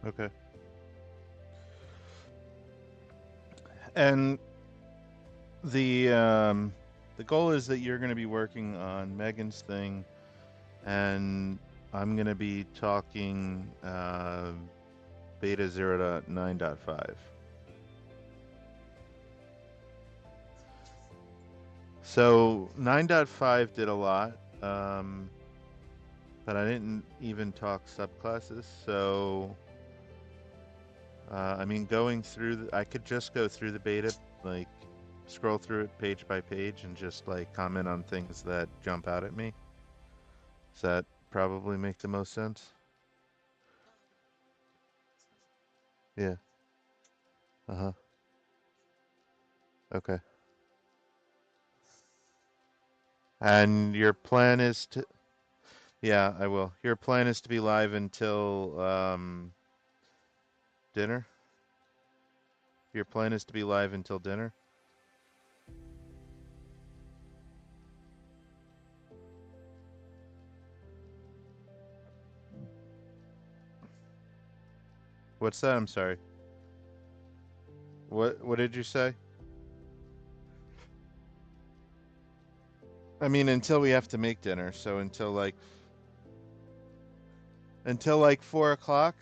Okay. And the goal is that you're going to be working on Megan's thing, and I'm going to be talking beta 0.9.5. So 9.5 did a lot, but I didn't even talk subclasses. So I mean, going through, I could just go through the beta, like scroll through it page by page, and just like comment on things that jump out at me. Does that probably make the most sense? Yeah. Uh-huh. Okay. And your plan is to, yeah, I will. Your plan is to be live until dinner? Your plan is to be live until dinner? What's that? I'm sorry. What did you say? I mean, until we have to make dinner, so until like 4 o'clock.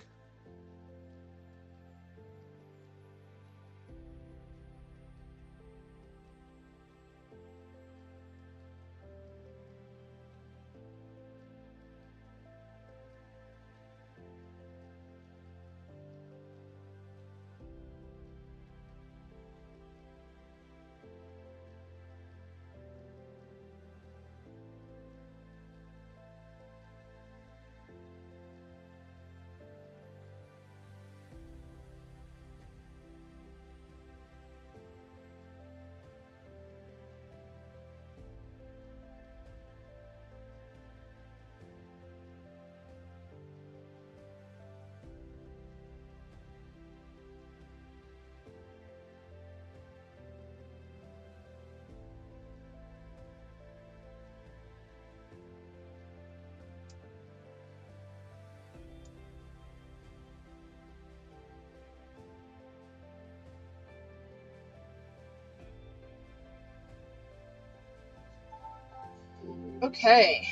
Okay,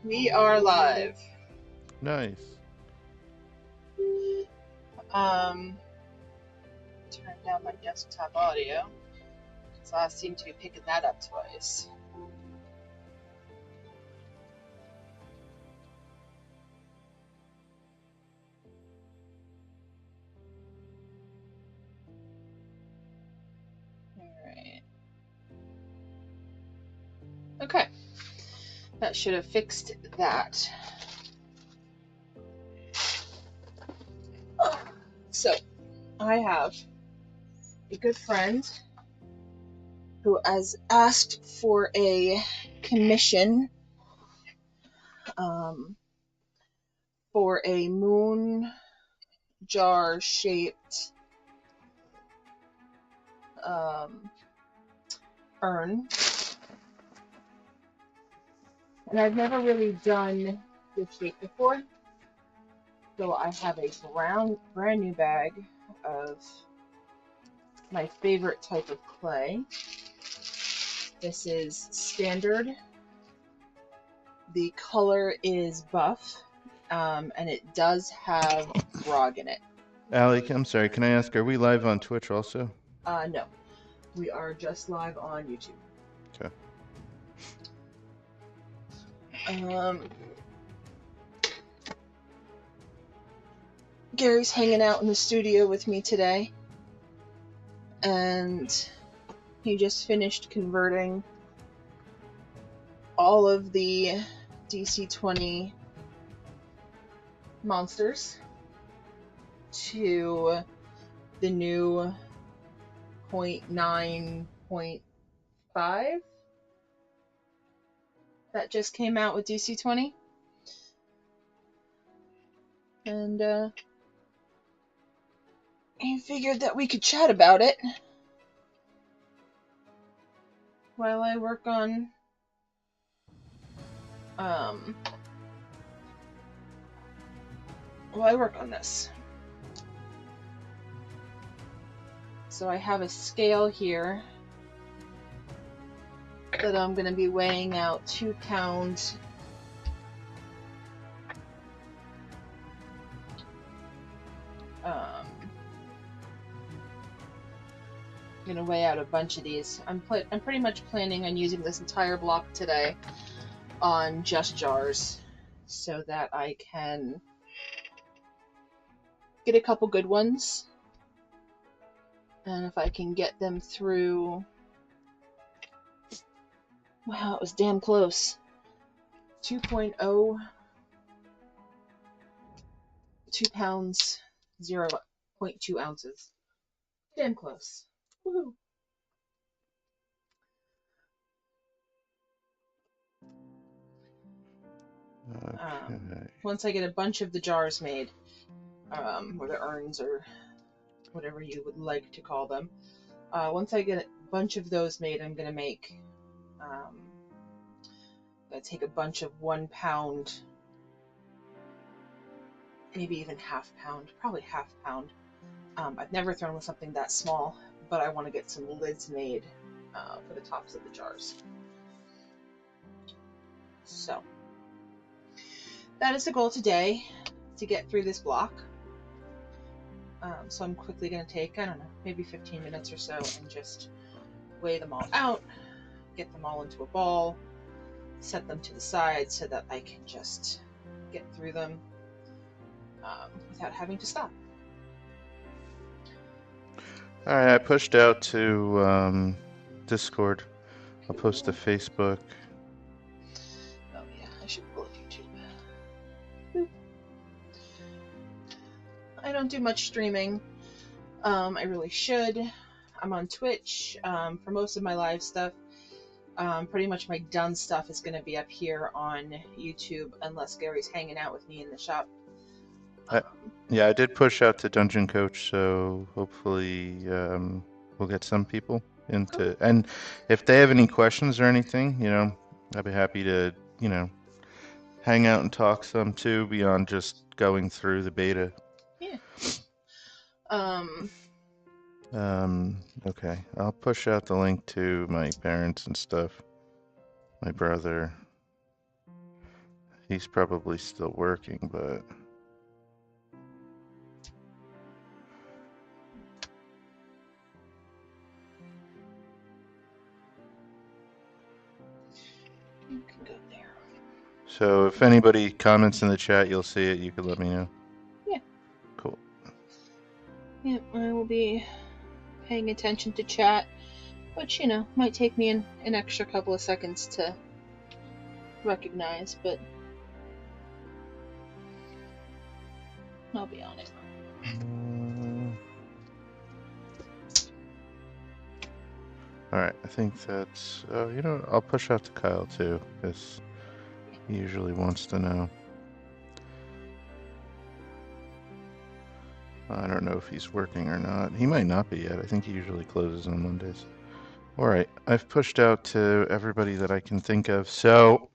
we are live. Nice. Um, turn down my desktop audio because I seem to be picking that up twice. Alright. Okay, that should have fixed that. So, I have a good friend who has asked for a commission um, for a moon jar shaped um, urn. And I've never really done this shape before. So I have a brand new bag of my favorite type of clay. This is standard. The color is buff, and it does have grog in it. Alec, I'm sorry. Can I ask, are we live on Twitch also? No, we are just live on YouTube. Okay. Gary's hanging out in the studio with me today, and he just finished converting all of the DC-20 monsters to the new 0.9.5 that just came out with DC-20. And he figured that we could chat about it while I work on this. So I have a scale here that I'm going to be weighing out 2 pounds. I'm going to weigh out a bunch of these. I'm pretty much planning on using this entire block today on just jars so that I can get a couple good ones. And if I can get them through... Wow, it was damn close. 2.0, 2 pounds, 0.2 ounces. Damn close. Woohoo! Okay. Once I get a bunch of the jars made, or the urns, or whatever you would like to call them, once I get a bunch of those made, I'm going to make, I'm going to take a bunch of 1 pound, maybe even half pound, probably half pound. I've never thrown with something that small, but I want to get some lids made for the tops of the jars. So that is the goal today, to get through this block. So I'm quickly going to take, I don't know, maybe 15 minutes or so and just weigh them all out, get them all into a ball, set them to the side so that I can just get through them without having to stop. All right, I pushed out to Discord. I'll post to Facebook. Oh yeah, I should pull up YouTube. Boop. I don't do much streaming. I really should. I'm on Twitch for most of my live stuff. Pretty much my done stuff is going to be up here on YouTube unless Gary's hanging out with me in the shop. Yeah, I did push out to Dungeon Coach, so hopefully we'll get some people into. And if they have any questions or anything, I'd be happy to, hang out and talk some too, beyond just going through the beta. Yeah. Okay, I'll push out the link to my parents and stuff. My brother, he's probably still working, but... You can go there. So if anybody comments in the chat, you'll see it. You can let me know. Yeah. Cool. Yeah, I will be paying attention to chat, which, might take me an extra couple of seconds to recognize, but I'll be on it. Alright, I think that's... I'll push out to Kyle too, because he usually wants to know. I don't know if he's working or not. He might not be yet. I think he usually closes on Mondays. Alright, I've pushed out to everybody that I can think of. So,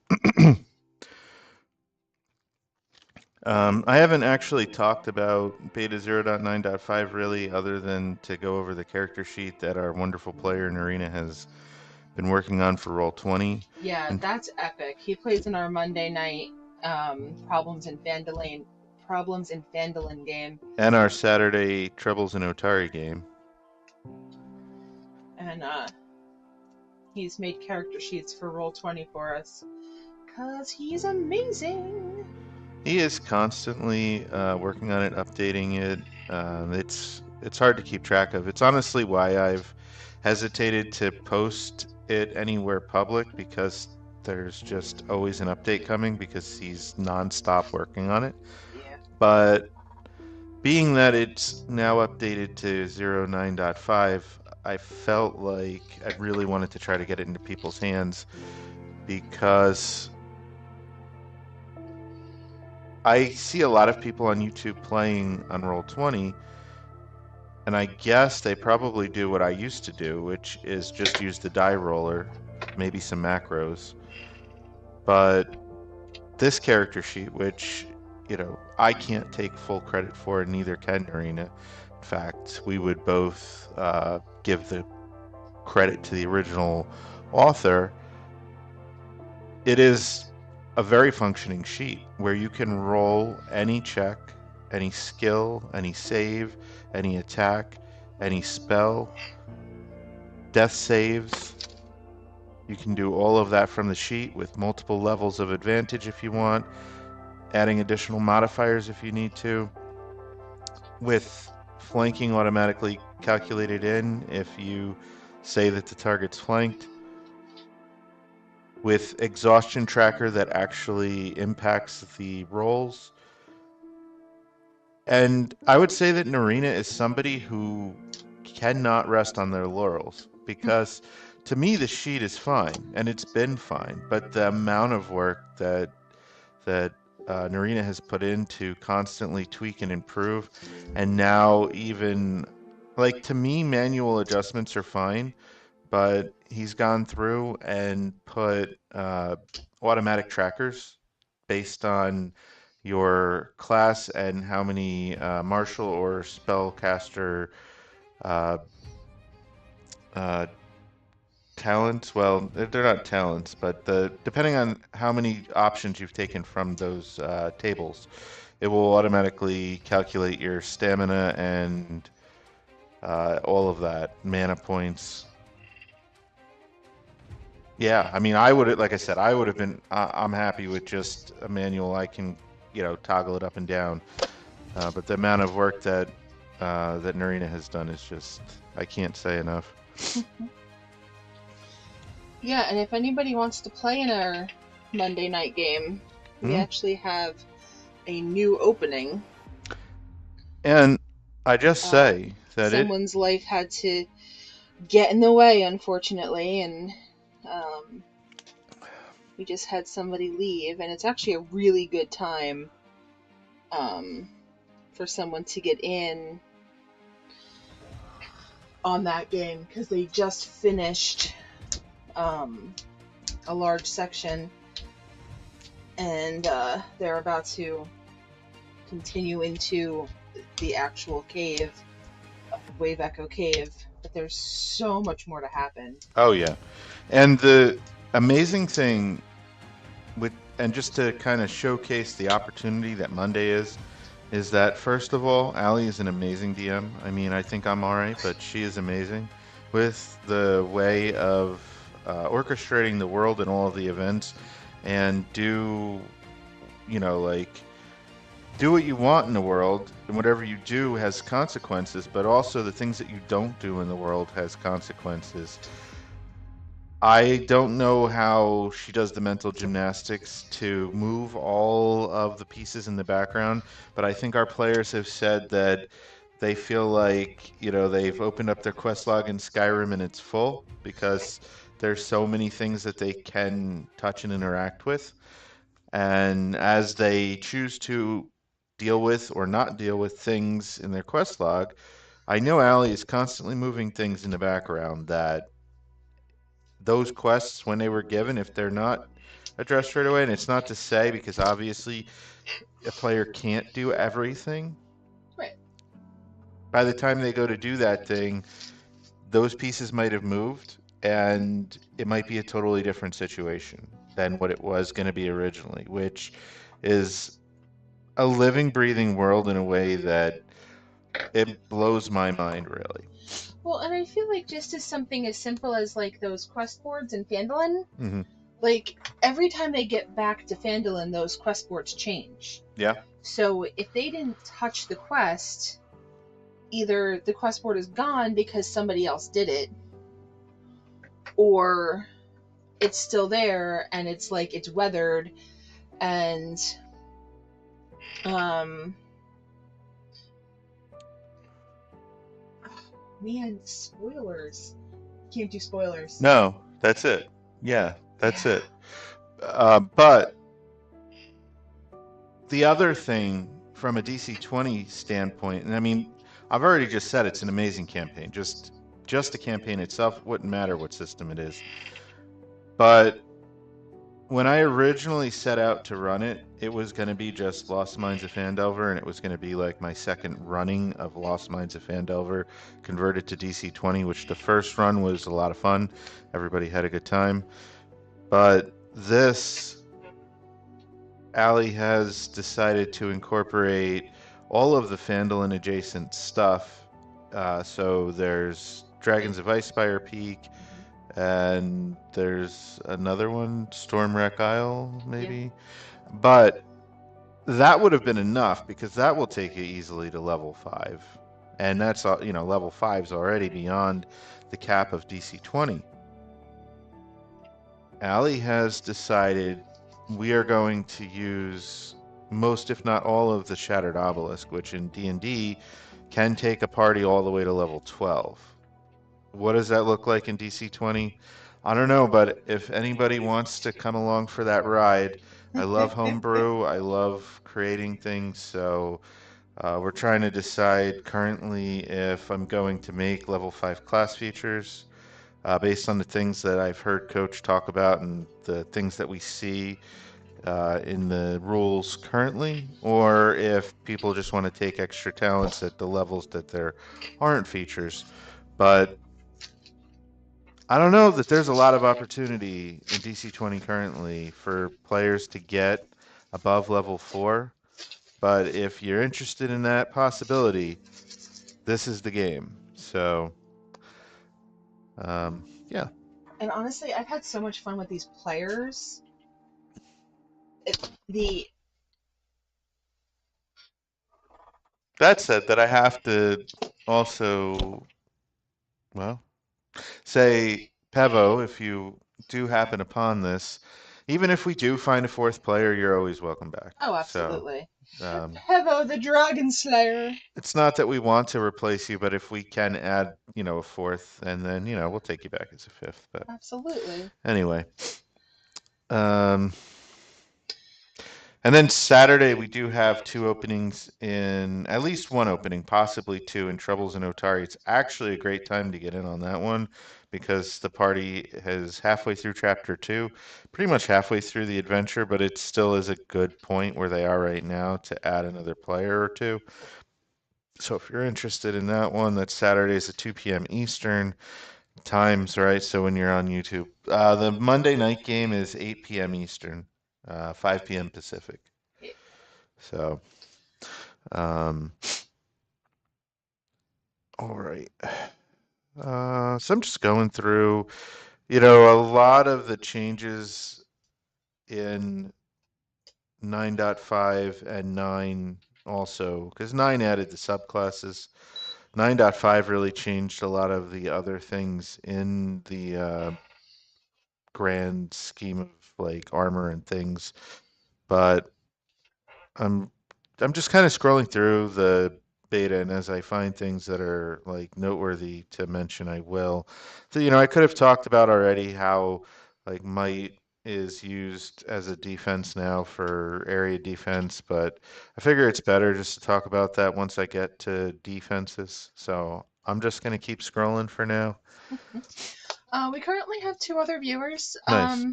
I haven't actually talked about Beta 0.9.5 really, other than to go over the character sheet that our wonderful player Narina has been working on for Roll20. Yeah, that's epic. He plays in our Monday night Problems in Phandalin game. And our Saturday Troubles in Otari game. And he's made character sheets for Roll20 for us. 'Cause he's amazing! He is constantly working on it, updating it. It's hard to keep track of. It's honestly why I've hesitated to post it anywhere public, because there's just always an update coming, because he's non-stop working on it. Yeah. But being that it's now updated to 0.9.5, I felt like I really wanted to try to get it into people's hands, because I see a lot of people on YouTube playing on Roll20, and I guess they probably do what I used to do, which is just use the die roller, maybe some macros. But this character sheet, which, I can't take full credit for, and neither can Narina, fact, we would both give the credit to the original author, it is a very functioning sheet where you can roll any check, any skill, any save, any attack, any spell, death saves. You can do all of that from the sheet with multiple levels of advantage if you want, adding additional modifiers if you need to, with flanking automatically calculated in if you say that the target's flanked, with exhaustion tracker that actually impacts the rolls. And I would say that Narina is somebody who cannot rest on their laurels, because to me the sheet is fine and it's been fine, but the amount of work that Narina has put in to constantly tweak and improve, and now even, like, to me manual adjustments are fine, but he's gone through and put automatic trackers based on your class and how many martial or spellcaster uh, uh, talents. Well, they're not talents, but depending on how many options you've taken from those tables, it will automatically calculate your stamina and all of that, mana points. Yeah, I mean, I would, like I said, I would have been. I'm happy with just a manual. I can, toggle it up and down. But the amount of work that Narina has done is just, I can't say enough. Yeah, and if anybody wants to play in our Monday night game, we actually have a new opening. And I just say that someone's life had to get in the way, unfortunately, and we just had somebody leave, and it's actually a really good time for someone to get in on that game, because they just finished a large section, and they're about to continue into the actual cave, Wave Echo Cave, but there's so much more to happen. Oh yeah, and the amazing thing and just to kind of showcase the opportunity that Monday is that, first of all, Allie is an amazing DM. I mean, I think I'm alright, but she is amazing with the way of orchestrating the world and all of the events, and do what you want in the world, and whatever you do has consequences, but also the things that you don't do in the world has consequences. I don't know how she does the mental gymnastics to move all of the pieces in the background, but I think our players have said that they feel like, they've opened up their quest log in Skyrim and it's full, because there's so many things that they can touch and interact with. And as they choose to deal with or not deal with things in their quest log, I know Allie is constantly moving things in the background that those quests, when they were given, if they're not addressed right away, and it's not to say, because obviously a player can't do everything. Right. By the time they go to do that thing, those pieces might have moved, and it might be a totally different situation than what it was going to be originally, which is a living, breathing world in a way that it blows my mind, really. Well, and I feel like just as something as simple as, like, those quest boards in Phandalin, Mm-hmm. like, every time they get back to Phandalin, those quest boards change. Yeah. So if they didn't touch the quest, either the quest board is gone because somebody else did it, or it's still there and it's like it's weathered, and man, spoilers. Can't do spoilers. No, that's it. Yeah, that's it. But the other thing from a DC20 standpoint, and I mean, I've already just said it's an amazing campaign. Just the campaign itself wouldn't matter what system it is. But when I originally set out to run it, it was going to be just Lost Mines of Phandelver, and it was going to be like my second running of Lost Mines of Phandelver converted to DC-20, which the first run was a lot of fun. Everybody had a good time. But this, Allie has decided to incorporate all of the Phandalin adjacent stuff. So there's Dragons of Icespire Peak, and there's another one, Stormwreck Isle, maybe. But that would have been enough because that will take you easily to level 5. And that's, level 5's already beyond the cap of DC-20. Allie has decided we are going to use most, if not all, of the Shattered Obelisk, which in D&D can take a party all the way to level 12. What does that look like in DC-20? I don't know, but if anybody wants to come along for that ride, I love homebrew. I love creating things. So we're trying to decide currently if I'm going to make level 5 class features based on the things that I've heard Coach talk about and the things that we see in the rules currently, or if people just want to take extra talents at the levels that there aren't features. But I don't know that there's a lot of opportunity in DC-20 currently for players to get above level 4. But if you're interested in that possibility, this is the game. So, yeah. And honestly, I've had so much fun with these players. The That said, that I have to also, well, say, Pevo, if you do happen upon this, even if we do find a fourth player, you're always welcome back. Oh, So, absolutely. um, Pevo the Dragon Slayer. it's not that we want to replace you, but if we can add, a fourth, and then, we'll take you back as a fifth. But Absolutely. anyway, um, and then Saturday we do have two openings in, at least one opening, possibly two, in Troubles in Otari. It's actually a great time to get in on that one because the party is halfway through chapter 2, pretty much halfway through the adventure, but it still is a good point where they are right now to add another player or two. So if you're interested in that one, that's Saturdays at 2 p.m. Eastern times, right? So when you're on YouTube, the Monday night game is 8 p.m. Eastern, 5 p.m. Pacific. So, um, all right. So I'm just going through, a lot of the changes in 9.5 and 9 also, because 9 added the subclasses. 9.5 really changed a lot of the other things in the grand scheme of like armor and things. But I'm I'm just kind of scrolling through the beta, and as I find things that are like noteworthy to mention, I will. So, I could have talked about already how like might is used as a defense now for area defense, but I figure it's better just to talk about that once I get to defenses. So I'm just gonna keep scrolling for now. We currently have two other viewers. Nice.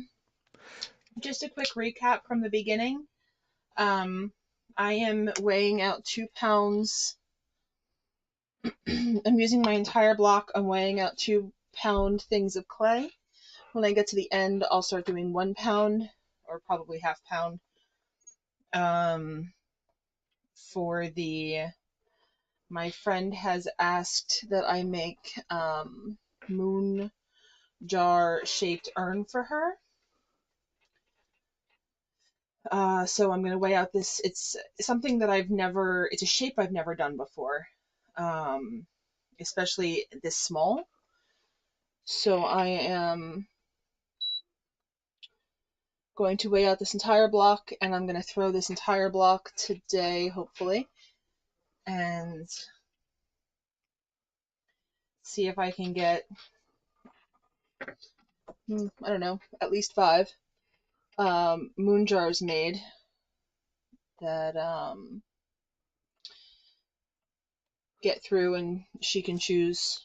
Just a quick recap from the beginning. I am weighing out 2 pounds. I'm using my entire block. I'm weighing out 2 pound things of clay. When I get to the end, I'll start doing 1 pound or probably half pound. For my friend has asked that I make moon jar shaped urn for her. So I'm gonna weigh out this. It's something that it's a shape I've never done before, especially this small. So I am going to weigh out this entire block, and I'm gonna throw this entire block today, hopefully, and see if I can get, I don't know, at least 5 moon jars made that get through, and she can choose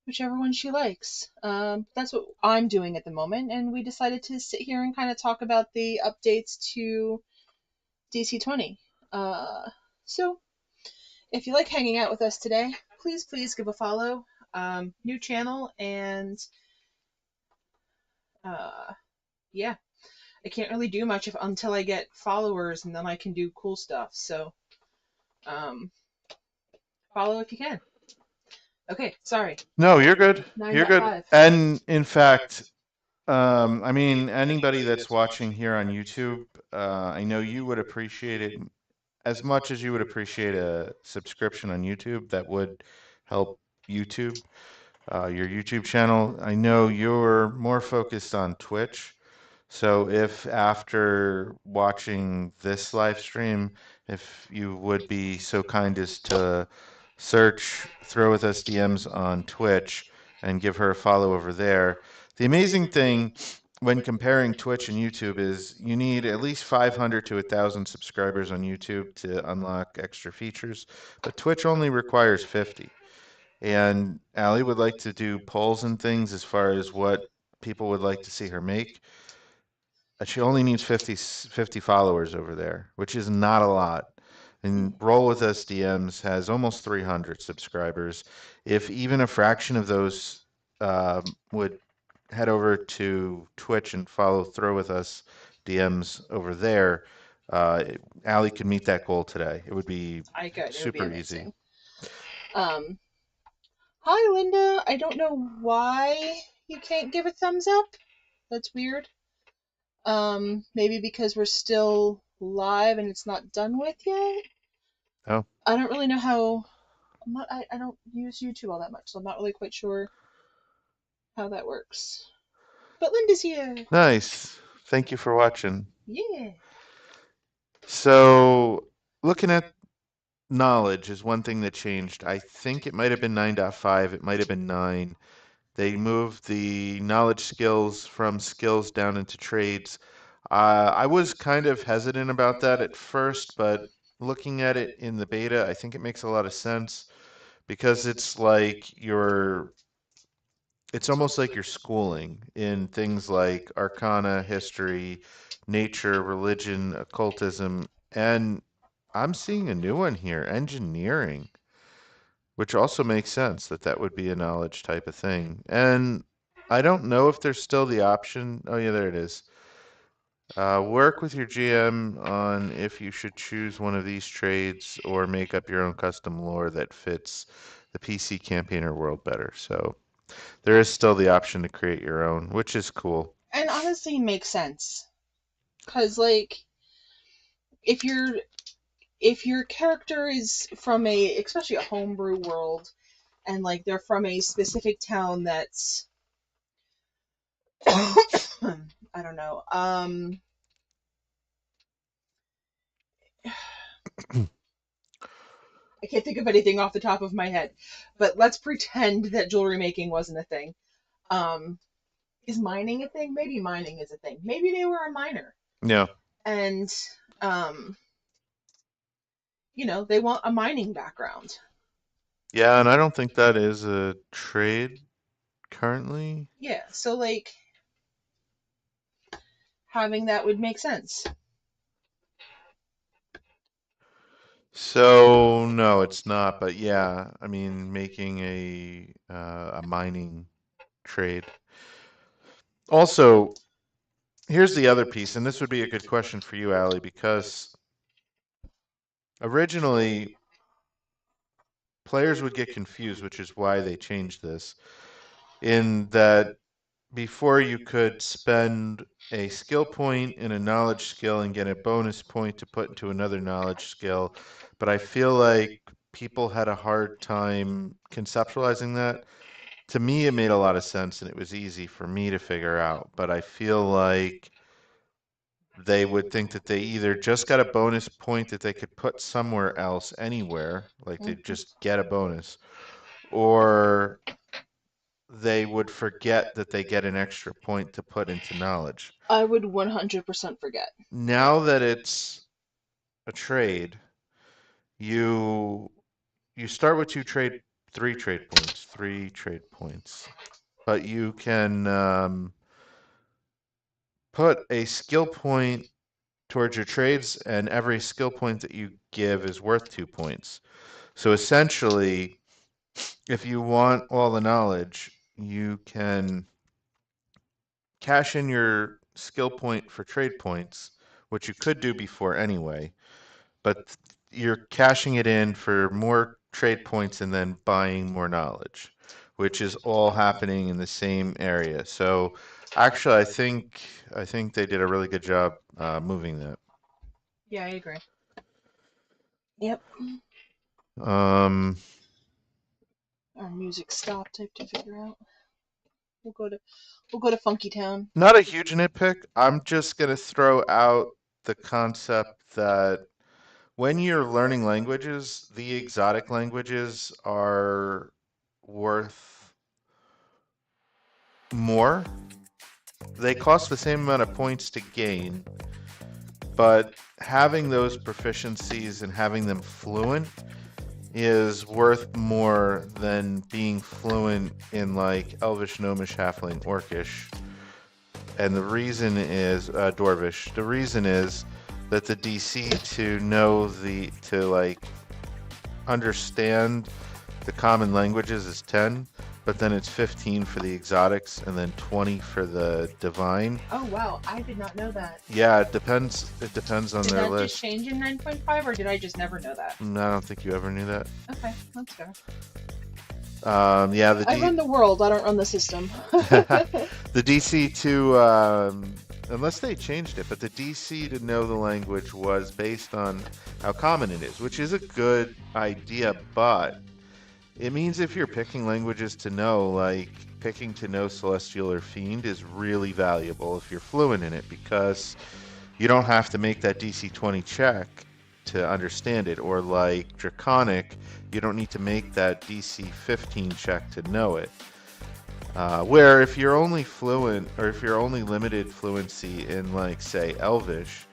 whichever one she likes. That's what I'm doing at the moment, and we decided to sit here and kind of talk about the updates to DC 20. So, if you like hanging out with us today, please give a follow. New channel, and uh, yeah, I can't really do much until I get followers, and then I can do cool stuff. So, um, follow if you can. Okay, sorry. No, you're good. You're good. 9.5. And in fact, I mean, anybody that's watching here on YouTube, I know you would appreciate it as much as you would appreciate a subscription on YouTube. That would help YouTube, your YouTube channel. I know you're more focused on Twitch. So if after watching this live stream, if you would be so kind as to search Throw With Us DMs on Twitch and give her a follow over there. The amazing thing when comparing Twitch and YouTube is you need at least 500 to 1,000 subscribers on YouTube to unlock extra features, but Twitch only requires 50. And Allie would like to do polls and things as far as what people would like to see her make. She only needs 50 followers over there, which is not a lot. And Roll With Us DMs has almost 300 subscribers. If even a fraction of those would head over to Twitch and follow Throw With Us DMs over there, uh, Allie could meet that goal today. It would be I could. It would be super easy. amazing. Um, Hi, Linda. I don't know why you can't give a thumbs up. That's weird. Maybe because we're still live and it's not done with yet. Oh, I don't really know how. I don't use YouTube all that much, so I'm not really quite sure how that works. But Linda's here. nice. Thank you for watching. Yeah. So, looking at knowledge is one thing that changed. I think it might have been 9.5, it might have been 9. They moved the knowledge skills from skills down into trades. I was kind of hesitant about that at first, but looking at it in the beta, I think it makes a lot of sense because it's almost like you're schooling in things like arcana, history, nature, religion, occultism, and I'm seeing a new one here, engineering, which also makes sense that that would be a knowledge type of thing. And I don't know if there's still the option. Oh, yeah, there it is. Work with your GM on if you should choose one of these trades or make up your own custom lore that fits the PC campaigner world better. So there is still the option to create your own, which is cool. And honestly, makes sense. Cause like, if your if your character is from especially a homebrew world, and like they're from a specific town that's I don't know. I can't think of anything off the top of my head, but let's pretend that jewelry making wasn't a thing. Um, is mining a thing? Maybe mining is a thing. Maybe they were a miner, Yeah. and um, they want a mining background. Yeah, and I don't think that is a trade currently. Yeah, so like having that would make sense. So no, it's not. But yeah, I mean, making a mining trade. Also, here's the other piece, and this would be a good question for you, Allie, because originally players would get confused, which is why they changed this, in that before you could spend a skill point in a knowledge skill and get a bonus point to put into another knowledge skill. But I feel like people had a hard time conceptualizing that. To me, it made a lot of sense and it was easy for me to figure out. But I feel like they would think that they either just got a bonus point that they could put somewhere else, anywhere, like they Mhm. just get a bonus, or they would forget that they get an extra point to put into knowledge. I would 100% forget. Now that it's a trade, you you start with 3 trade points. 3 trade points. But you can put a skill point towards your trades, and every skill point that you give is worth 2 points. So essentially, if you want all the knowledge, you can cash in your skill point for trade points, which you could do before anyway, but you're cashing it in for more trade points and then buying more knowledge, which is all happening in the same area. So actually, I think they did a really good job moving that. Yeah, I agree. Yep. Um, Our music stopped. I have to figure out. We'll go to Funky Town. Not a huge nitpick. I'm just gonna throw out the concept that when you're learning languages, the exotic languages are worth more. They cost the same amount of points to gain, but having those proficiencies and having them fluent is worth more than being fluent in like Elvish, Gnomish, Halfling, Orcish. And the reason is Dwarvish. The reason is that the DC to like understand the common languages is 10, but then it's 15 for the exotics and then 20 for the divine. Oh wow, I did not know that. Yeah, it depends. It depends on Did their that list. just change in 9.5, or did I just never know that? I don't think you ever knew that. Okay, that's fair. Yeah, I run the world. I don't run the system. the DC to unless they changed it, but the DC to know the language was based on how common it is, which is a good idea, but it means if you're picking languages to know, like picking to know Celestial or Fiend is really valuable if you're fluent in it, because you don't have to make that DC 20 check to understand it, or like Draconic, you don't need to make that DC 15 check to know it. Where if you're only fluent, or if you're only limited fluency in like say Elvish,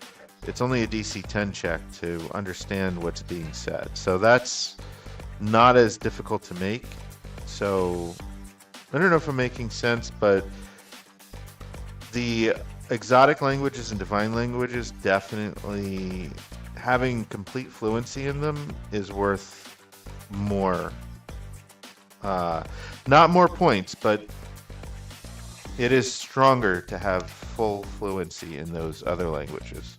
it's only a DC 10 check to understand what's being said. So that's not as difficult to make. So I don't know if I'm making sense, but the exotic languages and divine languages, definitely having complete fluency in them is worth more. Not more points, but it is stronger to have full fluency in those other languages.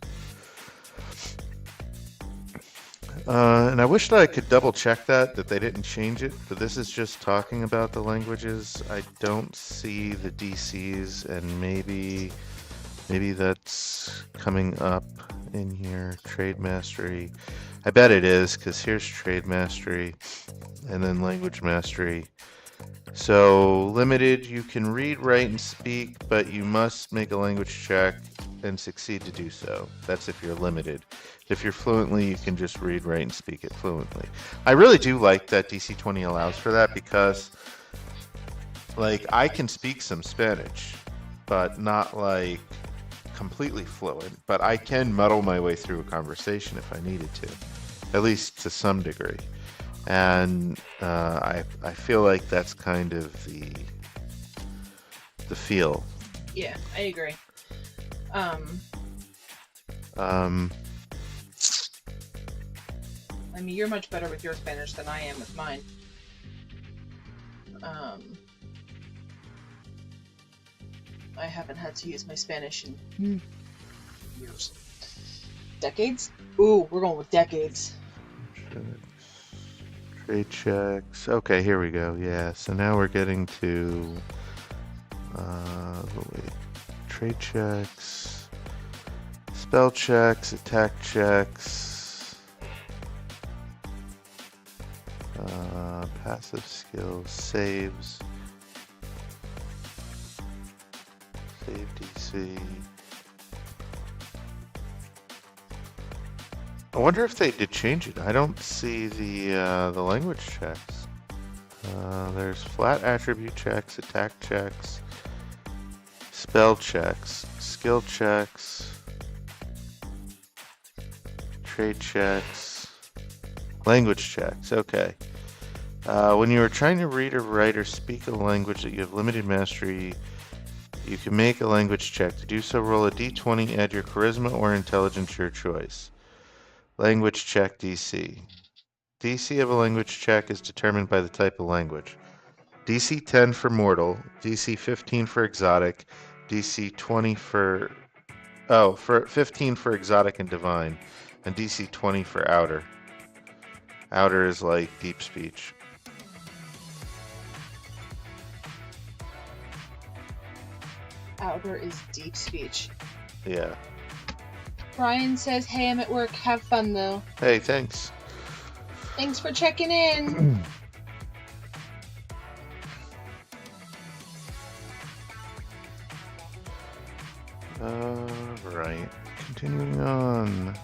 And I wish that I could double check that they didn't change it, but this is just talking about the languages. I don't see the DCs, and maybe that's coming up in here. Trade Mastery. I bet it is, because here's Trade Mastery, and then Language Mastery. So limited, you can read, write, and speak, but you must make a language check and succeed to do so. That's if you're limited. If you're fluently, you can just read, write, and speak it fluently. I really do like that DC 20 allows for that, because like I can speak some Spanish, but not like completely fluent, but I can muddle my way through a conversation if I needed to, at least to some degree. And I feel like that's kind of the feel. Yeah, I agree. I mean, you're much better with your Spanish than I am with mine. I haven't had to use my Spanish in years. Decades? Ooh, we're going with decades. Trade checks. Okay, here we go. Yeah, so now we're getting to trade checks, spell checks, attack checks, passive skills, saves, save DC. I wonder if they did change it. I don't see the language checks. There's flat attribute checks, attack checks, spell checks, skill checks, trade checks, language checks. Okay. When you are trying to read or write or speak a language that you have limited mastery, you can make a language check. To do so, roll a d20, add your charisma or intelligence to your choice. Language check DC. DC of a language check is determined by the type of language. DC 10 for mortal, DC 15 for exotic, DC 20 for 15 for exotic and divine, and DC 20 for outer. Outer is like deep speech. Outer is deep speech. Yeah. Brian says, hey, I'm at work. Have fun, though. Hey, thanks. Thanks for checking in. Right. Continuing on.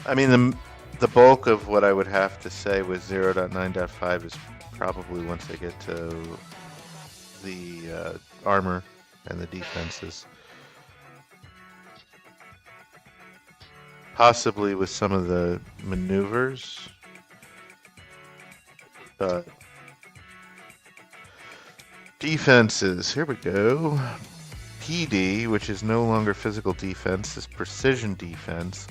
I mean, the bulk of what I would have to say with 0.9.5 is probably once I get to the armor and the defenses. Possibly with some of the maneuvers. But defenses, here we go. PD, which is no longer physical defense, is precision defense.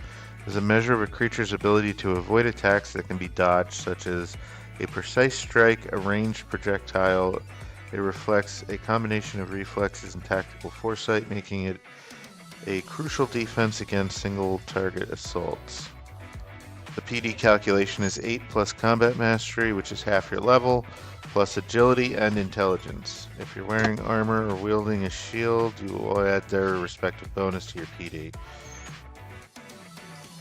Is a measure of a creature's ability to avoid attacks that can be dodged, such as a precise strike, a ranged projectile. It reflects a combination of reflexes and tactical foresight, making it a crucial defense against single target assaults. The PD calculation is 8 plus combat mastery, which is half your level, plus agility and intelligence. If you're wearing armor or wielding a shield, you will add their respective bonus to your PD.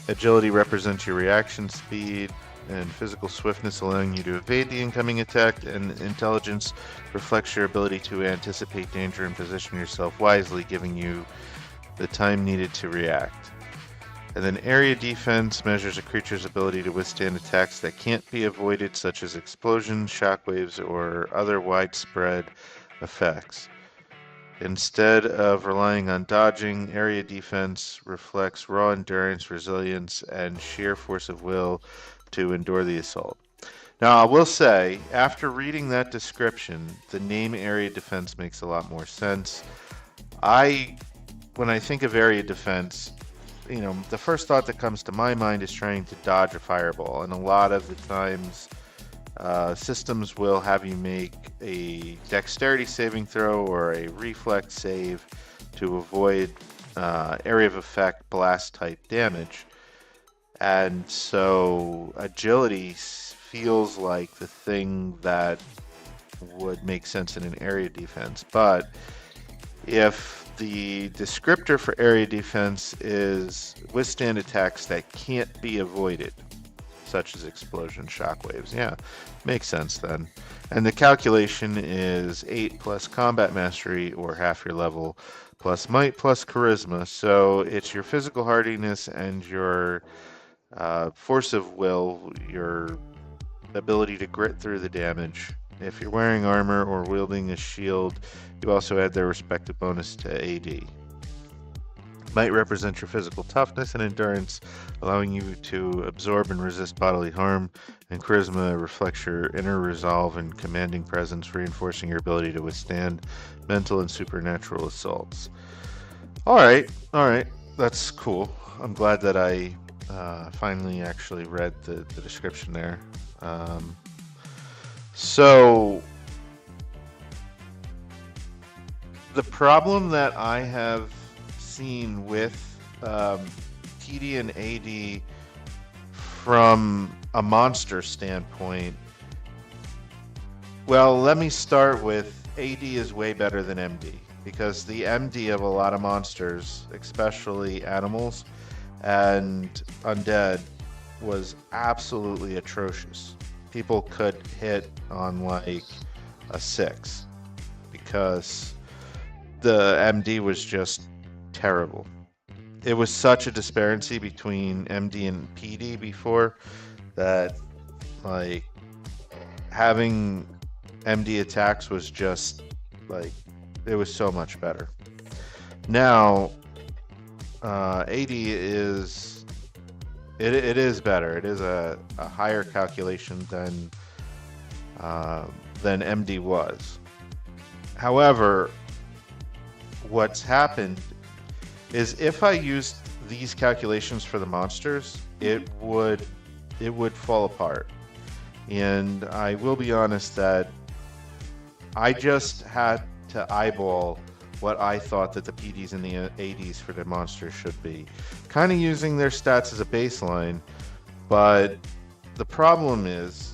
Agility represents your reaction speed, and physical swiftness allowing you to evade the incoming attack, and intelligence reflects your ability to anticipate danger and position yourself wisely, giving you the time needed to react. And then area defense measures a creature's ability to withstand attacks that can't be avoided, such as explosions, shockwaves, or other widespread effects. Instead of relying on dodging, area defense reflects raw endurance, resilience, and sheer force of will to endure the assault. Now, I will say, after reading that description, the name area defense makes a lot more sense. When I think of area defense, the first thought that comes to my mind is trying to dodge a fireball, and a lot of the times systems will have you make a dexterity saving throw or a reflex save to avoid area of effect blast type damage. And so agility feels like the thing that would make sense in an area defense. But if the descriptor for area defense is withstand attacks that can't be avoided, such as explosion, shockwaves, yeah, makes sense then. And the calculation is 8 plus combat mastery, or half your level, plus might plus charisma. So it's your physical hardiness and your force of will, your ability to grit through the damage. If you're wearing armor or wielding a shield, you also add their respective bonus to AD. Might represent your physical toughness and endurance, allowing you to absorb and resist bodily harm, and charisma reflects your inner resolve and commanding presence, reinforcing your ability to withstand mental and supernatural assaults. All right, that's cool. I'm glad that I finally actually read the description there. So the problem that I have seen with PD and AD from a monster standpoint, well, let me start with AD is way better than MD, because the MD of a lot of monsters, especially animals and undead, was absolutely atrocious. People could hit on like a 6 because the MD was just terrible. It was such a disparity between MD and PD before that, like, having MD attacks was just like, it was so much better. Now AD is It is better. It is a higher calculation than MD was. However, what's happened is if I used these calculations for the monsters, it would fall apart. And I will be honest that I just had to eyeball what I thought that the PDs and the ADs for the monsters should be, kind of using their stats as a baseline. But the problem is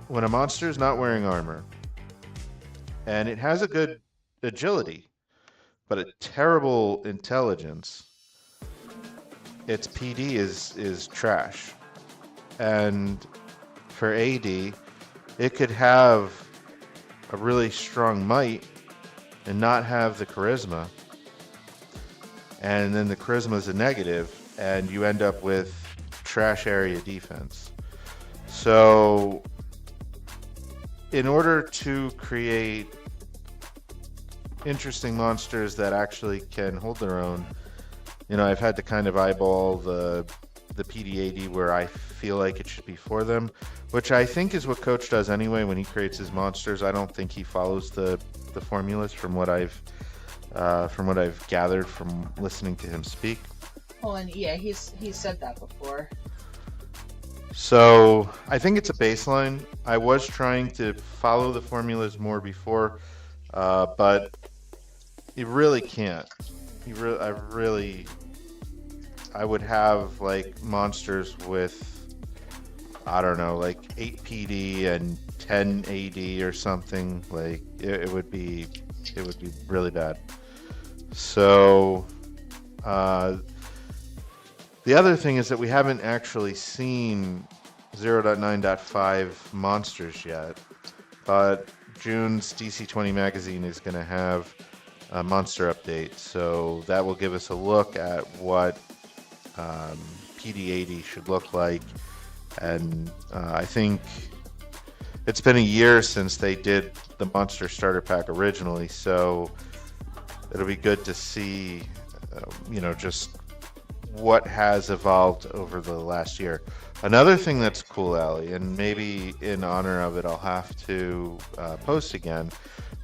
when a monster is not wearing armor and it has a good agility, but a terrible intelligence, its PD is trash. And for AD, it could have a really strong might and not have the charisma. And then the charisma is a negative, and you end up with trash area defense. So, in order to create interesting monsters that actually can hold their own, I've had to kind of eyeball the PD-AD where I feel like it should be for them, which I think is what Coach does anyway when he creates his monsters. I don't think he follows the formulas from what I've gathered from listening to him speak. Well, and yeah, he's said that before. So I think it's a baseline. I was trying to follow the formulas more before, but you really can't. I would have like monsters with, I don't know, like 8 PD and 10 AD or something. Like it would be really bad. So the other thing is that we haven't actually seen 0.9.5 monsters yet, but June's DC20 magazine is going to have a monster update, so that will give us a look at what PD-80 should look like. And I think it's been a year since they did the monster starter pack originally, so it'll be good to see just what has evolved over the last year. Another thing that's cool, Allie, and maybe in honor of it I'll have to post again,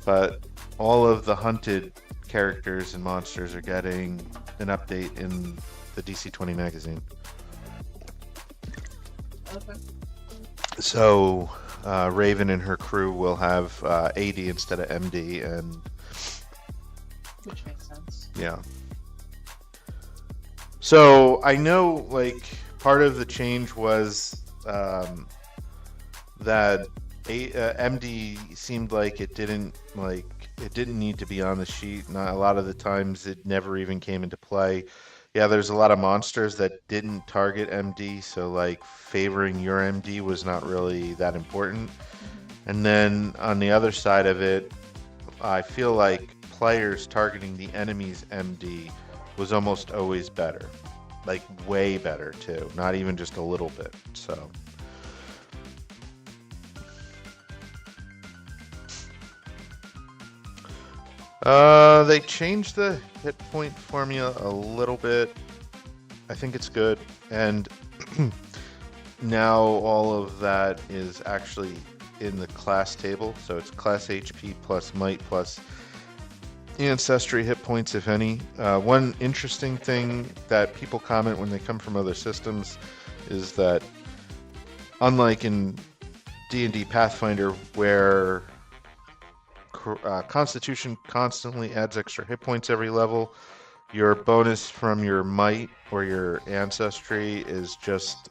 but all of the hunted characters and monsters are getting an update in the DC20 magazine. Okay. So Raven and her crew will have AD instead of MD, and which makes sense. yeah. So I know, like, part of the change was that MD seemed like it didn't need to be on the sheet. Not a lot of the times it never even came into play. Yeah, there's a lot of monsters that didn't target MD, so like favoring your MD was not really that important. And then on the other side of it, I feel like players targeting the enemy's MD was almost always better. Like way better too, not even just a little bit. So they changed the hit point formula a little bit. I think it's good, and now all of that is actually in the class table. So it's class HP plus might plus ancestry hit points, if any. One interesting thing that people comment when they come from other systems is that unlike in D&D Pathfinder, where Constitution constantly adds extra hit points every level, your bonus from your might or your ancestry is just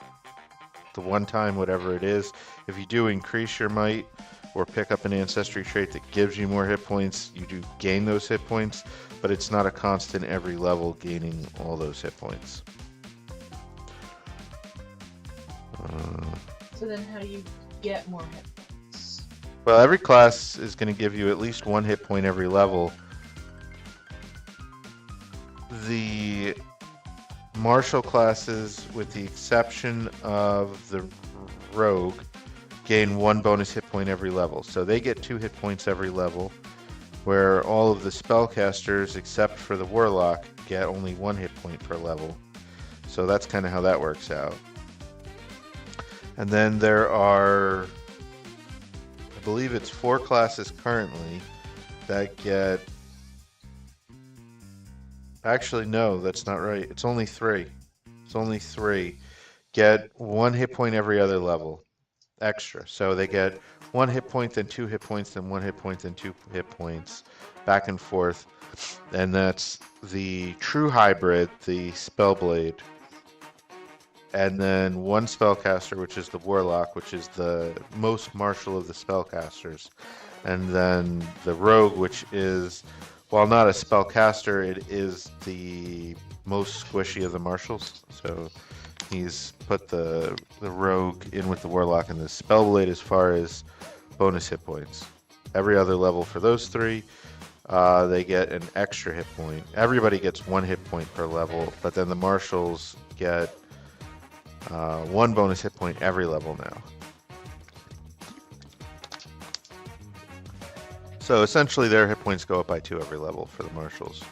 the one time, whatever it is. If you do increase your might or pick up an ancestry trait that gives you more hit points, you do gain those hit points, but it's not a constant every level gaining all those hit points. So then how do you get more hit points? Well, every class is going to give you at least one hit point every level. The martial classes, with the exception of the rogue, gain one bonus hit point every level. So they get 2 hit points every level, where all of the spellcasters, except for the warlock, get only 1 hit point per level. So that's kind of how that works out. And then there are, I believe it's 4 classes currently that get, actually no, that's not right. It's only 3. It's only 3. Get 1 hit point every other level extra. So they get 1 hit point, then 2 hit points, then 1 hit point, then 2 hit points, back and forth. And that's the True Hybrid, the Spellblade, and then 1 spellcaster, which is the Warlock, which is the most martial of the spellcasters, and then the Rogue, which is, while not a spellcaster, it is the most squishy of the martials. So he's put the Rogue in with the Warlock and the Spellblade as far as bonus hit points. Every other level for those 3, they get an extra hit point. Everybody gets 1 hit point per level, but then the martials get 1 bonus hit point every level now. So essentially their hit points go up by 2 every level for the martials.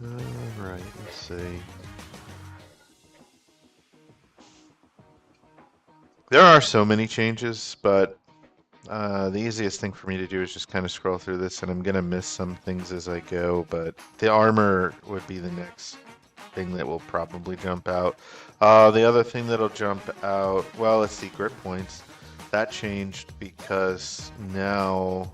Alright, let's see. There are so many changes, but the easiest thing for me to do is just kind of scroll through this, and I'm going to miss some things as I go, but the armor would be the next thing that will probably jump out. The other thing that'll jump out, well, let's see, grit points. That changed because now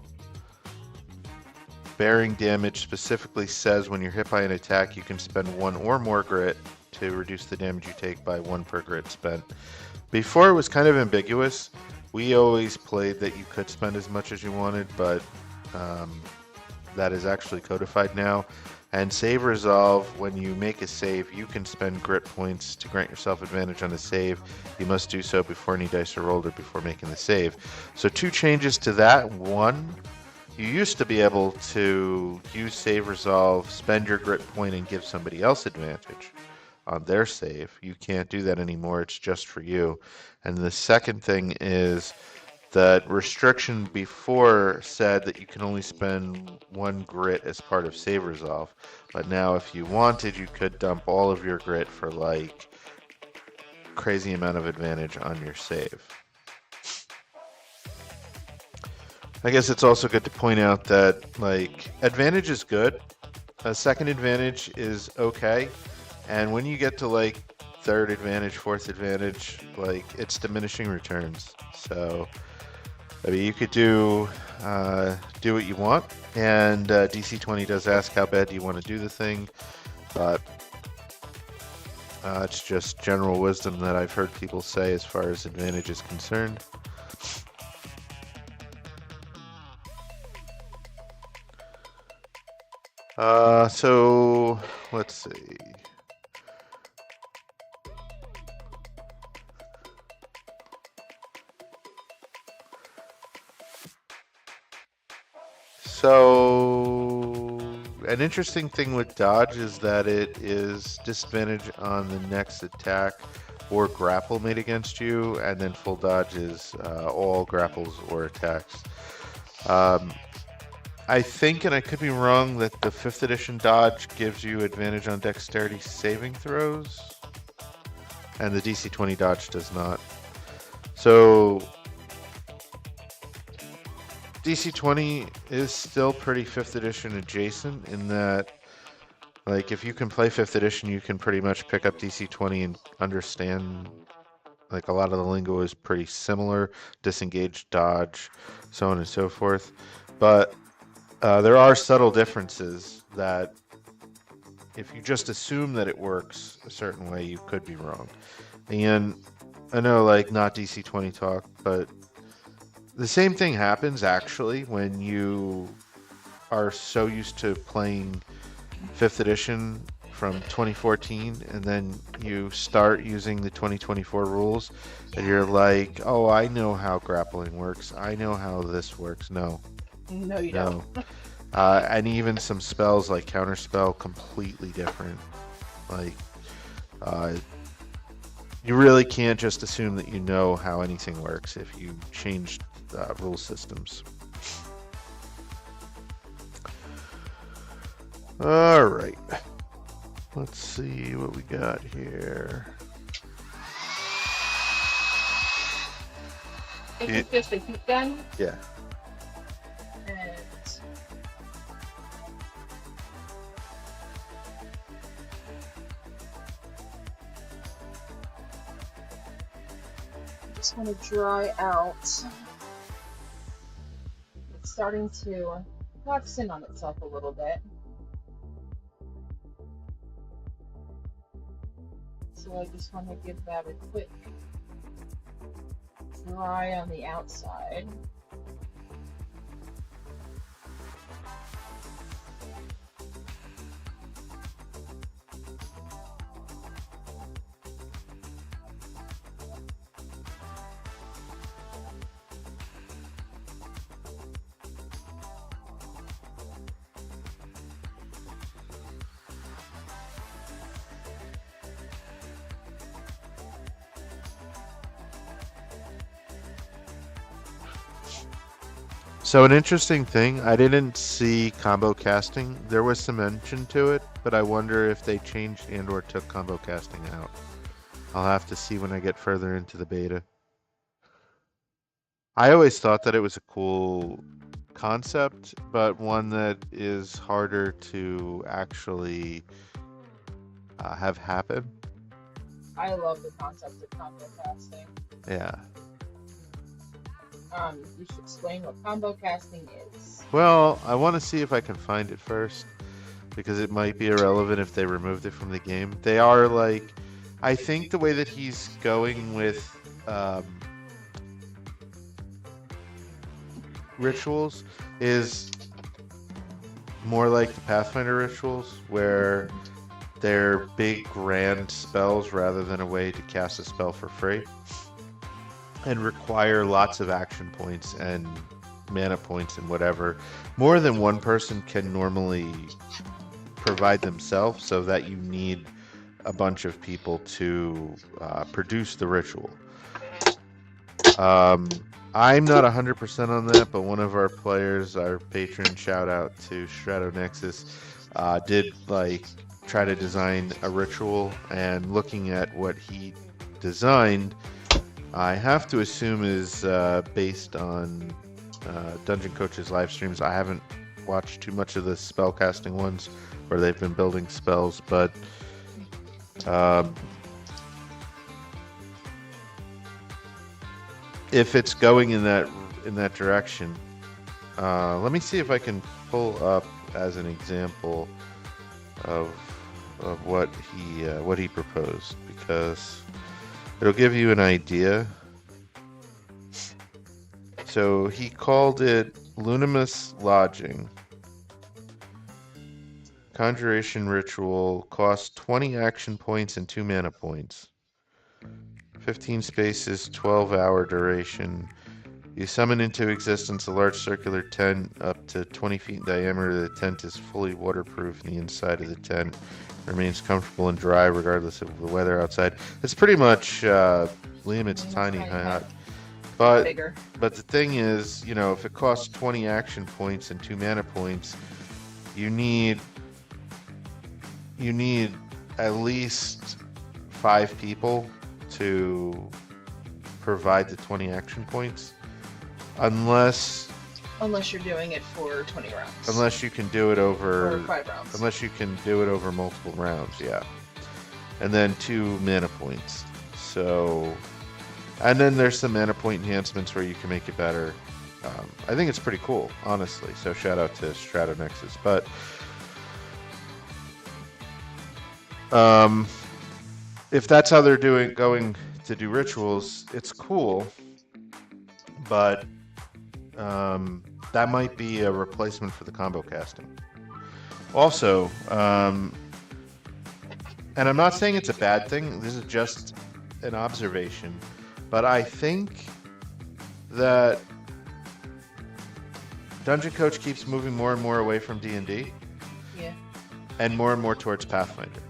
bearing damage specifically says when you're hit by an attack, you can spend 1 or more grit to reduce the damage you take by 1 per grit spent. Before it was kind of ambiguous. We always played that you could spend as much as you wanted, but that is actually codified now. And save resolve, when you make a save, you can spend grit points to grant yourself advantage on a save. You must do so before any dice are rolled or before making the save. So 2 changes to that. 1, you used to be able to use save resolve, spend your grit point, and give somebody else advantage on their save. You can't do that anymore. It's just for you. And the second thing is that restriction before said that you can only spend 1 grit as part of save resolve, but now if you wanted, you could dump all of your grit for like crazy amount of advantage on your save. I guess it's also good to point out that like advantage is good, a second advantage is okay, and when you get to like 3rd advantage, 4th advantage, like it's diminishing returns. So I mean, you could do what you want, and DC 20 does ask how bad do you want to do the thing, but it's just general wisdom that I've heard people say as far as advantage is concerned. So let's see. So an interesting thing with dodge is that it is disadvantage on the next attack or grapple made against you, and then full dodge is all grapples or attacks. I think, and I could be wrong, that the 5th edition dodge gives you advantage on dexterity saving throws, and the DC 20 dodge does not. So DC 20 is still pretty 5th edition adjacent in that, like, if you can play 5th edition, you can pretty much pick up DC 20 and understand, like, a lot of the lingo is pretty similar, disengage, dodge, so on and so forth. But there are subtle differences that if you just assume that it works a certain way, you could be wrong. And I know, like, not DC 20 talk, but the same thing happens actually when you are so used to playing 5th edition from 2014 and then you start using the 2024 rules and you're like, oh, I know how grappling works. I know how this works. No, you don't. And even some spells like counterspell, completely different. Like, you really can't just assume that you know how anything works if you change rule systems. All right. Let's see what we got here. This is just a heat gun. Yeah. And I just want to dry out. It's starting to wax in on itself a little bit. So I just want to give that a quick dry on the outside. So an interesting thing, I didn't see combo casting. There was some mention to it, but I wonder if they changed and or took combo casting out. I'll have to see when I get further into the beta. I always thought that it was a cool concept, but one that is harder to actually have happen. I love the concept of combo casting. Yeah. You should explain what combo casting is. Well, I want to see if I can find it first, because it might be irrelevant if they removed it from the game. They are like, I think the way that he's going with rituals is more like the Pathfinder rituals, where they're big grand spells rather than a way to cast a spell for free, and require lots of action points and mana points and whatever. More than one person can normally provide themselves, so that you need a bunch of people to produce the ritual. I'm not 100% on that, but one of our players, our patron, shout out to Strato Nexus, did like try to design a ritual, and looking at what he designed, I have to assume is based on Dungeon Coach's live streams. I haven't watched too much of the spellcasting ones where they've been building spells, but if it's going in that direction, let me see if I can pull up as an example of what he proposed, because it'll give you an idea. So he called it Lunimus Lodging. Conjuration ritual costs 20 action points and 2 mana points. 15 spaces, 12-hour duration. You summon into existence a large circular tent up to 20 feet in diameter. The tent is fully waterproof, and the inside of the tent remains comfortable and dry regardless of the weather outside. It's pretty much Liam, it's tiny hut. But the thing is, if it costs 20 action points and 2 mana points, you need at least 5 people to provide the 20 action points, unless you're doing it for 20 rounds. Unless you can do it over 5 rounds. Unless you can do it over multiple rounds, yeah. And then 2 mana points. So, and then there's some mana point enhancements where you can make it better. I think it's pretty cool, honestly. So shout out to Strato Nexus. But if that's how they're going to do rituals, it's cool. But that might be a replacement for the combo casting. Also, and I'm not saying it's a bad thing, this is just an observation, but I think that Dungeon Coach keeps moving more and more away from D&D. Yeah. And more towards Pathfinder.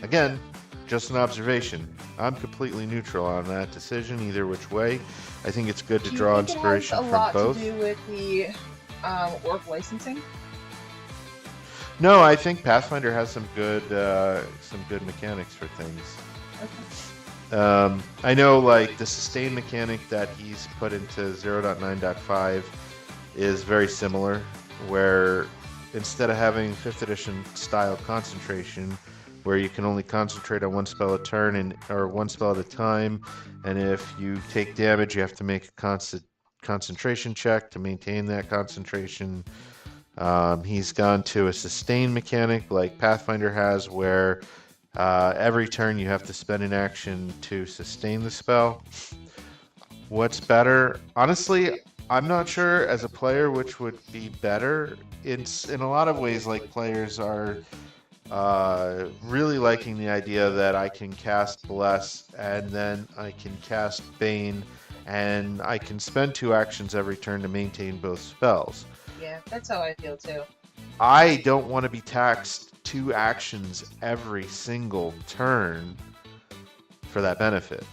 Again, just an observation. I'm completely neutral on that decision, either which way. I think it's good to draw inspiration from both. Do you think it has a lot to do with the orc licensing? No, I think Pathfinder has some good mechanics for things. I know like the sustain mechanic that he's put into 0.9.5 is very similar, where instead of having 5th edition style concentration, where you can only concentrate on one spell a turn or one spell at a time, and if you take damage, you have to make a concentration check to maintain that concentration. He's gone to a sustain mechanic like Pathfinder has, where every turn you have to spend an action to sustain the spell. What's better? Honestly, I'm not sure as a player which would be better. It's in a lot of ways like players are really liking the idea that I can cast Bless and then I can cast Bane and I can spend 2 actions every turn to maintain both spells. Yeah, that's how I feel too. I don't want to be taxed 2 actions every single turn for that benefit.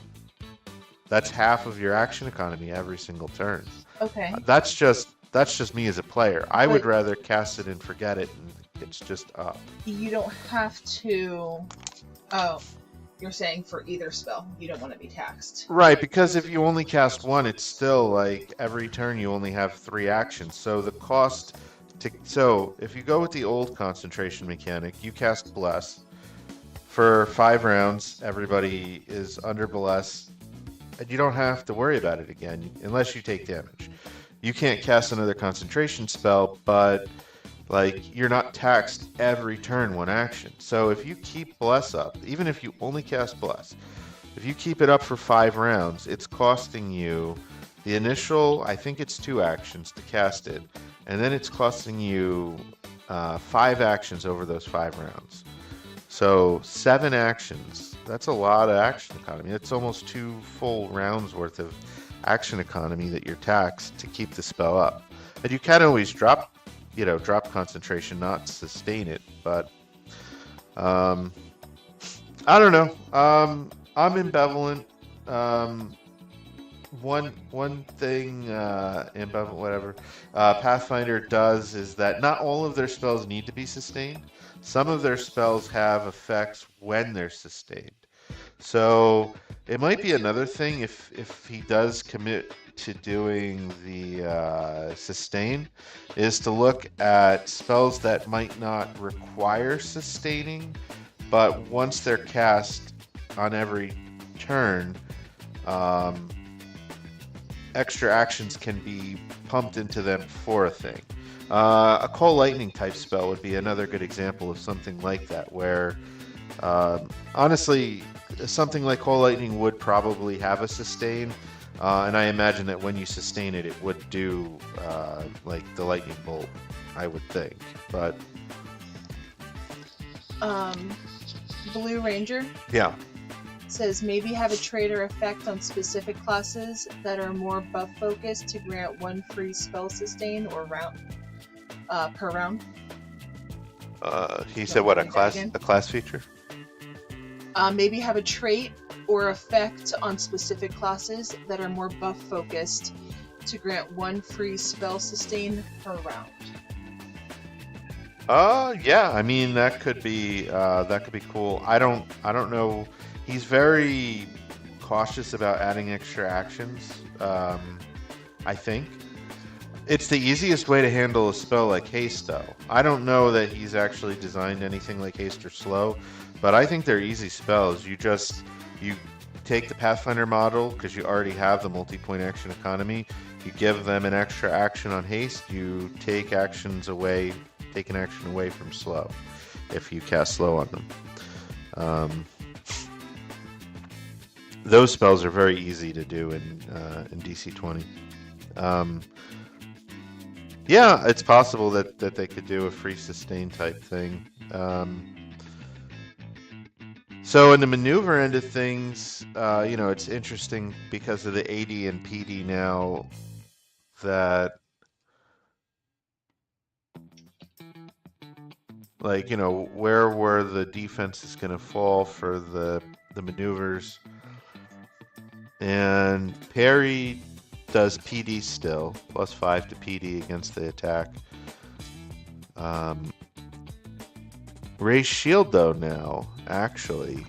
That's half of your action economy every single turn. Okay. That's just me as a player. I would rather cast it and forget it, and it's just up. You don't have to. Oh, you're saying for either spell, you don't want to be taxed. Right, because if you only cast one, it's still like every turn you only have 3 actions. So the cost to if you go with the old concentration mechanic, you cast Bless for 5 rounds. Everybody is under Bless, and you don't have to worry about it again unless you take damage. You can't cast another concentration spell, but like you're not taxed every turn 1 action. So if you keep Bless up, even if you only cast Bless, if you keep it up for 5 rounds, it's costing you the initial, I think it's 2 actions to cast it, and then it's costing you 5 actions over those 5 rounds. So 7 actions, that's a lot of action economy. It's almost 2 full rounds worth of action economy that you're taxed to keep the spell up. And you can always drop concentration, not sustain it, but I don't know. I'm ambivalent. One thing ambivalent, whatever, Pathfinder does is that not all of their spells need to be sustained. Some of their spells have effects when they're sustained. So it might be another thing if he does commit to doing the sustain, is to look at spells that might not require sustaining, but once they're cast on every turn, extra actions can be pumped into them for a thing. A Cold Lightning type spell would be another good example of something like that, where honestly, something like Cold Lightning would probably have a sustain, and I imagine that when you sustain it, it would do like the Lightning Bolt, I would think. But Blue Ranger yeah, says maybe have a traitor effect on specific classes that are more buff focused to grant 1 free spell sustain or round per round. he said what, a class feature? Maybe have a trait or effect on specific classes that are more buff focused to grant 1 free spell sustain per round. Yeah, I mean that could be cool. I don't know. He's very cautious about adding extra actions. I think it's the easiest way to handle a spell like haste, though. I don't know that he's actually designed anything like haste or slow, but I think they're easy spells. You take the Pathfinder model because you already have the multi-point action economy. You give them an extra action on haste. You take an action away from slow if you cast slow on them. Those spells are very easy to do in DC 20. Yeah, it's possible that they could do a free sustain type thing. So in the maneuver end of things, it's interesting because of the AD and PD now that, where were the defenses going to fall for the maneuvers? And Perry does PD still, +5 to PD against the attack. Ray's shield, though, now actually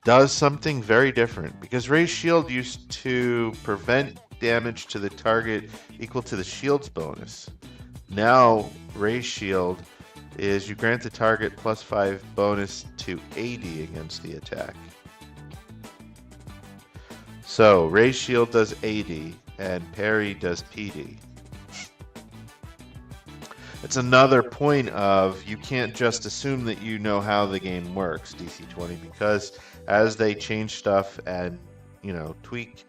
does something very different, because Ray's shield used to prevent damage to the target equal to the shield's bonus. Now Ray's shield is you grant the target +5 bonus to AD against the attack. So Ray's shield does AD and parry does PD. It's another point of you can't just assume that you know how the game works, DC20, because as they change stuff and, you know, tweak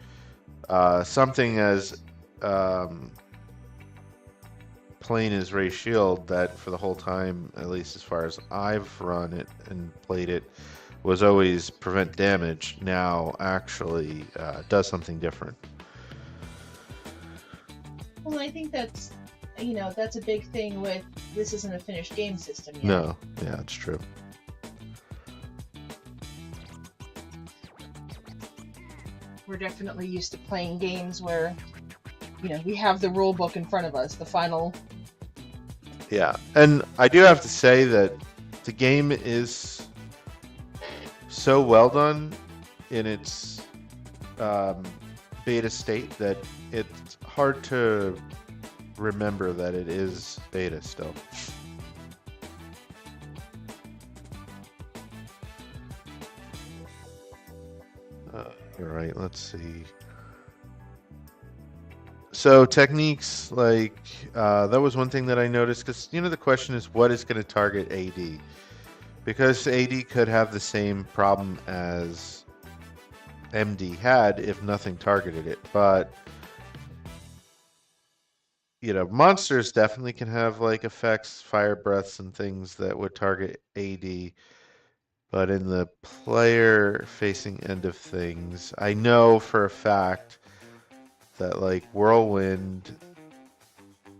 something as plain as Ray's shield, that for the whole time, at least as far as I've run it and played it, was always prevent damage, now actually does something different. Well, I think that's, you know, that's a big thing with this isn't a finished game system yet. No, yeah, it's true. We're definitely used to playing games where, you know, we have the rule book in front of us, the final. Yeah, and I do have to say that the game is so well done in its beta state that it's hard to remember that it is beta still. All right, let's see. So techniques, like, that was one thing that I noticed, because, you know, the question is what is going to target AD? Because AD could have the same problem as MD had if nothing targeted it. But, you know, monsters definitely can have, like, effects, fire breaths, and things that would target AD. But in the player-facing end of things, I know for a fact that, like, Whirlwind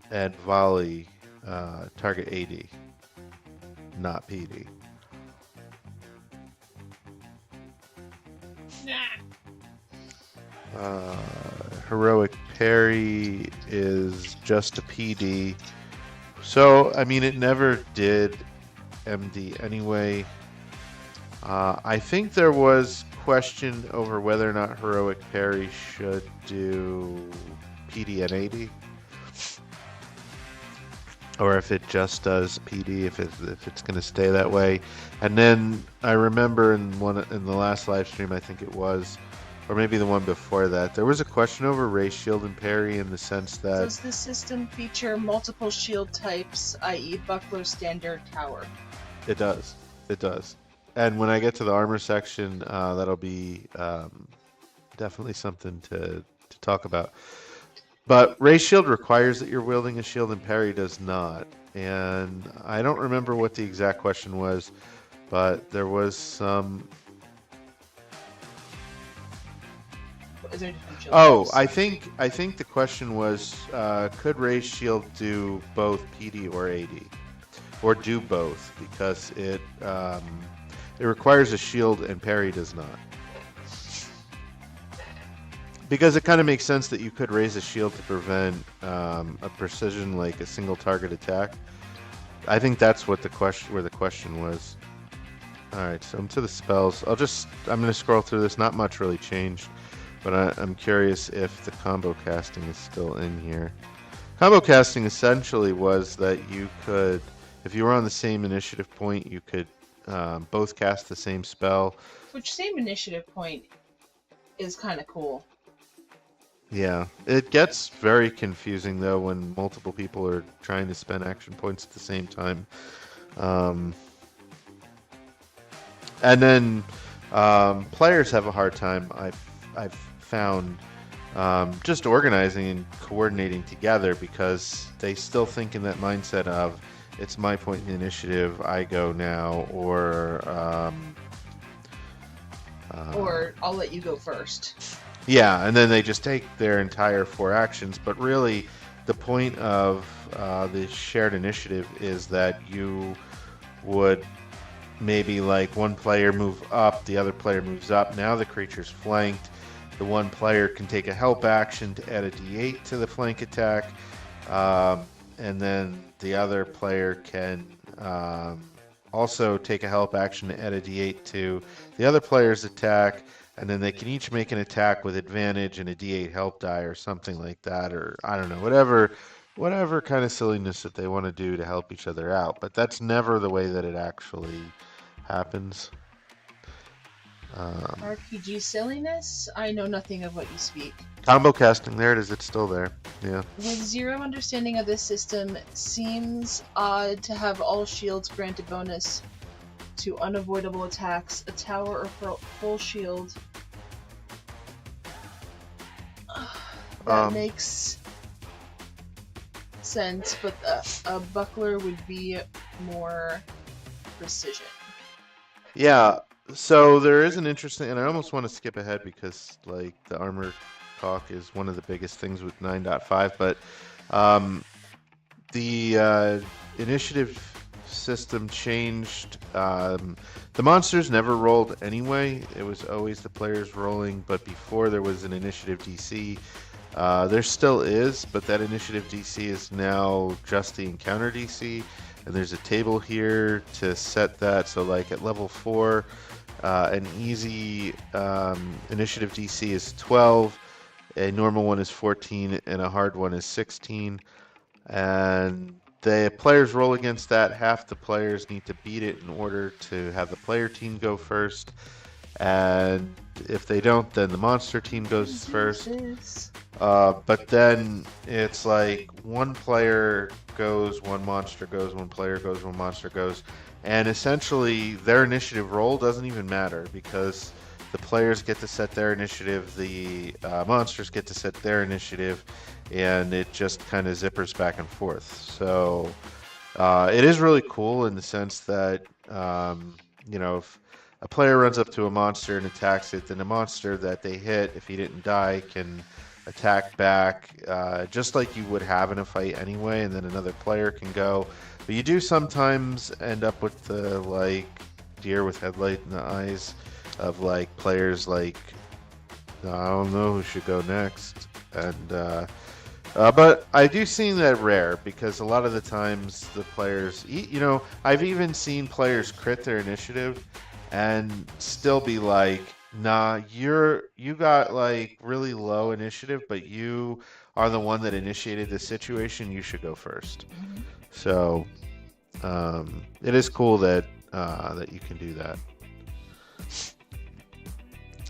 and Volley target AD, not PD. Heroic Parry is just a PD. So, I mean, it never did MD anyway. I think there was question over whether or not Heroic Parry should do PD and AD, or if it just does PD, if it's going to stay that way. And then I remember in the last live stream, I think it was, or maybe the one before that, there was a question over Ray's shield and parry, in the sense that Does the system feature multiple shield types, i.e. buckler, standard, tower? It does. It does. And when I get to the armor section, that'll be definitely something to talk about. But Ray's shield requires that you're wielding a shield, and parry does not. And I don't remember what the exact question was, but there was some. Is there different shield Oh, types? I think the question was, could Ray's shield do both PD or AD, or do both, because it requires a shield and parry does not. Because it kind of makes sense that you could raise a shield to prevent a precision, like a single target attack. I think that's what where the question was. All right, so I'm to the spells. I'm going to scroll through this. Not much really changed, but I'm curious if the combo casting is still in here. Combo casting essentially was that you could, if you were on the same initiative point, you could both cast the same spell. Which same initiative point is kind of cool. Yeah, it gets very confusing though when multiple people are trying to spend action points at the same time. And then players have a hard time, I've found, just organizing and coordinating together, because they still think in that mindset of, it's my point in the initiative, I go now, or I'll let you go first. Yeah, and then they just take their entire 4 actions. But really, the point of the shared initiative is that you would maybe, like, one player move up, the other player moves up. Now the creature's flanked. The one player can take a help action to add a d8 to the flank attack, and then the other player can also take a help action to add a d8 to the other player's attack, and then they can each make an attack with advantage and a d8 help die or something like that, or I don't know, whatever kind of silliness that they want to do to help each other out. But that's never the way that it actually happens. RPG silliness? I know nothing of what you speak. Combo casting, there it is, it's still there. Yeah. With zero understanding of this system, seems odd to have all shields grant a bonus to unavoidable attacks, a tower or full shield. That makes sense, but a buckler would be more precision. Yeah, so there is an interesting, and I almost want to skip ahead because like the armor talk is one of the biggest things with 9.5, but the initiative system changed. The monsters never rolled anyway. It was always the players rolling, but before there was an initiative DC. There still is, but that initiative DC is now just the encounter DC, and there's a table here to set that. So like at level 4, an easy initiative DC is 12, a normal one is 14, and a hard one is 16. And the players roll against that. Half the players need to beat it in order to have the player team go first. And if they don't, then the monster team goes first. But then it's like one player goes, one monster goes, one player goes, one monster goes. And essentially their initiative roll doesn't even matter because the players get to set their initiative, the monsters get to set their initiative, and it just kind of zippers back and forth. So it is really cool in the sense that, you know, if a player runs up to a monster and attacks it, then the monster that they hit, if he didn't die, can attack back just like you would have in a fight anyway, and then another player can go. But you do sometimes end up with the like deer with headlight in the eyes of like players like, I don't know who should go next. And but I do see that rare because a lot of the times the players, you know, I've even seen players crit their initiative and still be like, nah, you got like really low initiative, but you are the one that initiated the situation. You should go first. Mm-hmm. So it is cool that that you can do that.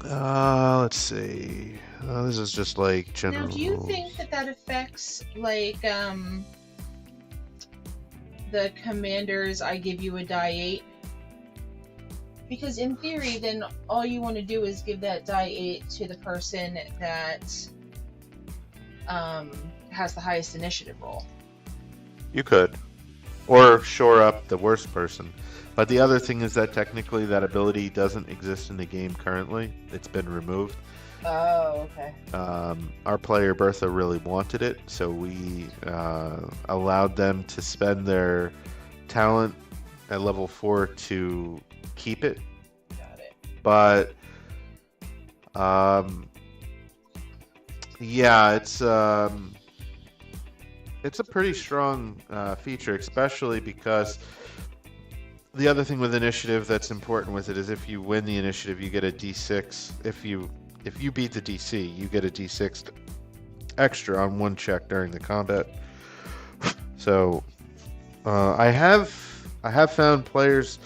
Let's see. This is just like general. Now, do you rules. think that affects like the commanders? I give you a die 8. Because in theory, then all you want to do is give that die 8 to the person that has the highest initiative roll. You could. Or shore up the worst person. But the other thing is that technically that ability doesn't exist in the game currently. It's been removed. Oh, okay. Our player Bertha really wanted it, so we allowed them to spend their talent at level 4 to keep it. Got it. But yeah, it's a pretty strong feature, especially because the other thing with initiative that's important with it is if you win the initiative, you get a d6. If you beat the DC, you get a d6 extra on one check during the combat. So I have found players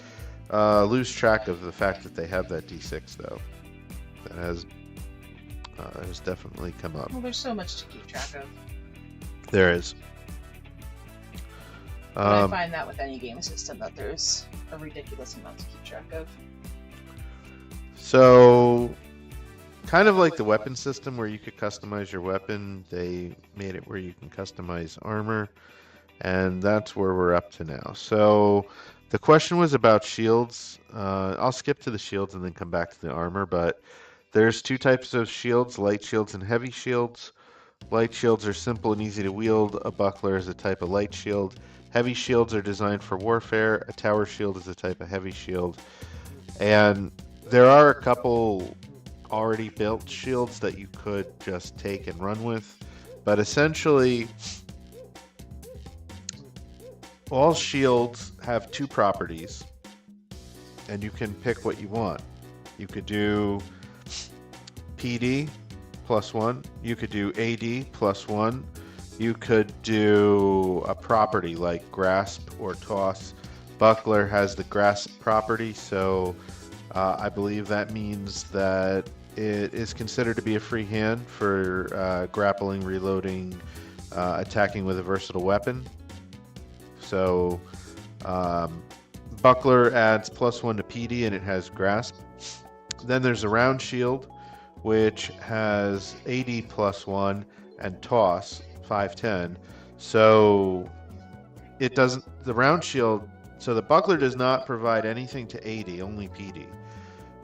lose track of the fact that they have that d6 though. That has definitely come up. Well, there's so much to keep track of. There is. And I find that with any game system that there's a ridiculous amount to keep track of. So, kind of like the weapon system where you could customize your weapon, they made it where you can customize armor, and that's where we're up to now. So, the question was about shields. I'll skip to the shields and then come back to the armor, but there's two types of shields, light shields and heavy shields. Light shields are simple and easy to wield. A buckler is a type of light shield. Heavy shields are designed for warfare. A tower shield is a type of heavy shield. And there are a couple already built shields that you could just take and run with. But essentially, all shields have two properties. and you can pick what you want. You could do PD +1. You could do AD +1. You could do a property like grasp or toss. Buckler has the grasp property, so I believe that means that it is considered to be a free hand for grappling, reloading, attacking with a versatile weapon. So Buckler adds +1 to PD and it has grasp. Then there's a round shield, which has AD +1 and toss 510. So it doesn't, the round shield, so the Buckler does not provide anything to AD, only PD.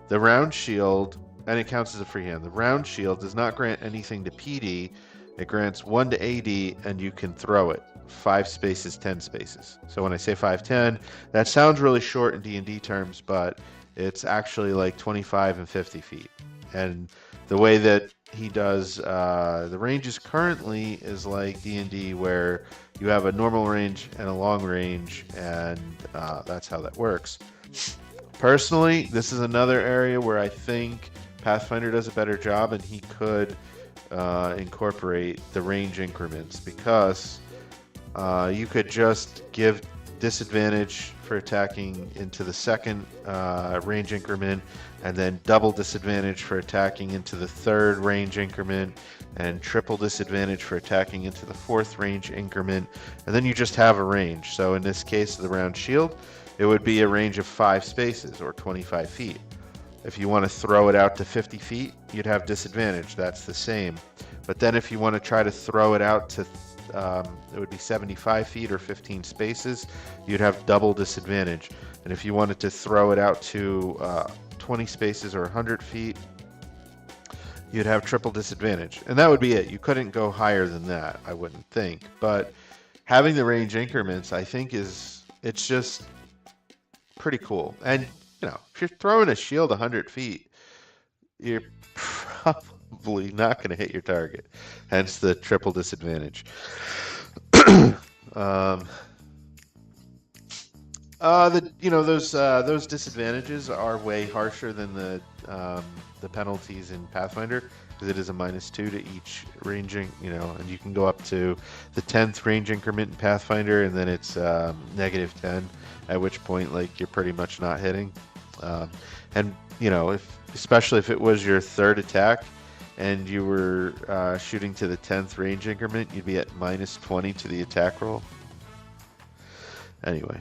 The round shield, and it counts as a free hand, the round shield does not grant anything to PD. It grants 1 to AD, and you can throw it 5 spaces, 10 spaces. So when I say 510, that sounds really short in D&D terms, but it's actually like 25 and 50 feet. And the way that he does the ranges currently is like D&D, where you have a normal range and a long range, and that's how that works. Personally, this is another area where I think Pathfinder does a better job, and he could incorporate the range increments, because you could just give disadvantage for attacking into the second range increment, and then double disadvantage for attacking into the third range increment, and triple disadvantage for attacking into the fourth range increment, and then you just have a range. So in this case, the round shield, it would be a range of 5 spaces or 25 feet. If you want to throw it out to 50 feet, you'd have disadvantage. That's the same. But then if you want to try to throw it out to it would be 75 feet or 15 spaces, you'd have double disadvantage. And if you wanted to throw it out to 20 spaces or 100 feet, you'd have triple disadvantage. And that would be it. You couldn't go higher than that, I wouldn't think. But having the range increments, I think it's just pretty cool. And, you know, if you're throwing a shield 100 feet, you're probably not going to hit your target. Hence the triple disadvantage. Those disadvantages are way harsher than the penalties in Pathfinder, because it is a -2 to each ranging, and you can go up to the 10th range increment in Pathfinder, and then it's -10, at which point, like, you're pretty much not hitting. And especially if it was your third attack and you were shooting to the 10th range increment, you'd be at -20 to the attack roll. Anyway.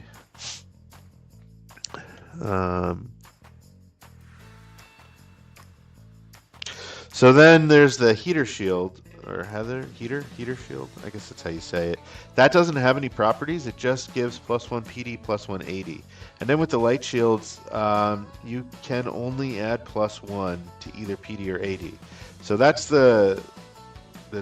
So then there's the heater shield, or heater shield, I guess that's how you say it. That doesn't have any properties, it just gives +1 PD, +1 AD. And then with the light shields, you can only add +1 to either PD or AD. So that's the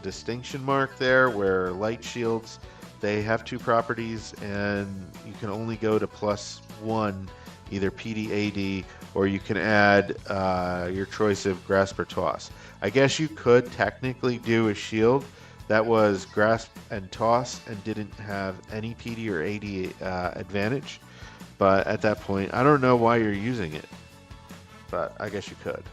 distinction mark there, where light shields, they have 2 properties, and you can only go to +1, either PD, AD, or you can add your choice of grasp or toss. I guess you could technically do a shield that was grasp and toss and didn't have any PD or AD advantage, but at that point, I don't know why you're using it, but I guess you could.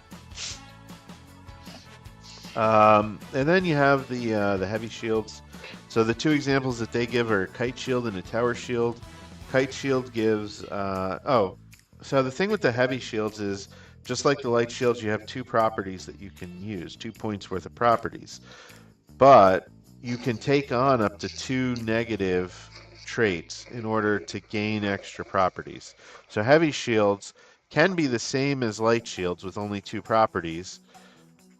And then you have the heavy shields. So the 2 examples that they give are kite shield and a tower shield. Kite shield gives so the thing with the heavy shields is, just like the light shields, you have 2 properties that you can use, 2 points worth of properties. But you can take on up to 2 negative traits in order to gain extra properties. So heavy shields can be the same as light shields with only 2 properties,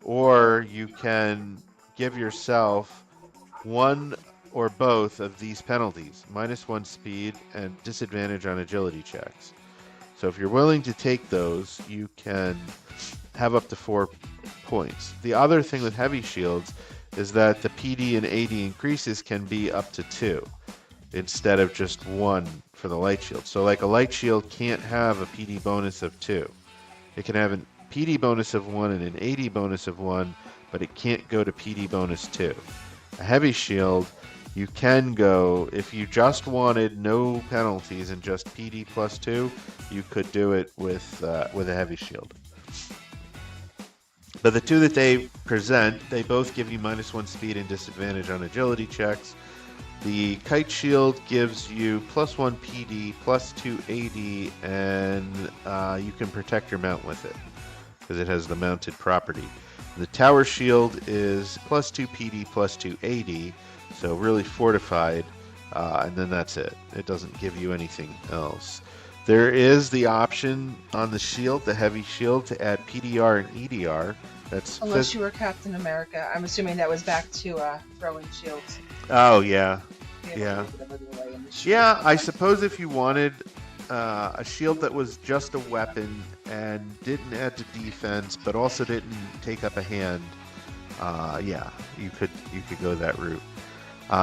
or you can give yourself one or both of these penalties, -1 speed and disadvantage on agility checks. So if you're willing to take those, you can have up to 4 points. The other thing with heavy shields is that the PD and AD increases can be up to 2 instead of just 1 for the light shield. So like a light shield can't have a PD bonus of 2. It can have a PD bonus of 1 and an AD bonus of 1, but it can't go to PD bonus 2. A heavy shield You can go, if you just wanted no penalties and just PD +2, you could do it with a heavy shield. But the two that they present, they both give you -1 speed and disadvantage on agility checks. The Kite Shield gives you +1 PD, +2 AD, and you can protect your mount with it because it has the mounted property. The Tower Shield is +2 PD, +2 AD, so really fortified, and then that's it. It doesn't give you anything else. There is the option on the shield, the heavy shield, to add PDR and EDR. That's Unless you were Captain America. I'm assuming that was back to throwing shields. Oh, yeah. We Yeah. have a little bit of a delay in the shield Yeah, I sometimes. suppose if you wanted a shield that was just a weapon and didn't add to defense, but also didn't take up a hand, yeah, you could go that route.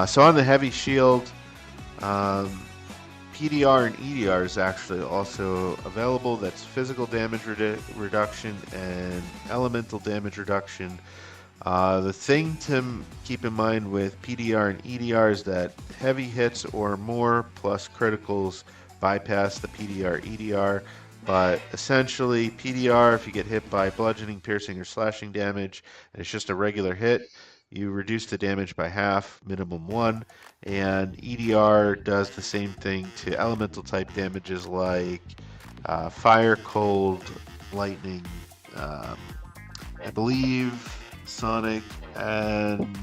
So on the heavy shield, PDR and EDR is actually also available. That's physical damage reduction and elemental damage reduction. The thing to keep in mind with PDR and EDR is that heavy hits or more plus criticals bypass the PDR EDR, but essentially PDR, if you get hit by bludgeoning, piercing, or slashing damage, and it's just a regular hit, you reduce the damage by half, minimum 1, and EDR does the same thing to elemental type damages like fire, cold, lightning, I believe sonic, and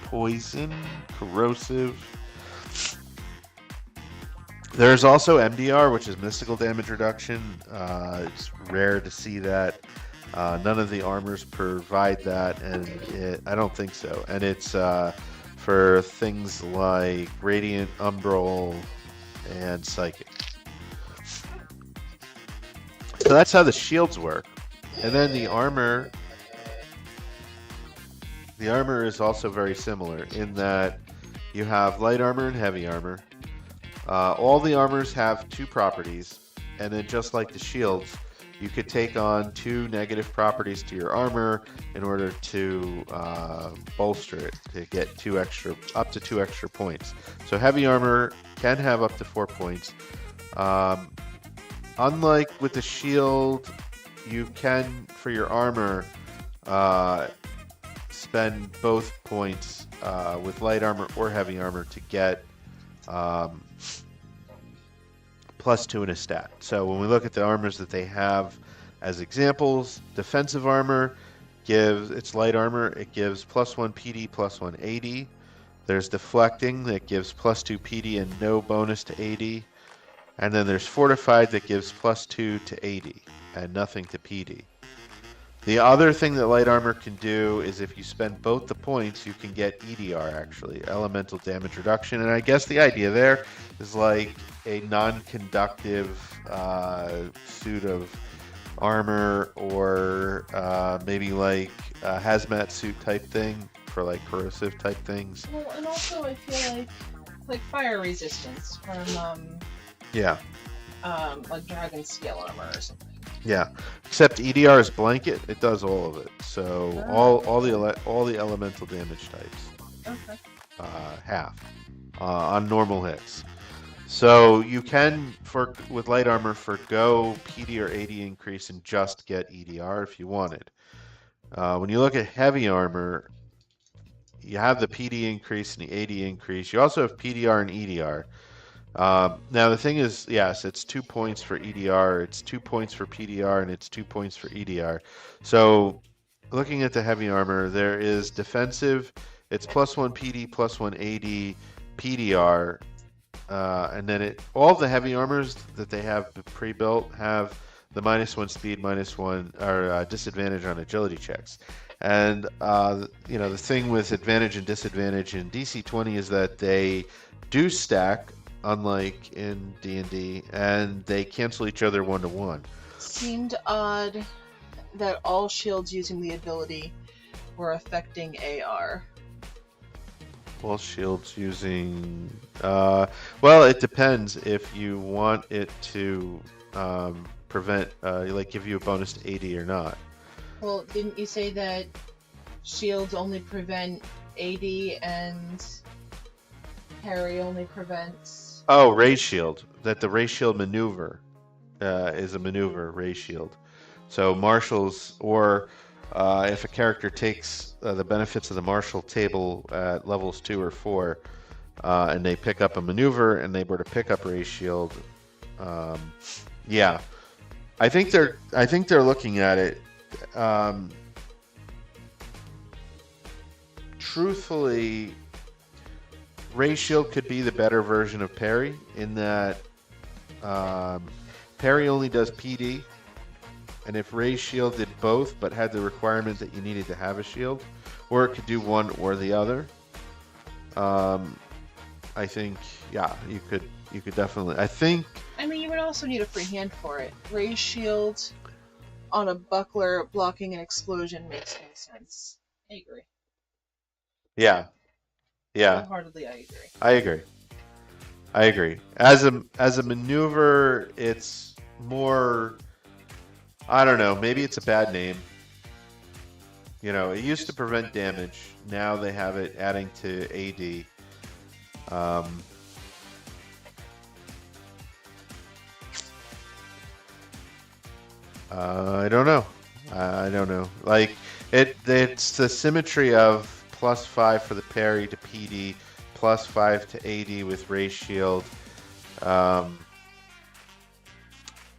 poison, corrosive. There's also MDR, which is mystical damage reduction. It's rare to see that. None of the armors provide that, and I don't think so. And it's for things like Radiant, Umbral, and Psychic. So that's how the shields work. And then the armor is also very similar in that you have light armor and heavy armor. All the armors have 2 properties, and then just like the shields, you could take on 2 negative properties to your armor in order to bolster it to get up to 2 extra points. So heavy armor can have up to 4 points. Unlike with the shield, you can, for your armor, spend both points with light armor or heavy armor to get +2 in a stat. So when we look at the armors that they have as examples, defensive armor it's light armor, it gives +1 PD, +1 AD. There's deflecting that gives +2 PD and no bonus to AD. And then there's fortified that gives +2 to AD and nothing to PD. The other thing that light armor can do is if you spend both the points, you can get EDR, actually, elemental damage reduction. And I guess the idea there is like a non-conductive suit of armor, or maybe like a hazmat suit type thing for like corrosive type things. Well, and also I feel like fire resistance from Yeah. like dragon scale armor or something. Yeah, except EDR is blanket. It does all of it. So all the elemental damage types. Okay. Half on normal hits. So you can, with light armor, forgo PD or AD increase and just get EDR if you wanted. When you look at heavy armor, you have the PD increase and the AD increase. You also have PDR and EDR. Now the thing is, yes, it's 2 points for EDR, it's 2 points for PDR, and it's 2 points for EDR. So looking at the heavy armor, there is defensive, it's +1 PD, +1 AD, PDR, and then all the heavy armors that they have pre-built have the -1 speed, -1 or disadvantage on agility checks. And the thing with advantage and disadvantage in DC20 is that they do stack, unlike in D&D, and they cancel each other 1-to-1. Seemed odd that all shields using the ability were affecting AR. All shields using... well, it depends if you want it to prevent, give you a bonus to AD or not. Well, didn't you say that shields only prevent AD and parry only prevents. Oh, Ray Shield. That the Ray Shield maneuver is a maneuver, Ray Shield. So marshals, or if a character takes the benefits of the marshal table at levels 2 or 4, and they pick up a maneuver and they were to pick up Ray Shield, yeah, I think they're looking at it. Truthfully, Ray Shield could be the better version of parry in that parry only does PD, and if Ray Shield did both but had the requirement that you needed to have a shield, or it could do one or the other, I think, yeah, you could definitely. I think. I mean, you would also need a free hand for it. Ray Shield on a buckler blocking an explosion makes no sense. I agree. Yeah. Yeah. Wholeheartedly, I agree. I agree. As a maneuver, it's more. I don't know. Maybe it's a bad name. You know, it used to prevent damage. Now they have it adding to AD. I don't know. I don't know. Like it's the symmetry of +5 for the parry to PD, +5 to AD with Ray Shield.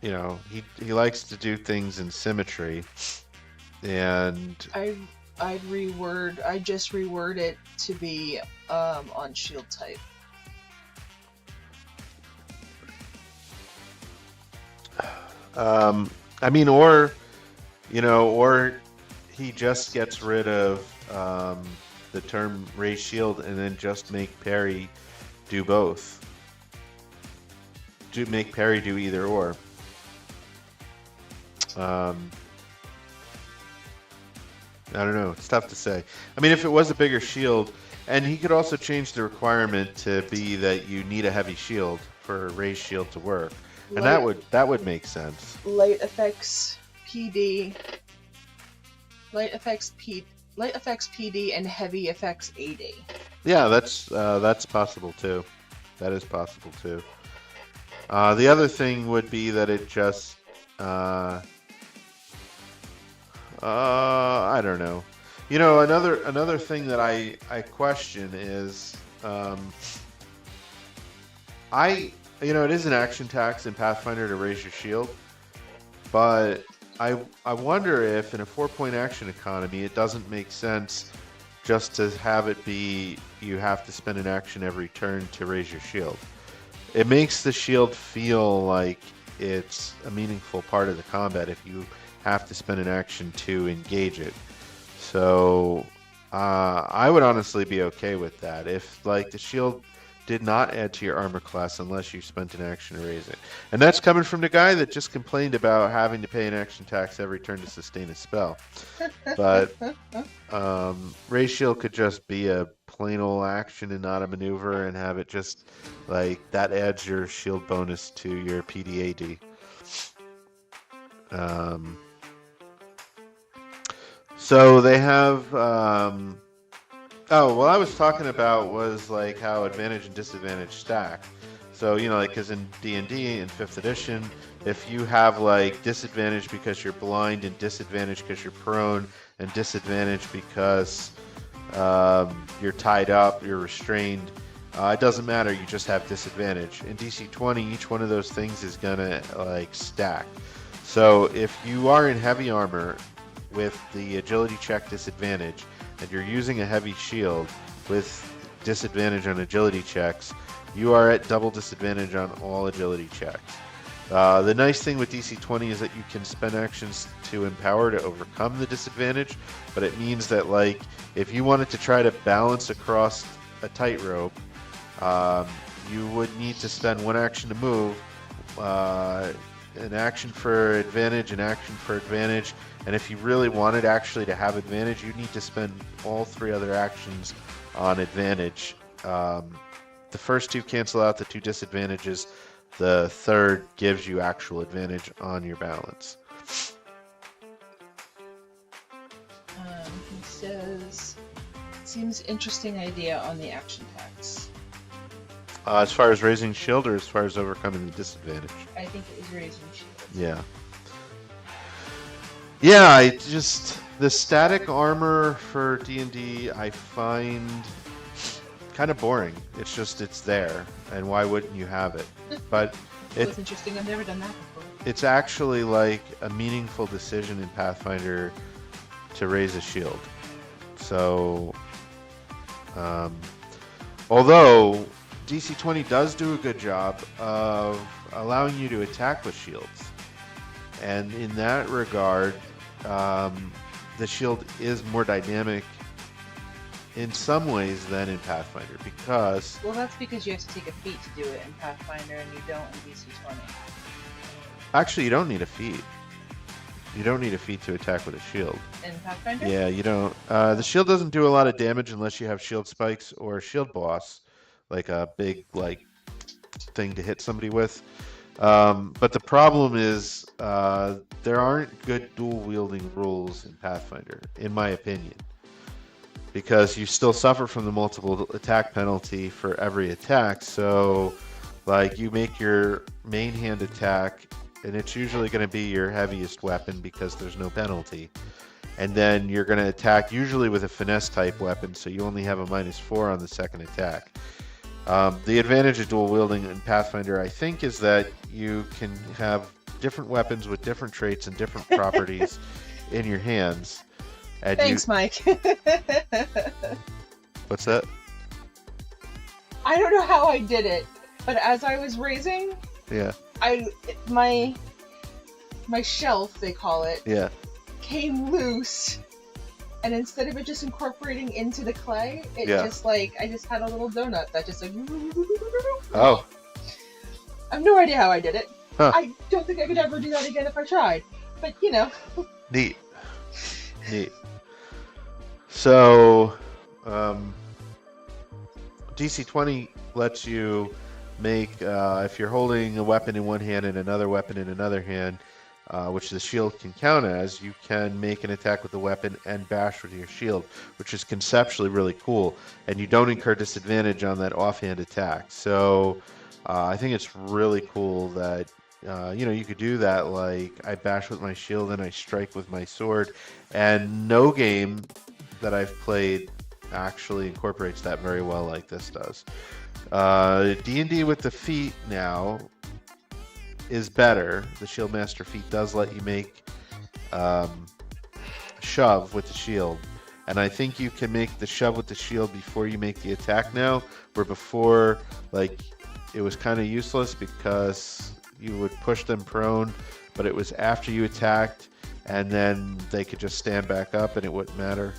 You know, he likes to do things in symmetry, and I'd just reword it to be on shield type. I mean, or he just gets rid of the term Ray Shield and then just make parry do both. Make parry do either or. I don't know. It's tough to say. I mean, if it was a bigger shield, and he could also change the requirement to be that you need a heavy shield for Ray Shield to work, and that would make sense. Light effects PD, light effects PD, and heavy effects AD. Yeah, that's possible too. That is possible too. The other thing would be that it just. I don't know. You know, another thing that I question is, it is an action tax in Pathfinder to raise your shield, but I wonder if in a 4-point action economy it doesn't make sense just to have it be you have to spend an action every turn to raise your shield. It makes the shield feel like it's a meaningful part of the combat if you have to spend an action to engage it. So I would honestly be okay with that if like the shield did not add to your armor class unless you spent an action to raise it. And that's coming from the guy that just complained about having to pay an action tax every turn to sustain a spell. But Ray Shield could just be a plain old action and not a maneuver, and have it just like that adds your shield bonus to your PDAD. So they have. What I was talking about was like how advantage and disadvantage stack. So like because in D&D in 5th edition, if you have like disadvantage because you're blind, and disadvantage because you're prone, and disadvantage because you're tied up, you're restrained, it doesn't matter. You just have disadvantage. In DC 20, each one of those things is gonna like stack. So if you are in heavy armor with the agility check disadvantage, and you're using a heavy shield with disadvantage on agility checks, you are at double disadvantage on all agility checks. The nice thing with DC 20 is that you can spend actions to empower to overcome the disadvantage, but it means that like if you wanted to try to balance across a tightrope, you would need to spend one action to move, an action for advantage, an action for advantage, and if you really wanted actually to have advantage, you need to spend all 3 other actions on advantage. The first 2 cancel out the 2 disadvantages. The third gives you actual advantage on your balance. He says, seems interesting idea on the action tax. As far as raising shield or as far as overcoming the disadvantage? I think it was raising shield. Yeah. Yeah, I just the static armor for D&D I find kind of boring. It's there, and why wouldn't you have it? But That's interesting. I've never done that before. it's actually like a meaningful decision in Pathfinder to raise a shield. So, although DC 20 does do a good job of allowing you to attack with shields, and in that regard, the shield is more dynamic in some ways than in Pathfinder because... Well, that's because you have to take a feat to do it in Pathfinder, and you don't in DC 20. Actually, you don't need a feat. You don't need a feat to attack with a shield. In Pathfinder? Yeah, you don't. The shield doesn't do a lot of damage unless you have shield spikes or a shield boss, like a big thing to hit somebody with. But the problem is there aren't good dual wielding rules in Pathfinder, in my opinion, because you still suffer from the multiple attack penalty for every attack. So, like, you make your main hand attack, and it's usually going to be your heaviest weapon because there's no penalty. And then you're going to attack usually with a finesse type weapon, so you only have a -4 on the second attack. The advantage of dual wielding in Pathfinder, I think, is that you can have different weapons with different traits and different properties in your hands. And Thanks, Mike. What's that? I don't know how I did it, but as I was raising, Yeah. My shelf, they call it, Yeah. came loose, and instead of it just incorporating into the clay, it Yeah. just I just had a little donut that just Oh. I have no idea how I did it. Huh. I don't think I could ever do that again if I tried. But Neat. So, DC 20 lets you make, if you're holding a weapon in one hand and another weapon in another hand, which the shield can count as, you can make an attack with the weapon and bash with your shield, which is conceptually really cool. And you don't incur disadvantage on that offhand attack. So I think it's really cool that you could do that. Like, I bash with my shield and I strike with my sword, and no game that I've played actually incorporates that very well like this does. D&D with the feat now is better. The Shieldmaster feat does let you make shove with the shield, and I think you can make the shove with the shield before you make the attack now, where before, it was kind of useless because you would push them prone, but it was after you attacked, and then they could just stand back up and it wouldn't matter.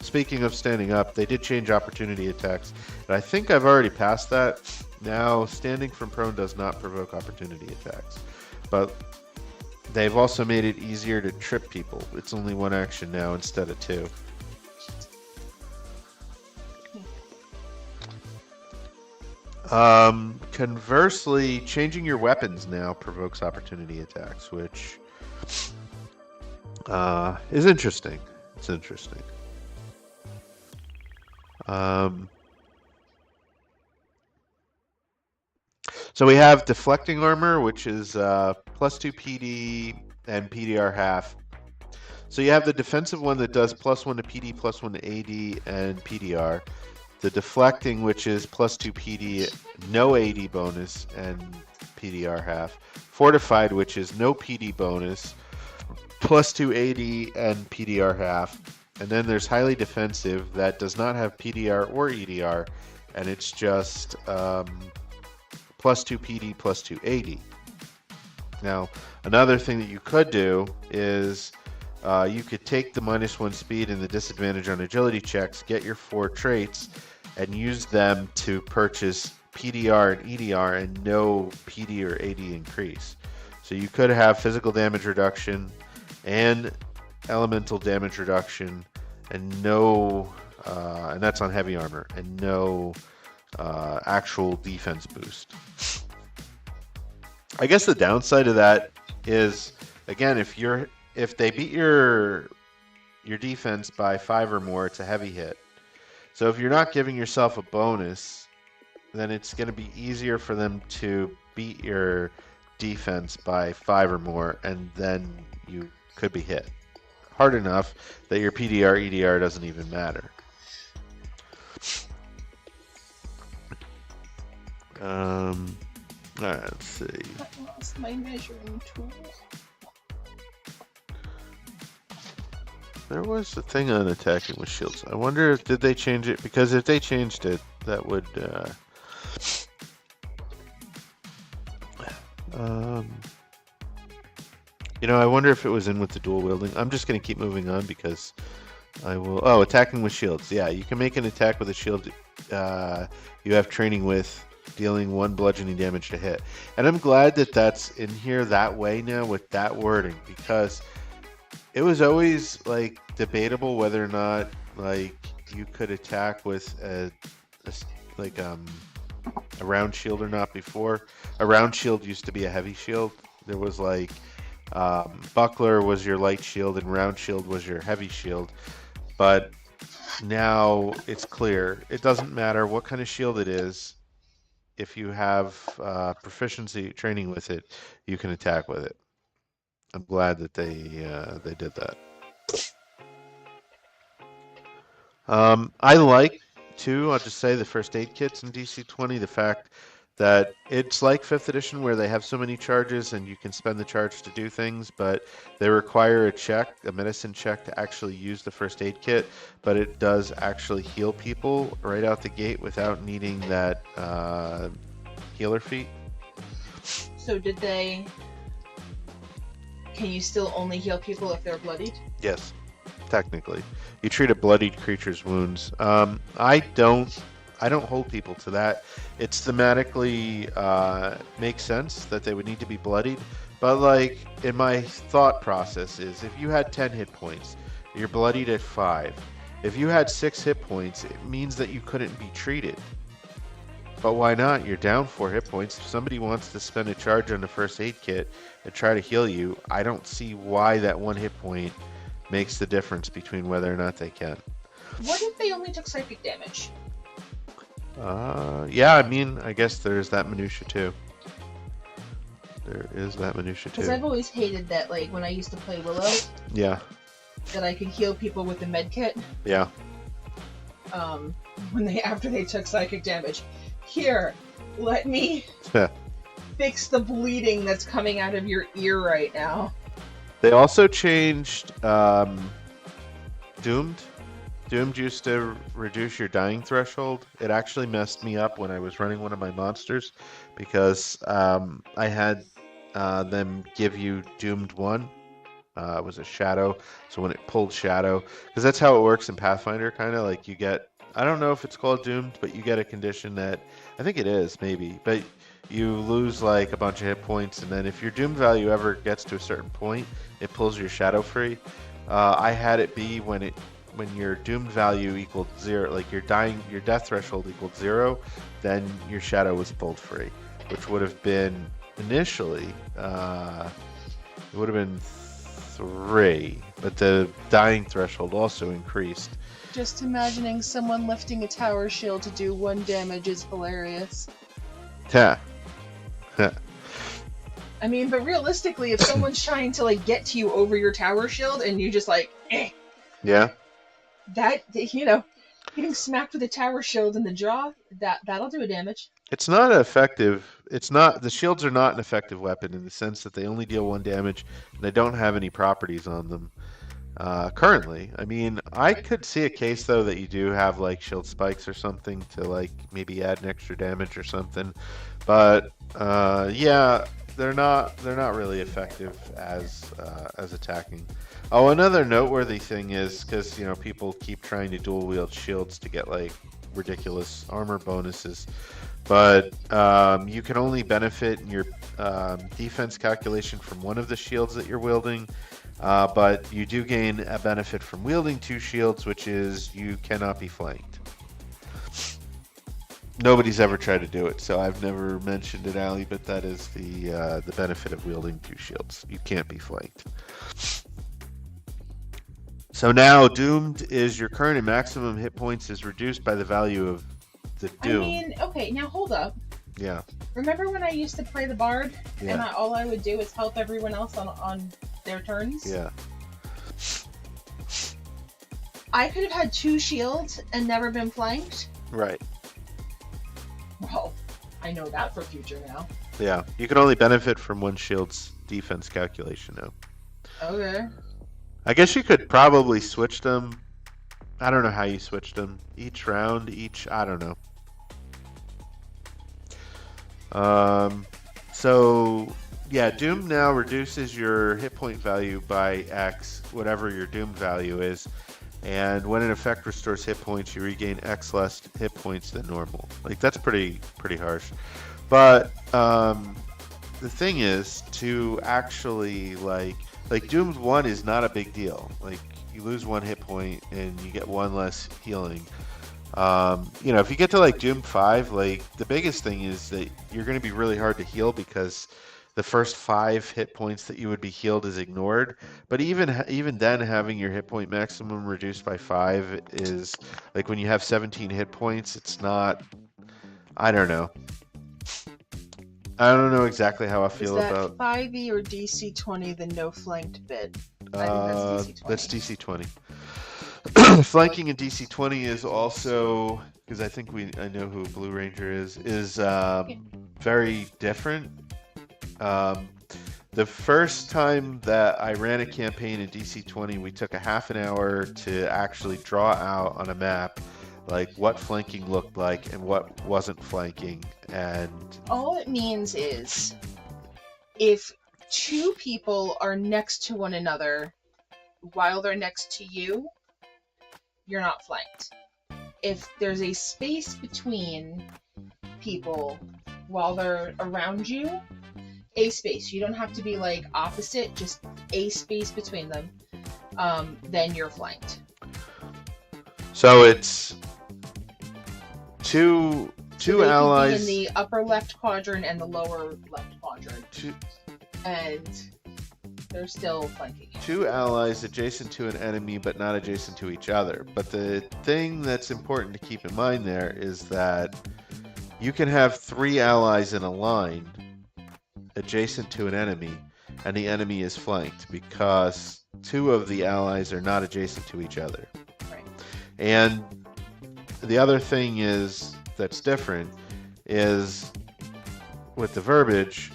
Speaking of standing up, they did change opportunity attacks, and I think I've already passed that. Now, standing from prone does not provoke opportunity attacks, but they've also made it easier to trip people. It's only one action now instead of two. Conversely, changing your weapons now provokes opportunity attacks, which is interesting. It's interesting. So we have deflecting armor, which is +2 PD and PDR half. So you have the defensive one that does +1 to PD, +1 to AD, and PDR. The deflecting, which is +2 PD, no AD bonus, and PDR half. Fortified, which is no PD bonus, +2 AD, and PDR half. And then there's highly defensive that does not have PDR or EDR, and it's just +2 PD, +2 AD. Now, another thing that you could do is you could take the -1 speed and the disadvantage on agility checks, get your 4 traits, and use them to purchase PDR and EDR and no PD or AD increase. So you could have physical damage reduction and elemental damage reduction, and no, and that's on heavy armor, and no actual defense boost. I guess the downside of that is, again, if they beat your defense by 5 or more, it's a heavy hit. So if you're not giving yourself a bonus, then it's going to be easier for them to beat your defense by 5 or more, and then you could be hit hard enough that your PDR, EDR doesn't even matter. All right, let's see. I lost my measuring tool. There was a thing on attacking with shields. I wonder if did they change it? Because if they changed it, that would you know, I wonder if it was in with the dual wielding. I'm just gonna keep moving on because I will. Oh, attacking with shields. Yeah, you can make an attack with a shield you have training with, dealing 1 bludgeoning damage to hit. And I'm glad that that's in here that way now with that wording, because it was always like debatable whether or not like you could attack with a round shield or not before. A round shield used to be a heavy shield. There was like buckler was your light shield and round shield was your heavy shield. But now it's clear. It doesn't matter what kind of shield it is. If you have proficiency training with it, you can attack with it. I'm glad that they did that. I like too. I'll just say the first aid kits in DC20. The fact that it's like 5th edition where they have so many charges and you can spend the charge to do things, but they require a check, a medicine check, to actually use the first aid kit. But it does actually heal people right out the gate without needing that healer feat. So did they? Can you still only heal people if they're bloodied? Yes, technically. You treat a bloodied creature's wounds. I don't hold people to that. It thematically makes sense that they would need to be bloodied, but like in my thought process is if you had 10 hit points, you're bloodied at 5. If you had 6 hit points, it means that you couldn't be treated. But why not? You're down 4 hit points. If somebody wants to spend a charge on the first aid kit and try to heal you, I don't see why that 1 hit point makes the difference between whether or not they can. What if they only took psychic damage? Yeah, I mean, I guess there's that minutia too. There is that minutia too. Because I've always hated that, like, when I used to play Willow, Yeah, that I could heal people with the med kit, yeah. after they took psychic damage. Here, let me fix the bleeding that's coming out of your ear right now. They also changed Doomed. Doomed used to reduce your dying threshold. It actually messed me up when I was running one of my monsters because I had them give you Doomed 1. It was a shadow, so when it pulled shadow, because that's how it works in Pathfinder, kind of like you get, I don't know if it's called Doomed, but you get a condition that, I think it is, maybe, but you lose like a bunch of hit points, and then if your Doom value ever gets to a certain point, it pulls your shadow free. I had it be when your doomed value equaled 0, like your death threshold equaled 0, then your shadow was pulled free, which would have been initially, it would have been 3, but the dying threshold also increased. Just imagining someone lifting a tower shield to do 1 damage is hilarious. Yeah. I mean, but realistically, if someone's trying to like get to you over your tower shield and you just like, Yeah. that, you know, getting smacked with a tower shield in the jaw, that'll do a damage. It's not effective. The shields are not an effective weapon in the sense that they only deal 1 damage and they don't have any properties on them. Currently, I mean, I could see a case though that you do have like shield spikes or something to like maybe add an extra damage or something, but yeah, they're not really effective as attacking. Oh, another noteworthy thing is because you know people keep trying to dual wield shields to get like ridiculous armor bonuses, but you can only benefit in your defense calculation from one of the shields that you're wielding. But you do gain a benefit from wielding 2 shields, which is you cannot be flanked. Nobody's ever tried to do it, so I've never mentioned it, Ali, but that is the benefit of wielding 2 shields. You can't be flanked. So now, Doomed is your current and maximum hit points is reduced by the value of the I Doom. mean, okay, now hold up. Yeah. Remember when I used to play the Bard, and Yeah. all I would do is help everyone else on their turns? Yeah. I could have had 2 shields and never been flanked. Right. Well, I know that for future now. Yeah. You can only benefit from one shield's defense calculation now. Okay. I guess you could probably switch them. I don't know how you switch them. Each round, I don't know. So yeah, Doom now reduces your hit point value by X, whatever your Doom value is. And when an effect restores hit points, you regain X less hit points than normal. Like, that's pretty harsh. But the thing is, to actually like Doom 1 is not a big deal. Like, you lose 1 hit point and you get 1 less healing. You know, if you get to like Doom 5, like, the biggest thing is that you're going to be really hard to heal because the first 5 hit points that you would be healed is ignored. But even then, having your hit point maximum reduced by 5 is, like, when you have 17 hit points, it's not, I don't know. I don't know exactly how I feel about. Is that 5e or DC 20, the no flanked bit? I think That's DC 20. Flanking in DC 20 is also, because I think I know who Blue Ranger is very different. The first time that I ran a campaign in DC 20, we took a half an hour to actually draw out on a map like what flanking looked like and what wasn't flanking. And all it means is if 2 people are next to one another while they're next to you, you're not flanked. If there's a space between people while they're around you, a space, you don't have to be like opposite, just a space between them, then you're flanked. So it's two So allies in the upper left quadrant and the lower left quadrant, and they're still flanking you. 2 allies adjacent to an enemy but not adjacent to each other. But the thing that's important to keep in mind there is that you can have 3 allies in a line adjacent to an enemy, and the enemy is flanked because 2 of the allies are not adjacent to each other. Right. And the other thing is that's different is with the verbiage,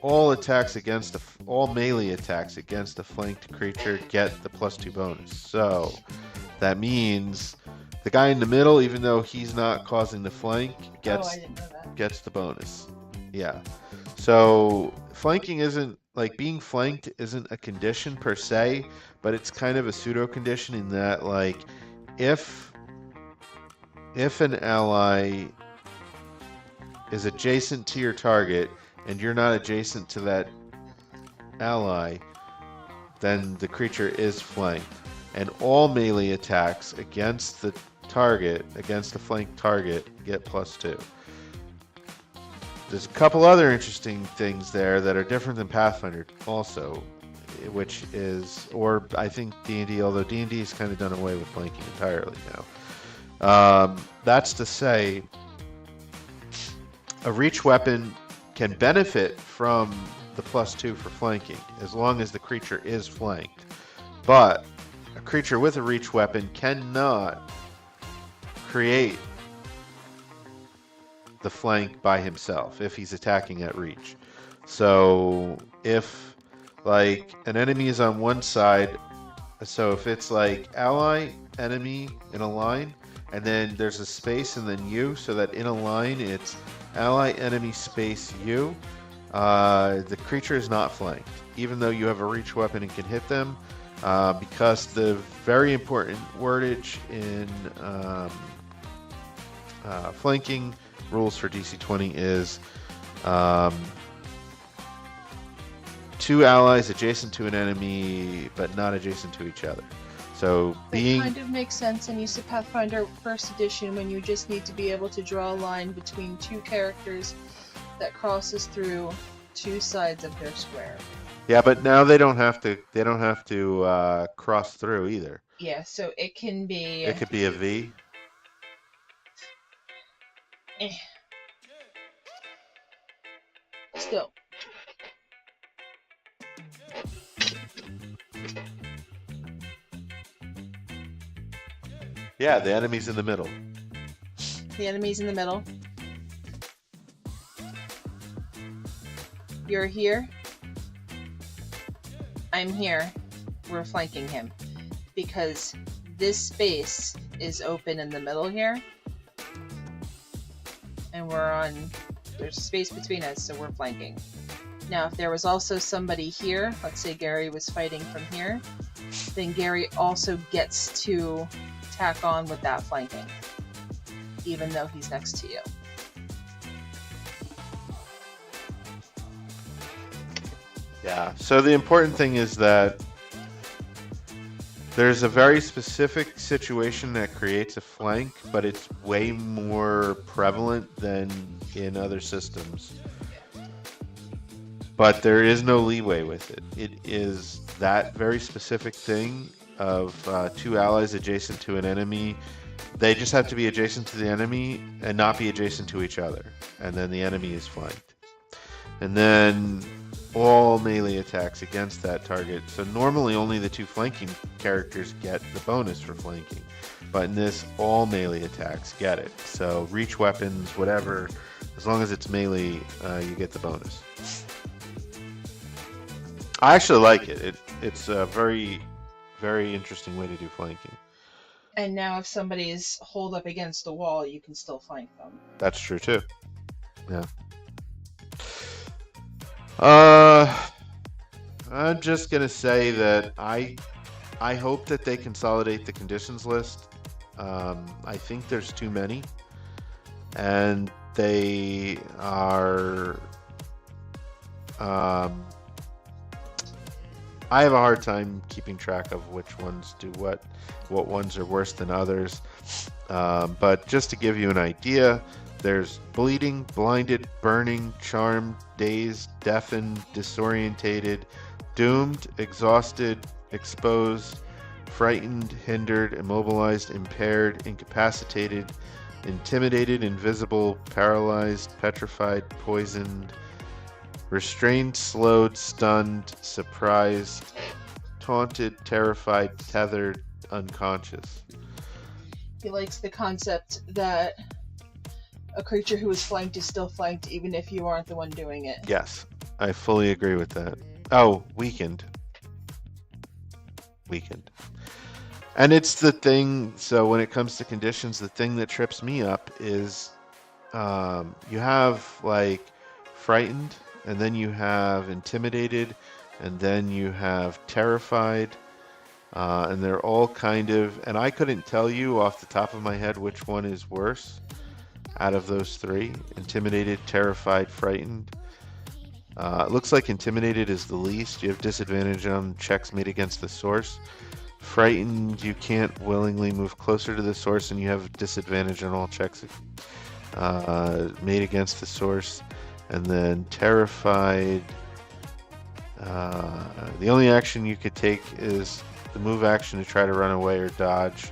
all melee attacks against a flanked creature get the +2 bonus. So that means the guy in the middle, even though he's not causing the flank, gets the bonus. Yeah. So flanking isn't, like, being flanked isn't a condition per se, but it's kind of a pseudo condition in that, like, if an ally is adjacent to your target and you're not adjacent to that ally, then the creature is flanked. And all melee attacks against the flanked target, get +2. There's a couple other interesting things there that are different than Pathfinder also, which is, or I think D&D, although D&D has kind of done away with flanking entirely now. That's to say, a reach weapon can benefit from the +2 for flanking as long as the creature is flanked. But a creature with a reach weapon cannot create the flank by himself if he's attacking at reach. So if, like, an enemy is on one side, so if it's like ally, enemy in a line, and then there's a space and then you, so that in a line it's ally, enemy, space, you, the creature is not flanked, even though you have a reach weapon and can hit them, because the very important wordage in flanking rules for DC 20 is 2 allies adjacent to an enemy but not adjacent to each other. So It kind of makes sense in Use of Pathfinder First Edition when you just need to be able to draw a line between 2 characters that crosses through 2 sides of their square. Yeah, but now they don't have to cross through either. Yeah, so it can be. It could be a V. Still. Yeah, the enemy's in the middle. The enemy's in the middle. You're here. I'm here. We're flanking him. Because this space is open in the middle here. And there's space between us, so we're flanking. Now, if there was also somebody here, let's say Gary was fighting from here, then Gary also gets to tack on with that flanking, even though he's next to you. Yeah, so the important thing is that there's a very specific situation that creates a flank, but it's way more prevalent than in other systems. But there is no leeway with it. It is that very specific thing of two allies adjacent to an enemy. They just have to be adjacent to the enemy and not be adjacent to each other. And then the enemy is flanked. And then all melee attacks against that target. So normally only the two flanking characters get the bonus for flanking. But in this, all melee attacks get it. So reach weapons, whatever, as long as it's melee, you get the bonus. I actually like it. It's a very, very interesting way to do flanking. And now if somebody is holed up against the wall, you can still flank them. That's true too. Yeah. I'm just gonna say that I hope that they consolidate the conditions list. I think there's too many, and they are. I have a hard time keeping track of which ones do what ones are worse than others. But just to give you an idea, there's bleeding, blinded, burning, charmed, dazed, deafened, disorientated, doomed, exhausted, exposed, frightened, hindered, immobilized, impaired, incapacitated, intimidated, invisible, paralyzed, petrified, poisoned, restrained, slowed, stunned, surprised, taunted, terrified, tethered, unconscious. He likes the concept that a creature who is flanked is still flanked even if you aren't the one doing it. Yes, I fully agree with that. Oh, weakened. And it's the thing, so when it comes to conditions, the thing that trips me up is you have like frightened, and then you have intimidated, and then you have terrified, and they're all kind of, and I couldn't tell you off the top of my head which one is worse out of those three: intimidated, terrified, frightened. It looks like intimidated is the least. You have disadvantage on checks made against the source. Frightened, you can't willingly move closer to the source, and you have disadvantage on all checks made against the source. And then terrified, the only action you could take is the move action to try to run away or dodge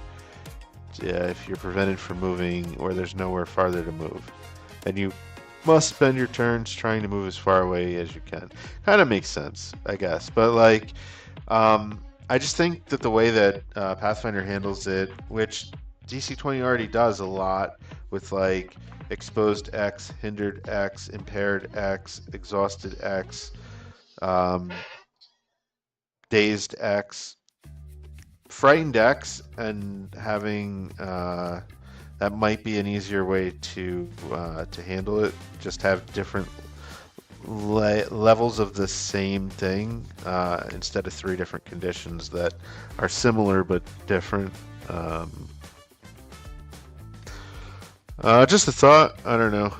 if you're prevented from moving or there's nowhere farther to move. And you must spend your turns trying to move as far away as you can. Kind of makes sense, I guess. But like, I just think that the way that Pathfinder handles it, which DC20 already does a lot with like exposed X, hindered X, impaired X, exhausted X, dazed X, frightened X, and having that might be an easier way to handle it. Just have different levels of the same thing instead of three different conditions that are similar but different. Just a thought. I don't know.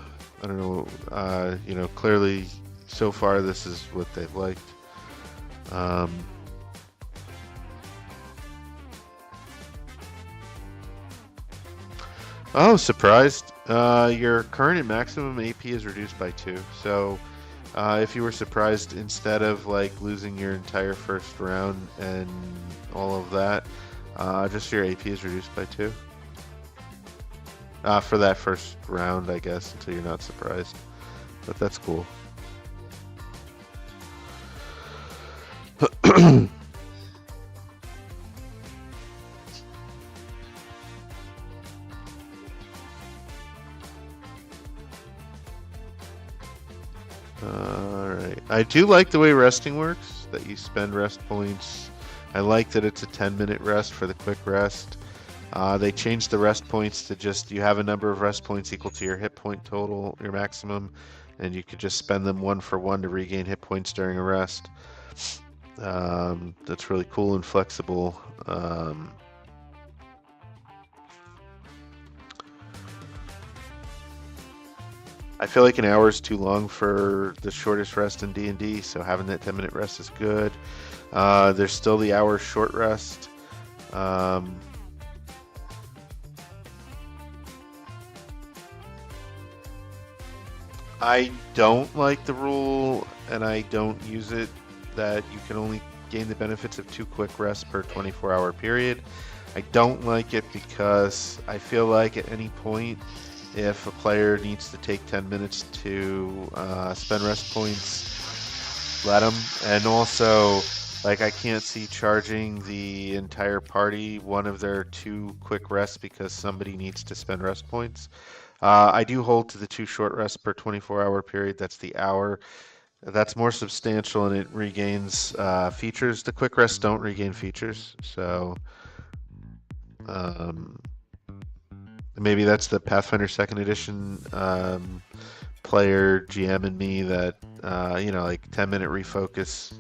Clearly, so far this is what they've liked. Oh, surprised. Your current and maximum AP is reduced by 2. So, if you were surprised, instead of like losing your entire first round and all of that, just your AP is reduced by 2. For that first round, I guess, until you're not surprised. But that's cool. Alright. I do like the way resting works, that you spend rest points. I like that it's a 10-minute rest for the quick rest. They changed the rest points to just, you have a number of rest points equal to your hit point total, your maximum, and you could just spend them 1 for 1 to regain hit points during a rest. That's really cool and flexible. I feel like an hour is too long for the shortest rest in D&D, so having that 10-minute rest is good. There's still the hour short rest. I don't like the rule, and I don't use it, that you can only gain the benefits of 2 quick rests per 24-hour period. I don't like it because I feel like at any point, if a player needs to take 10 minutes to spend rest points, let them. And also, like, I can't see charging the entire party one of their 2 quick rests because somebody needs to spend rest points. I do hold to the 2 short rests per 24-hour period. That's the hour. That's more substantial and it regains features. The quick rests don't regain features, so maybe that's the Pathfinder 2nd Edition player GM in me that, like 10-minute refocus.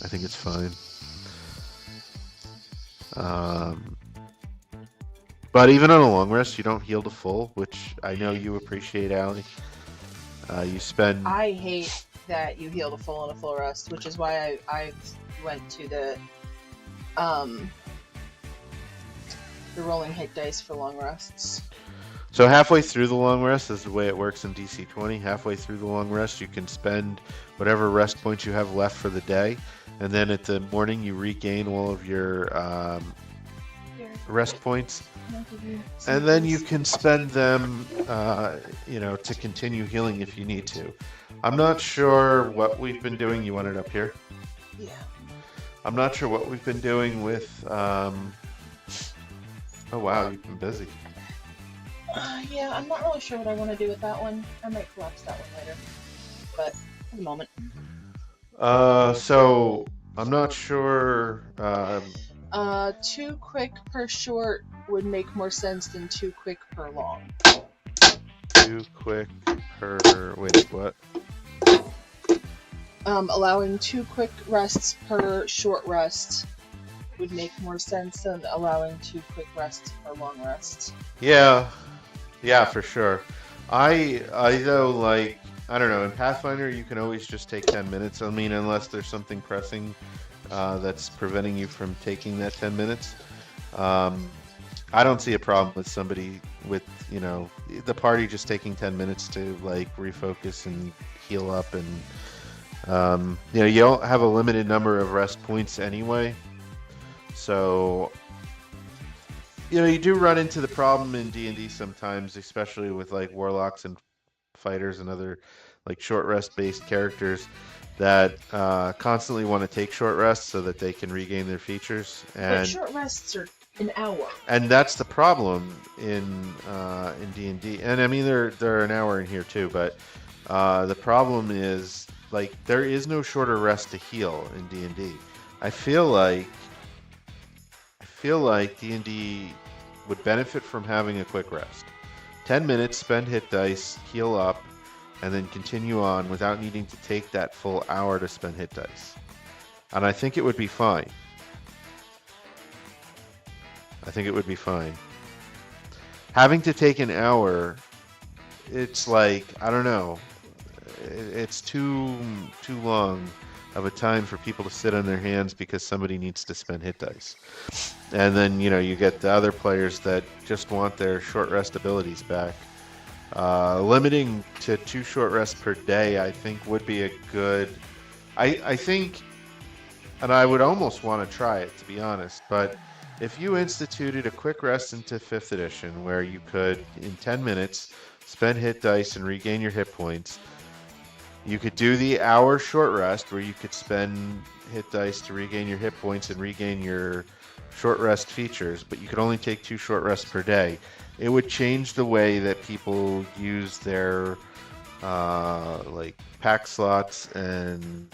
I think it's fine. But even on a long rest, you don't heal to full, which I know you appreciate, Allie. You spend... I hate that you heal to full on a full rest, which is why I went to the rolling hit dice for long rests. So halfway through the long rest is the way it works in DC 20. Halfway through the long rest, you can spend whatever rest points you have left for the day, and then at the morning you regain all of your rest points, and then you can spend them, to continue healing if you need to. I'm not sure what we've been doing. You want it up here? Yeah. I'm not sure what we've been doing with. Oh wow, you've been busy. Yeah, I'm not really sure what I want to do with that one. I might collapse that one later, but for the moment. So I'm not sure. 2 quick per short would make more sense than 2 quick per long. 2 quick per... Wait, what? Allowing 2 quick rests per short rest would make more sense than allowing 2 quick rests per long rest. Yeah, for sure. I though, like, I don't know, in Pathfinder you can always just take 10 minutes. I mean, unless there's something pressing that's preventing you from taking that 10 minutes. I don't see a problem with somebody with, the party just taking 10 minutes to, like, refocus and heal up. And, you don't have a limited number of rest points anyway. So, you do run into the problem in D&D sometimes, especially with, like, warlocks and fighters and other, like, short rest-based characters that constantly want to take short rests so that they can regain their features. And but short rests are an hour. And that's the problem in D&D. And I mean, they're an hour in here too. But the problem is, like, there is no shorter rest to heal in D&D. I feel like D&D would benefit from having a quick rest. 10 minutes, spend hit dice, heal up, and then continue on without needing to take that full hour to spend hit dice. And I think it would be fine. Having to take an hour, it's like, I don't know, it's too long of a time for people to sit on their hands because somebody needs to spend hit dice. And then, you get the other players that just want their short rest abilities back. Limiting to 2 short rests per day, I think, would be a good... I think, and I would almost want to try it, to be honest, but if you instituted a quick rest into 5th edition where you could, in 10 minutes, spend hit dice and regain your hit points, you could do the hour short rest where you could spend hit dice to regain your hit points and regain your short rest features, but you could only take 2 short rests per day. It would change the way that people use their like pack slots and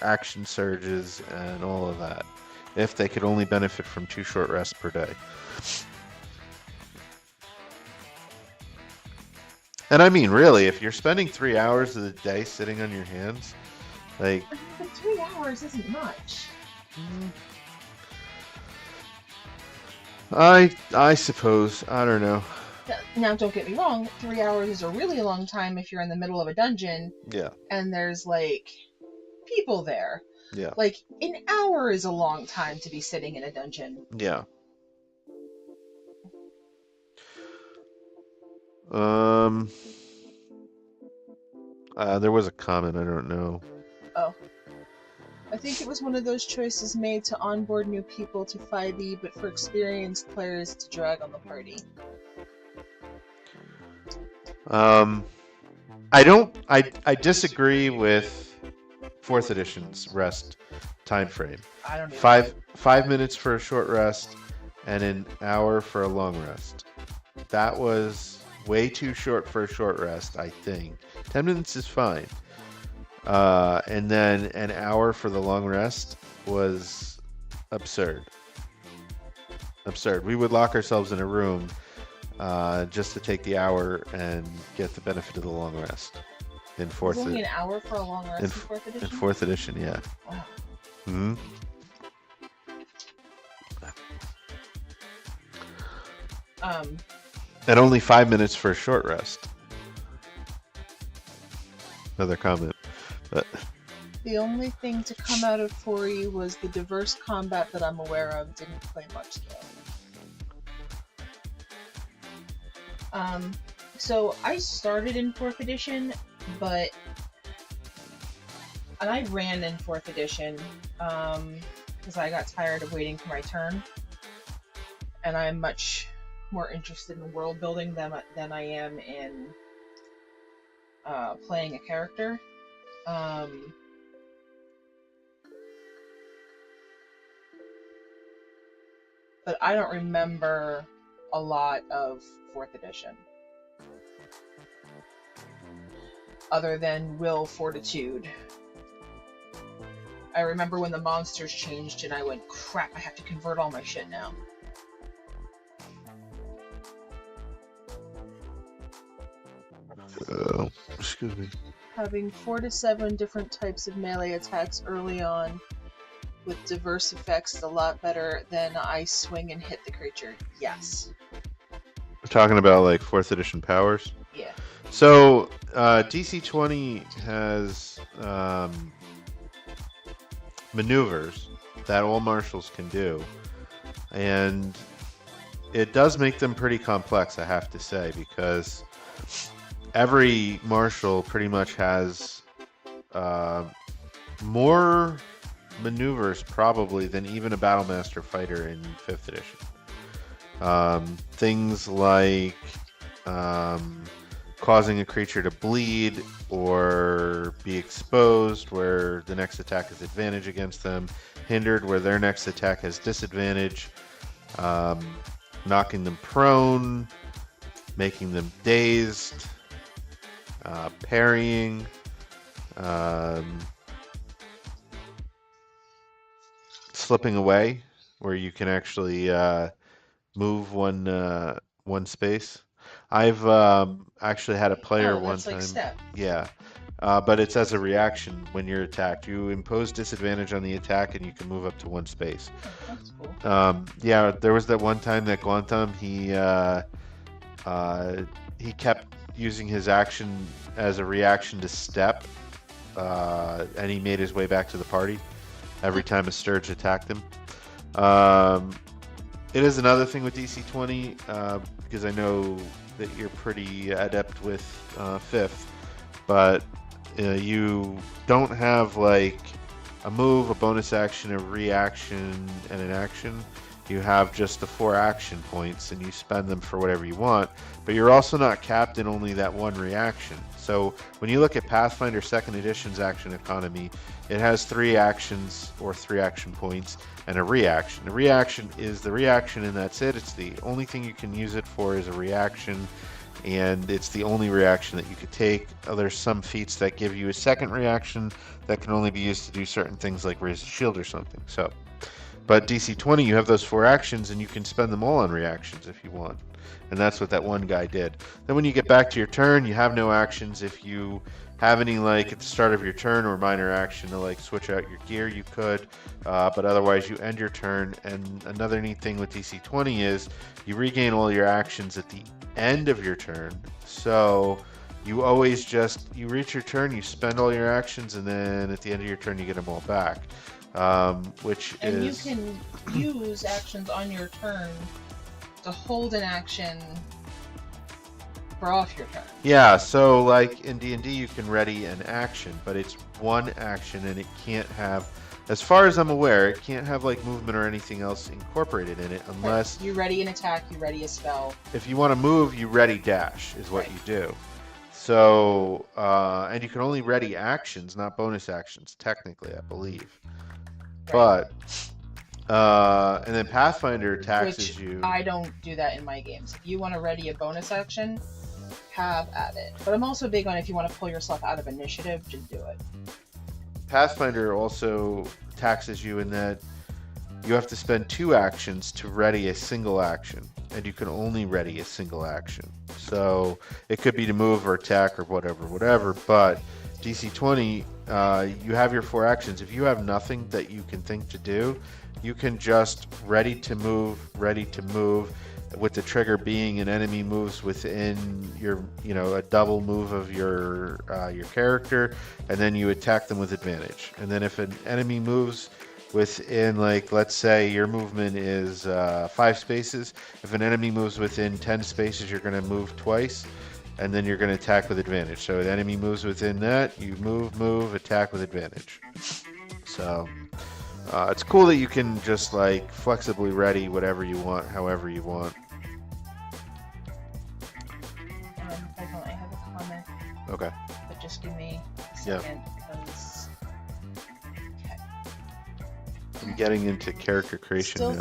action surges and all of that, if they could only benefit from 2 short rests per day. And I mean, really, if you're spending 3 hours of the day sitting on your hands, like... But 3 hours isn't much. I suppose. I don't know. Now, don't get me wrong, 3 hours is a really long time if you're in the middle of a dungeon. Yeah. And there's, like, people there. Yeah. Like, an hour is a long time to be sitting in a dungeon. Yeah. There was a comment, I don't know. Oh. I think it was one of those choices made to onboard new people to 5e, but for experienced players to drag on the party. I disagree with 4th edition's rest time frame. I don't even 5 minutes for a short rest and an hour for a long rest. That was way too short for a short rest, I think. 10 minutes is fine. And then an hour for the long rest was absurd. Absurd. We would lock ourselves in a room just to take the hour and get the benefit of the long rest. In 4th edition. Only an hour for a long rest in 4th edition? In 4th edition, yeah. Wow. Mm-hmm. And only 5 minutes for a short rest. Another comment. But the only thing to come out of 4e was the diverse combat that I'm aware of didn't play much scale. So I started in 4th edition, and I ran in 4th edition, because I got tired of waiting for my turn, and I'm much more interested in world building than I am in playing a character. But I don't remember a lot of 4th edition. Other than Will Fortitude. I remember when the monsters changed and I went, crap, I have to convert all my shit now. Excuse me. Having 4 to 7 different types of melee attacks early on with diverse effects is a lot better than I swing and hit the creature. Yes. We're talking about like 4th edition powers? Yeah. So, DC-20 has maneuvers that all marshals can do. And it does make them pretty complex, I have to say, because every marshal pretty much has more maneuvers probably than even a Battlemaster fighter in 5th edition. Things like causing a creature to bleed or be exposed where the next attack is advantage against them, hindered where their next attack has disadvantage, knocking them prone, making them dazed, parrying, slipping away, where you can actually move one space. I've actually had a player one time. Step. Yeah, but it's as a reaction when you're attacked. You impose disadvantage on the attack, and you can move up to one space. That's cool. Yeah, there was that one time that Guantam he kept using his action as a reaction to step, and he made his way back to the party every time a Sturge attacked him. It is another thing with DC-20, because I know that you're pretty adept with 5th, but you don't have like a move, a bonus action, a reaction, and an action. you have just the 4 action points and you spend them for whatever you want, but you're also not capped in only that one reaction. So when you look at Pathfinder 2nd Edition's action economy, it has 3 actions or 3 action points and a reaction. The reaction is the reaction and that's it. It's the only thing you can use it for is a reaction, and it's the only reaction that you could take. There's some feats that give you a second reaction that can only be used to do certain things like raise a shield or something. So, but DC 20, you have those 4 actions and you can spend them all on reactions if you want. And that's what that one guy did. Then when you get back to your turn, you have no actions. If you have any, like at the start of your turn or minor action to like switch out your gear, you could, but otherwise you end your turn. And another neat thing with DC 20 is you regain all your actions at the end of your turn. So you always just, you reach your turn, you spend all your actions, and then at the end of your turn you get them all back. Which and is... you can use actions on your turn to hold an action for off your turn. Yeah, so like in D&D you can ready an action, but it's one action and it can't have, as far as I'm aware, it can't have like movement or anything else incorporated in it unless... You ready an attack, you ready a spell. If you want to move, you ready dash is what you do. So, and you can only ready actions, not bonus actions, technically, I believe. But, and then Pathfinder taxes you. I don't do that in my games. If you want to ready a bonus action, have at it. But I'm also big on if you want to pull yourself out of initiative, just do it. Pathfinder also taxes you in that you have to spend 2 actions to ready a single action, and you can only ready a single action. So it could be to move or attack or whatever, but DC 20, you have your 4 actions. If you have nothing that you can think to do, you can just ready to move, with the trigger being an enemy moves within your, a double move of your character, and then you attack them with advantage. And then if an enemy moves within, like, let's say your movement is 5 spaces, if an enemy moves within 10 spaces, you're going to move twice, and then you're going to attack with advantage. So the enemy moves within that, you move, attack with advantage. So it's cool that you can just like flexibly ready whatever you want, however you want. I have a comment. Okay. But just give me a second, because... Okay. I'm getting into character creation now.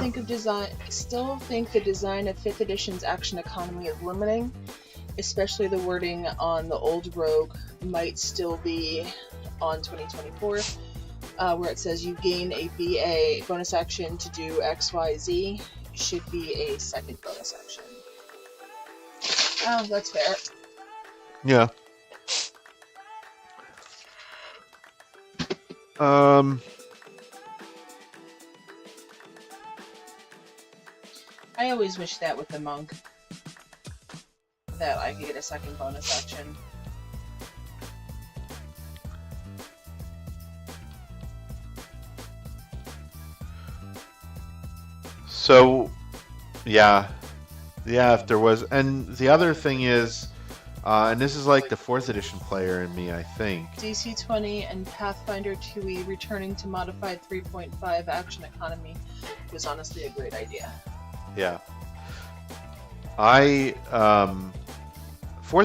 Still think the design of 5th edition's action economy is limiting, especially the wording on the old rogue might still be on 2024, where it says you gain a BA bonus action to do XYZ, should be a second bonus action. Oh, that's fair. Yeah. I always wish that with the monk, that I could get a second bonus action. So, yeah, if there was, and the other thing is, and this is like the 4th edition player in me, I think. DC 20 and Pathfinder 2e returning to modified 3.5 action economy was honestly a great idea. Yeah. 4th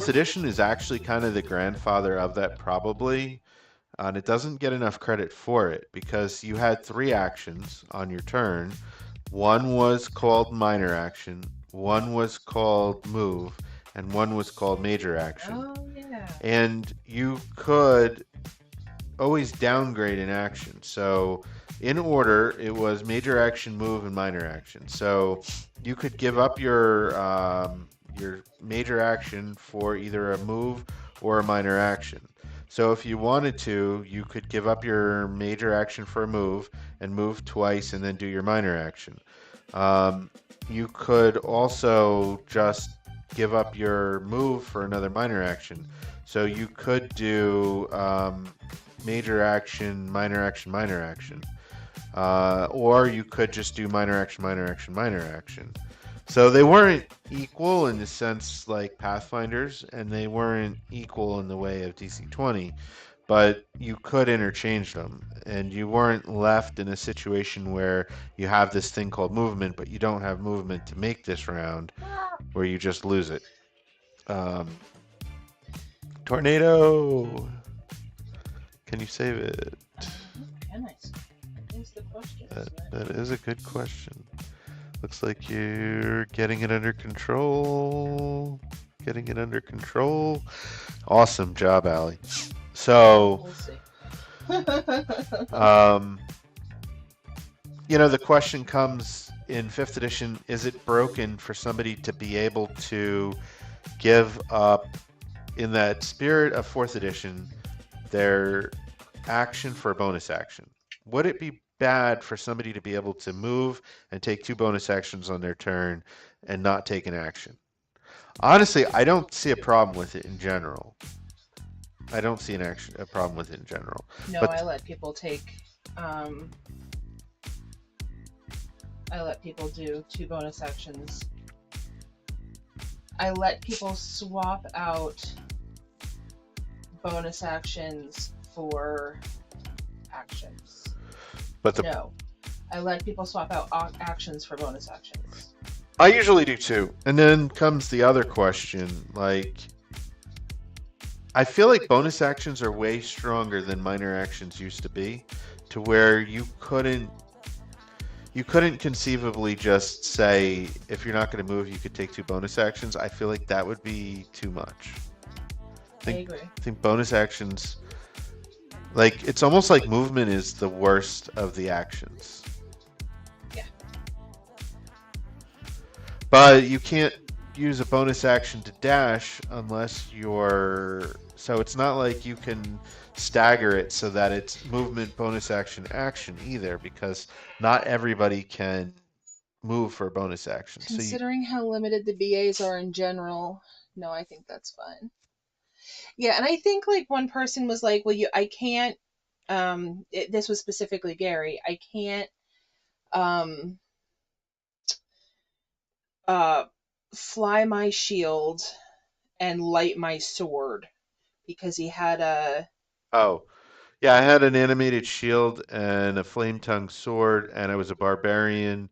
edition is actually kind of the grandfather of that, probably, and it doesn't get enough credit for it because you had 3 actions on your turn. One was called minor action, one was called move, and one was called major action. Oh, yeah. And you could always downgrade an action. So in order, it was major action, move, and minor action. So you could give up your major action for either a move or a minor action. So if you wanted to, you could give up your major action for a move and move twice and then do your minor action. You could also just give up your move for another minor action. So you could do major action, minor action, minor action. Or you could just do minor action, minor action, minor action. So they weren't equal in the sense like Pathfinders, and they weren't equal in the way of DC 20, but you could interchange them. and you weren't left in a situation where you have this thing called movement, but you don't have movement to make this round, where you just lose it. Um, Tornado! Can you save it? Can I say? Is the question, isn't it? That is a good question. Looks like you're getting it under control. Getting it under control. Awesome job, Allie. So, We'll see. um, you know, the question comes in 5th edition, is it broken for somebody to be able to give up, in that spirit of 4th edition, their action for a bonus action? Would it be bad for somebody to be able to move and take 2 bonus actions on their turn and not take an action? Honestly, I don't see a problem with it in general. I don't see a problem with it in general. No, But I let people take. I let people do 2 bonus actions. I let people swap out bonus actions for actions. but No, I let people swap out actions for bonus actions. I usually do too. And then comes the other question, like, I feel like bonus actions are way stronger than minor actions used to be, to where you couldn't conceivably just say, if you're not going to move, you could take 2 bonus actions. I feel like that would be too much. I agree. I think bonus actions, like, it's almost like movement is the worst of the actions. Yeah. But you can't use a bonus action to dash unless you're. So it's not like you can stagger it so that it's movement, bonus action, action either, because not everybody can move for a bonus action. So you. Considering how limited the BAs are in general, no, I think that's fine. Yeah, and I think like one person was like, "Well, I can't." This was specifically Gary. I can't um, uh, fly my shield and light my sword because he had a. Oh, yeah, I had an animated shield and a flame tongue sword, and I was a barbarian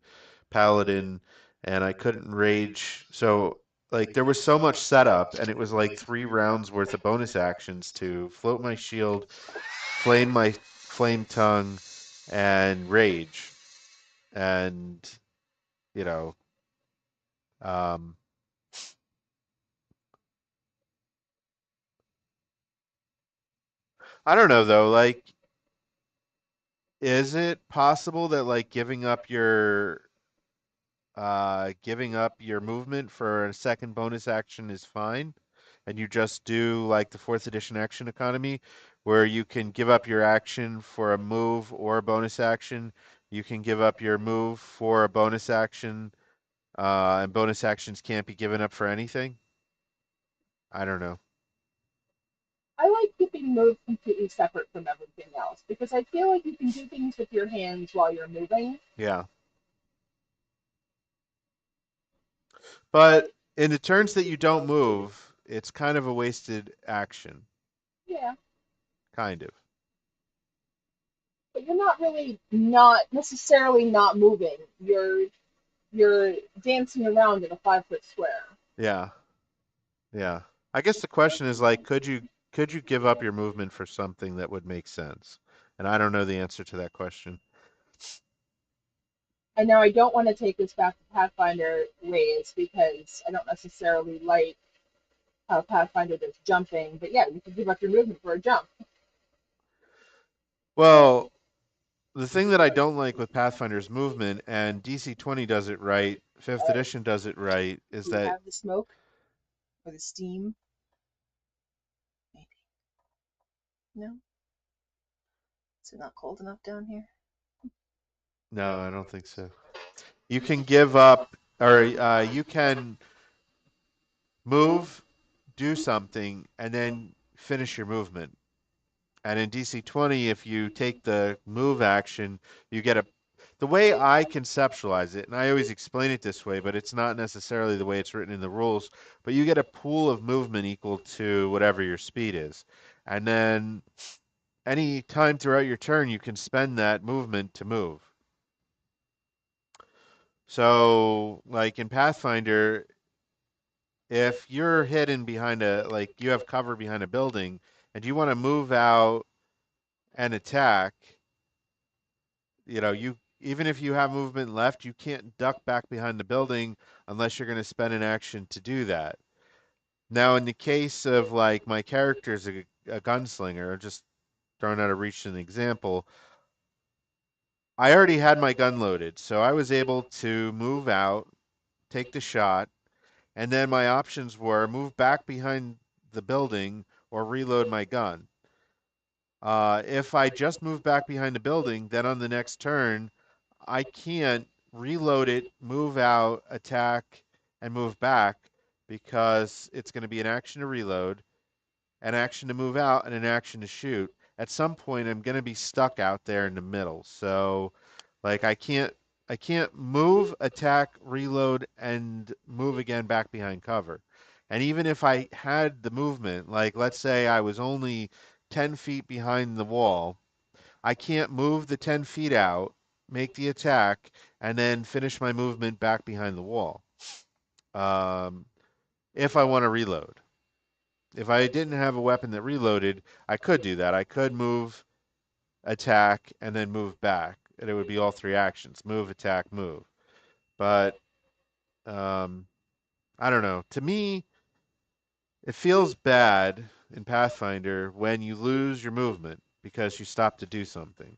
paladin, and I couldn't rage. So, like, there was so much setup, and it was like 3 rounds worth of bonus actions to float my shield, flame my flame tongue, and rage. And, you know, um, I don't know though, like, is it possible that like giving up your movement for a second bonus action is fine, and you just do like the 4th edition action economy, where you can give up your action for a move or a bonus action. You can give up your move for a bonus action, and bonus actions can't be given up for anything. I don't know. I like keeping moves completely separate from everything else because I feel like you can do things with your hands while you're moving. Yeah, but in the turns that you don't move, it's kind of a wasted action, Yeah, kind of. but you're not really not necessarily not moving. You're dancing around in a 5 foot square. Yeah. Yeah. I guess the question is like, could you give up your movement for something that would make sense? And I don't know the answer to that question. And now I don't want to take this back to Pathfinder ways because I don't necessarily like how Pathfinder does jumping. But yeah, you can give up your movement for a jump. Well, the thing that I don't like with Pathfinder's movement, and DC 20 does it right, 5th edition does it right, is Do you that have the smoke or the steam? Maybe. No? Is it not cold enough down here? no, I don't think so. You can give up, or you can move, do something, and then finish your movement. And in DC 20, if you take the move action, you get a. The way I conceptualize it, and I always explain it this way, but it's not necessarily the way it's written in the rules, but you get a pool of movement equal to whatever your speed is. And then any time throughout your turn, you can spend that movement to move. So, like in Pathfinder, if you're hidden behind like you have cover behind a building and you want to move out and attack, you even if you have movement left, you can't duck back behind the building unless you're going to spend an action to do that. Now, in the case of like my character is a gunslinger, just throwing out a recent example, I already had my gun loaded, so I was able to move out, take the shot, and then my options were move back behind the building or reload my gun. If I just move back behind the building, then on the next turn, I can't reload it, move out, attack, and move back because it's going to be an action to reload, an action to move out, and an action to shoot. At some point, I'm going to be stuck out there in the middle. So, like, I can't move, attack, reload, and move again back behind cover. And even if I had the movement, like let's say I was only 10 feet behind the wall, I can't move the 10 feet out, make the attack, and then finish my movement back behind the wall. Um, if I want to reload. If I didn't have a weapon that reloaded, I could do that. I could move, attack, and then move back. And it would be all three actions: move, attack, move. But um, I don't know. To me, it feels bad in Pathfinder when you lose your movement because you stop to do something.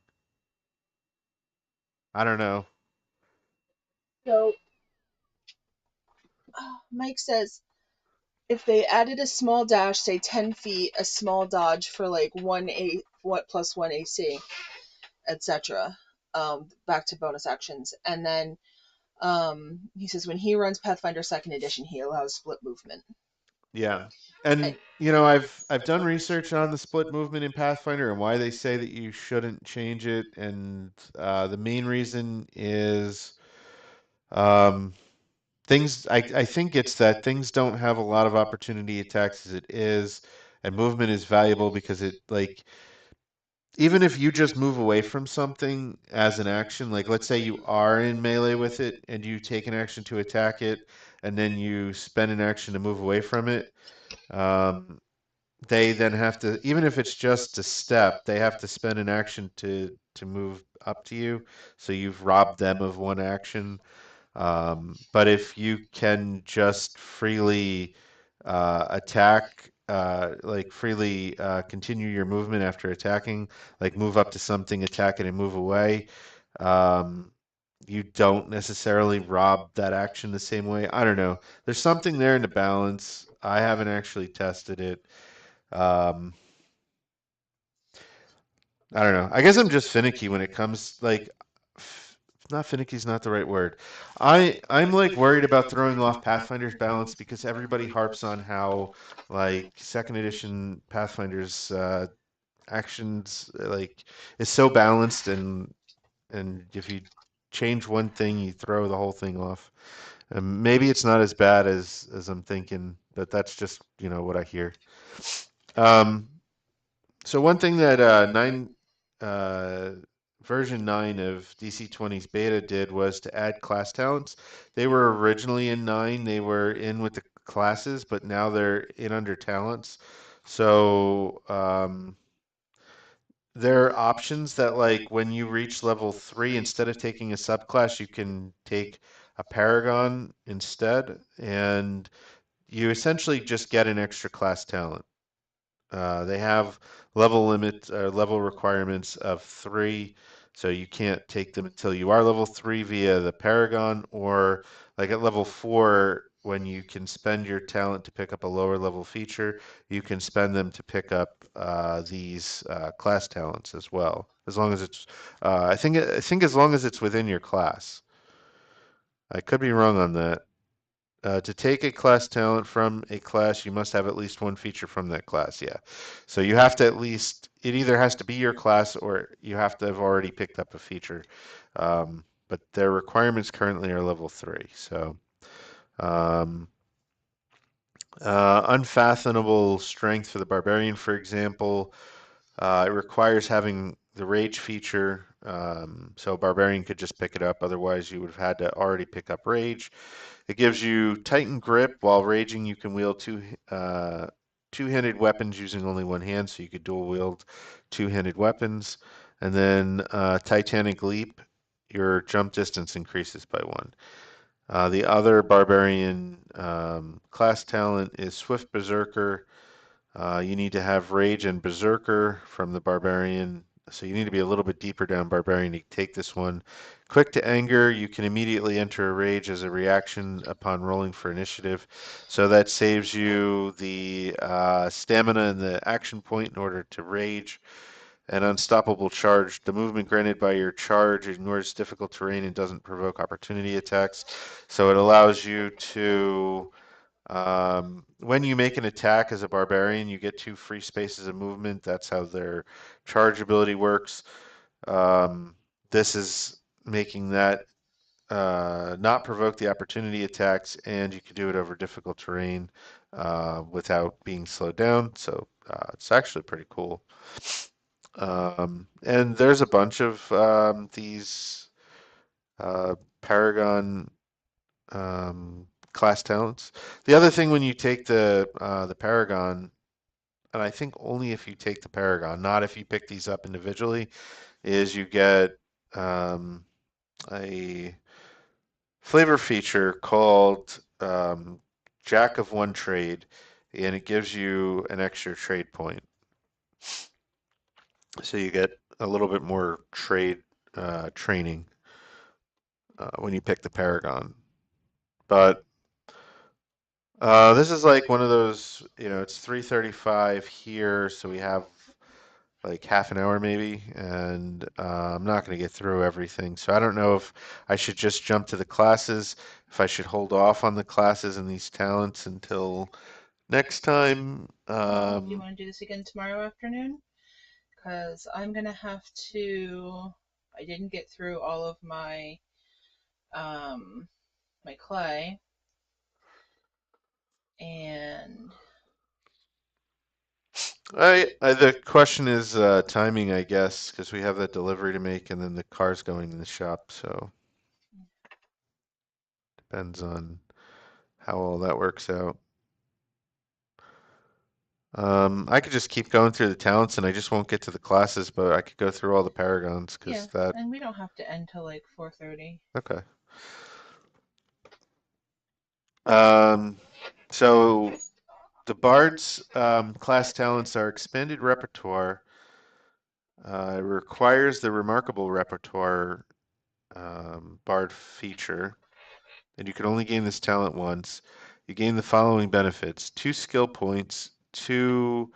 I don't know. So Mike says if they added a small dash, say 10 feet, a small dodge for like 1 AC, etc. Back to bonus actions. And then he says when he runs Pathfinder Second Edition, he allows split movement. Yeah. And And I've done research on the split movement in Pathfinder and why they say that you shouldn't change it, and the main reason is um, things. I think it's that things don't have a lot of opportunity attacks as it is, and movement is valuable because it like even if you just move away from something as an action, like let's say you are in melee with it and you take an action to attack it, and then you spend an action to move away from it. Um, they then have to, even if it's just a step, they have to spend an action to move up to you. So you've robbed them of one action. But if you can just freely attack, like freely continue your movement after attacking, like move up to something, attack it, and move away, um, you don't necessarily rob that action the same way. I don't know. There's something there in the balance. I haven't actually tested it. Um, I don't know. I guess I'm just finicky when it comes like not finicky is not the right word. I'm like worried about throwing off Pathfinder's balance because everybody harps on how like second edition Pathfinder's actions like is so balanced, and if you change one thing, you throw the whole thing off. And maybe it's not as bad as I'm thinking, but that's just, what I hear. Um, So one thing that uh, version 9 of DC 20's beta did was to add class talents. They were originally in 9, they were in with the classes, but now they're in under talents. So there are options that like when you reach level 3, instead of taking a subclass, you can take a Paragon instead, and you essentially just get an extra class talent. They have level limit level requirements of 3, so you can't take them until you are level 3 via the Paragon, or like at level 4, when you can spend your talent to pick up a lower level feature, you can spend them to pick up these class talents as well. As long as it's, I think as long as it's within your class. I could be wrong on that. To take a class talent from a class, you must have at least one feature from that class. Yeah. So you have to at least, it either has to be your class or you have to have already picked up a feature. But their requirements currently are level 3. So, um, unfathomable strength for the barbarian, for example. It requires having the rage feature, so Barbarian could just pick it up. Otherwise, you would have had to already pick up rage. It gives you Titan grip. While raging, you can wield two-handed weapons using only one hand, so you could dual wield two-handed weapons. And then Titanic leap, your jump distance increases by one. The other Barbarian class talent is Swift Berserker. You need to have Rage and Berserker from the Barbarian, so you need to be a little bit deeper down Barbarian to take this one. Quick to Anger, you can immediately enter a Rage as a reaction upon rolling for initiative, so that saves you the stamina and the action point in order to Rage. An Unstoppable Charge, the movement granted by your charge ignores difficult terrain and doesn't provoke opportunity attacks, so it allows you to when you make an attack as a barbarian, you get two free spaces of movement. That's how their charge ability works. Um, this is making that not provoke the opportunity attacks, and you can do it over difficult terrain without being slowed down. So it's actually pretty cool. And there's a bunch of these Paragon class talents. The other thing when you take the Paragon, and I think only if you take the Paragon, not if you pick these up individually, is you get a flavor feature called Jack of One Trade, and it gives you an extra trade point. So you get a little bit more trade training when you pick the Paragon. But this is like one of those, it's 3:35 here, so we have like half an hour maybe, and I'm not going to get through everything. So I don't know if I should just jump to the classes, if I should hold off on the classes and these talents until next time. Do you want to do this again tomorrow afternoon? Because I'm gonna have to. I didn't get through all of my my clay, and The question is timing, I guess, because we have that delivery to make, and then the car's going in the shop. So depends on how all that works out. I could just keep going through the talents and I just won't get to the classes, but I could go through all the paragons yeah, because that, and we don't have to end till like 4:30. okay. Um, so the Bard's class talents are expanded repertoire. It requires the remarkable repertoire Bard feature, and you can only gain this talent once. You gain the following benefits: 2 skill points, 2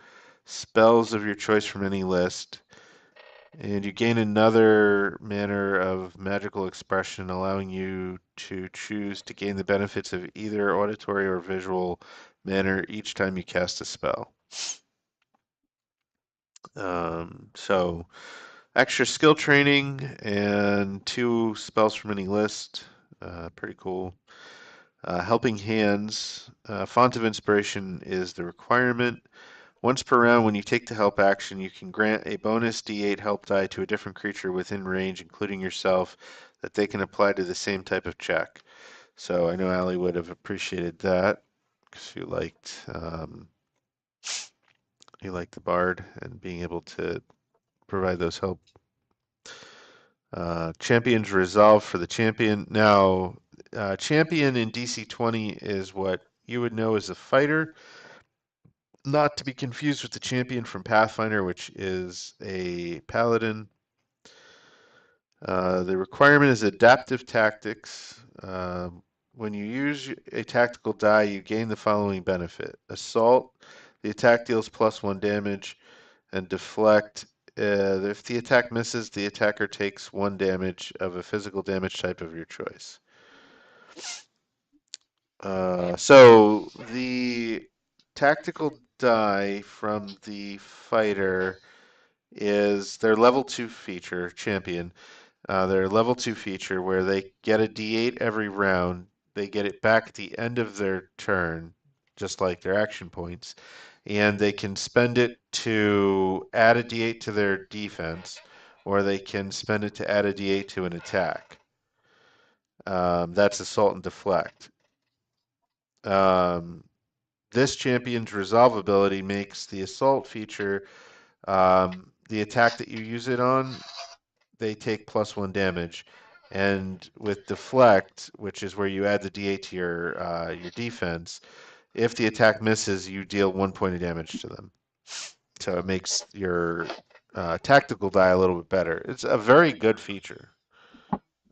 spells of your choice from any list, and you gain another manner of magical expression, allowing you to choose to gain the benefits of either auditory or visual manner each time you cast a spell. So extra skill training and 2 spells from any list. Pretty cool. Helping Hands. Font of Inspiration is the requirement. Once per round, when you take the help action, you can grant a bonus D8 help die to a different creature within range, including yourself, that they can apply to the same type of check. So I know Allie would have appreciated that because you liked the Bard and being able to provide those help. Champion's Resolve for the champion. Now, champion in DC 20 is what you would know as a fighter, not to be confused with the champion from Pathfinder, which is a paladin. The requirement is adaptive tactics. When you use a tactical die, you gain the following benefit: Assault, the attack deals +1 damage, and Deflect. If the attack misses, the attacker takes 1 damage of a physical damage type of your choice. So the tactical die from the fighter is their level 2 feature, champion. Their level 2 feature where they get a D8 every round. They get it back at the end of their turn, just like their action points. and they can spend it to add a D8 to their defense, or they can spend it to add a D8 to an attack. That's assault and deflect. Um, this champion's resolve ability makes the assault feature, the attack that you use it on, they take +1 damage. And with deflect, which is where you add the D8 to your defense, if the attack misses, you deal 1 point of damage to them. So it makes your tactical die a little bit better. It's a very good feature.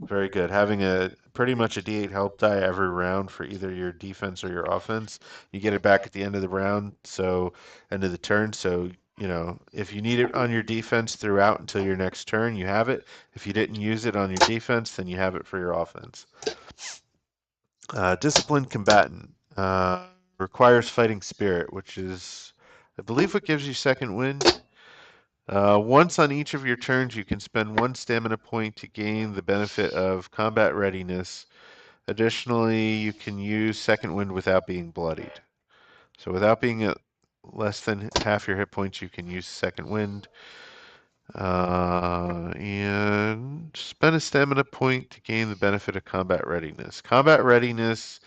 Very good. Having a pretty much a D8 help die every round for either your defense or your offense. You get it back at the end of the round, so end of the turn. So, if you need it on your defense throughout until your next turn, you have it. If you didn't use it on your defense, then you have it for your offense. Disciplined combatant requires fighting spirit, which is, I believe, what gives you second wind. Once on each of your turns, you can spend 1 stamina point to gain the benefit of combat readiness. Additionally, you can use second wind without being bloodied. So without being at less than half your hit points, you can use second wind. And spend a stamina point to gain the benefit of combat readiness. Combat readiness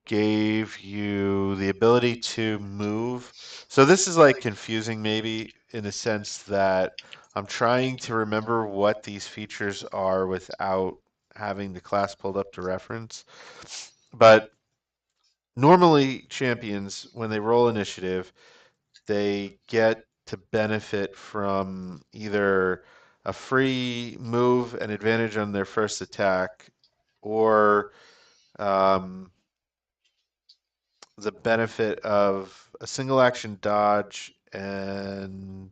gave you the ability to move. So this is like confusing maybe in the sense that I'm trying to remember what these features are without having the class pulled up to reference. But normally champions, when they roll initiative, they get to benefit from either a free move and advantage on their first attack, or um, the benefit of a single action dodge and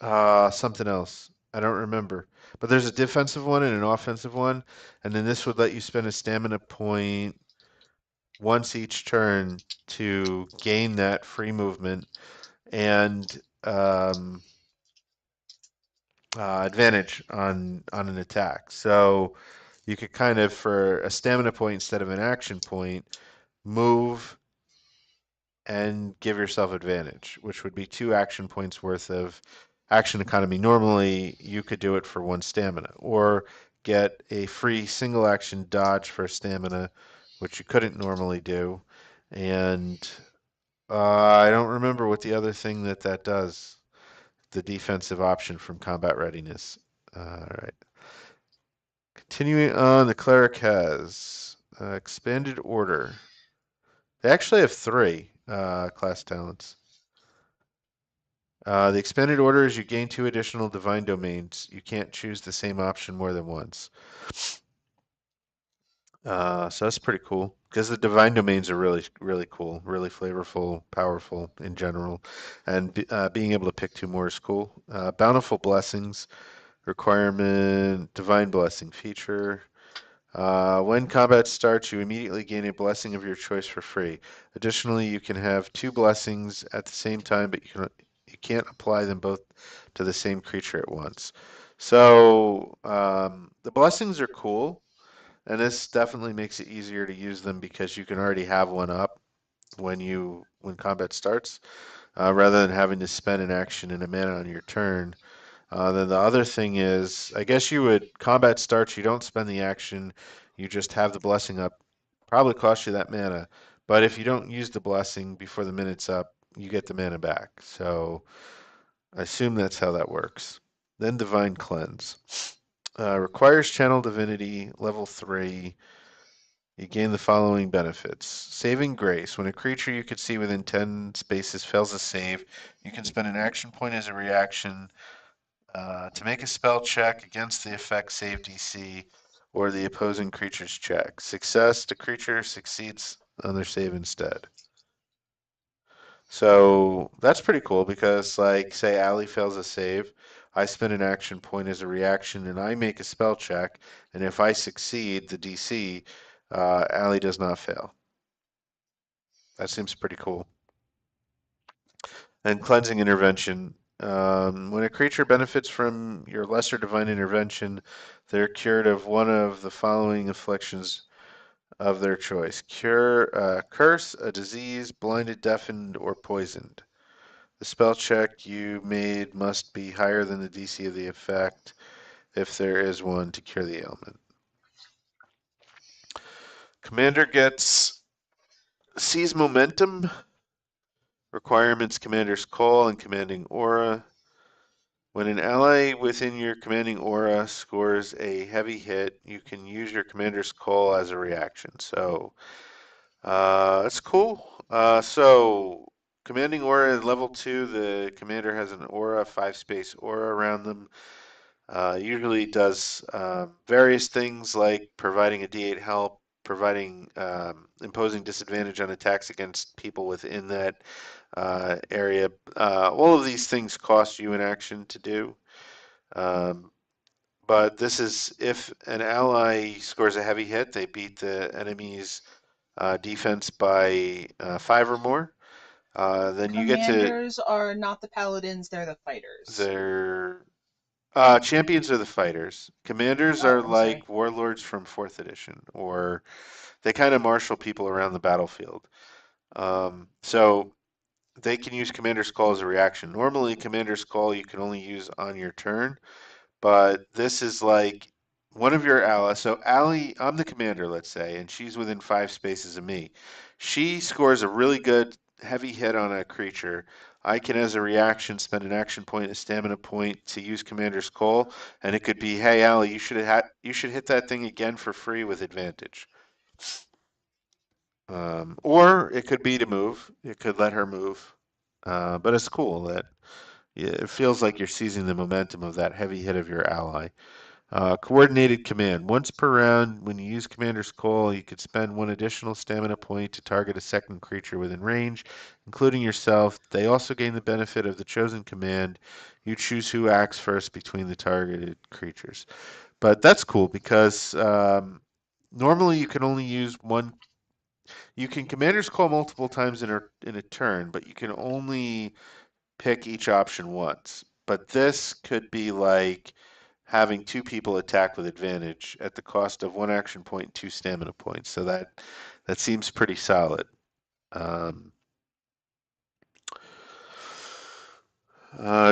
something else. I don't remember. But there's a defensive one and an offensive one, and then this would let you spend a stamina point once each turn to gain that free movement and advantage on an attack. So you could kind of, for a stamina point instead of an action point, move and give yourself advantage, which would be 2 action points worth of action economy. Normally, you could do it for 1 stamina, or get a free single action dodge for stamina, which you couldn't normally do. And I don't remember what the other thing that does. The defensive option from combat readiness. All right. Continuing on, the cleric has expanded order. They actually have 3 class talents. The expanded order is you gain 2 additional divine domains. You can't choose the same option more than once. So that's pretty cool because the divine domains are really, really cool, really flavorful, powerful in general, and being able to pick 2 more is cool. Bountiful blessings requirement, divine blessing feature. When combat starts, you immediately gain a blessing of your choice for free. Additionally, you can have 2 blessings at the same time, but you can't apply them both to the same creature at once. So the blessings are cool, and this definitely makes it easier to use them because you can already have one up when combat starts, rather than having to spend an action and a mana on your turn. Then the other thing is, I guess combat starts, you don't spend the action, you just have the blessing up. Probably cost you that mana. But if you don't use the blessing before the minute's up, you get the mana back. So I assume that's how that works. Then Divine Cleanse. Requires Channel Divinity, level 3. You gain the following benefits. Saving Grace. When a creature you could see within 10 spaces fails a save, you can spend an action point as a reaction to make a spell check against the effect save DC or the opposing creature's check. Success, the creature succeeds on their save instead. So that's pretty cool because, like, say Allie fails a save, I spend an action point as a reaction and I make a spell check, and if I succeed the DC, Allie does not fail. That seems pretty cool. And Cleansing Intervention. When a creature benefits from your Lesser Divine Intervention, they're cured of one of the following afflictions of their choice. Curse a disease, blinded, deafened, or poisoned. The spell check you made must be higher than the DC of the effect, if there is one, to cure the ailment. Commander gets Seize Momentum, requirements Commander's Call, and Commanding Aura. When an ally within your commanding aura scores a heavy hit, you can use your Commander's Call as a reaction. So that's cool. So commanding aura level 2, the commander has an aura, 5-space aura around them. Usually does various things like providing a D8 help, providing imposing disadvantage on attacks against people within that area. All of these things cost you an action to do. Um, but this is if an ally scores a heavy hit, they beat the enemy's defense by 5 or more. Then you get to Commanders are not the paladins, they're the fighters. their champions are the fighters. Commanders Oh, are I'm sorry. like warlords from 4th edition, or they kind of marshal people around the battlefield. So they can use Commander's Call as a reaction. Normally, Commander's Call you can only use on your turn, but this is like one of your allies. So Allie, I'm the commander, let's say, and she's within 5 spaces of me. She scores a really good heavy hit on a creature. I can, as a reaction, spend an action point, a stamina point to use Commander's Call, and it could be, "Hey, Allie, you should hit that thing again for free with advantage." Or it could be to move. It could let her move. But it's cool that it feels like you're seizing the momentum of that heavy hit of your ally. Coordinated command. Once per round, when you use Commander's Call, you could spend one additional stamina point to target a second creature within range, including yourself. They also gain the benefit of the chosen command. You choose who acts first between the targeted creatures. But that's cool because normally you can only use one. You can Commander's Call multiple times in a turn, but you can only pick each option once. But this could be like having 2 people attack with advantage at the cost of 1 action point and 2 stamina points. So that seems pretty solid. Um,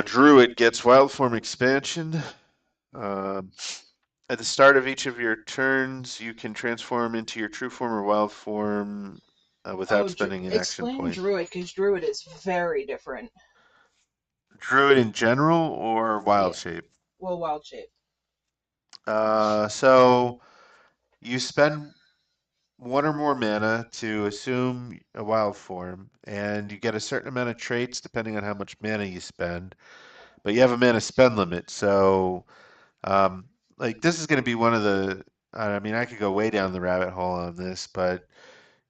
Druid gets Wild Form expansion. Um, at the start of each of your turns, you can transform into your true form or wild form without Oh, spending an action explain point. Druid, because Druid is very different. Druid in general or wild Yeah, shape? well, wild shape. So you spend 1 or more mana to assume a wild form, and you get a certain amount of traits depending on how much mana you spend. But you have a mana spend limit, so um, like this is going to be one of the. I mean, I could go way down the rabbit hole on this, but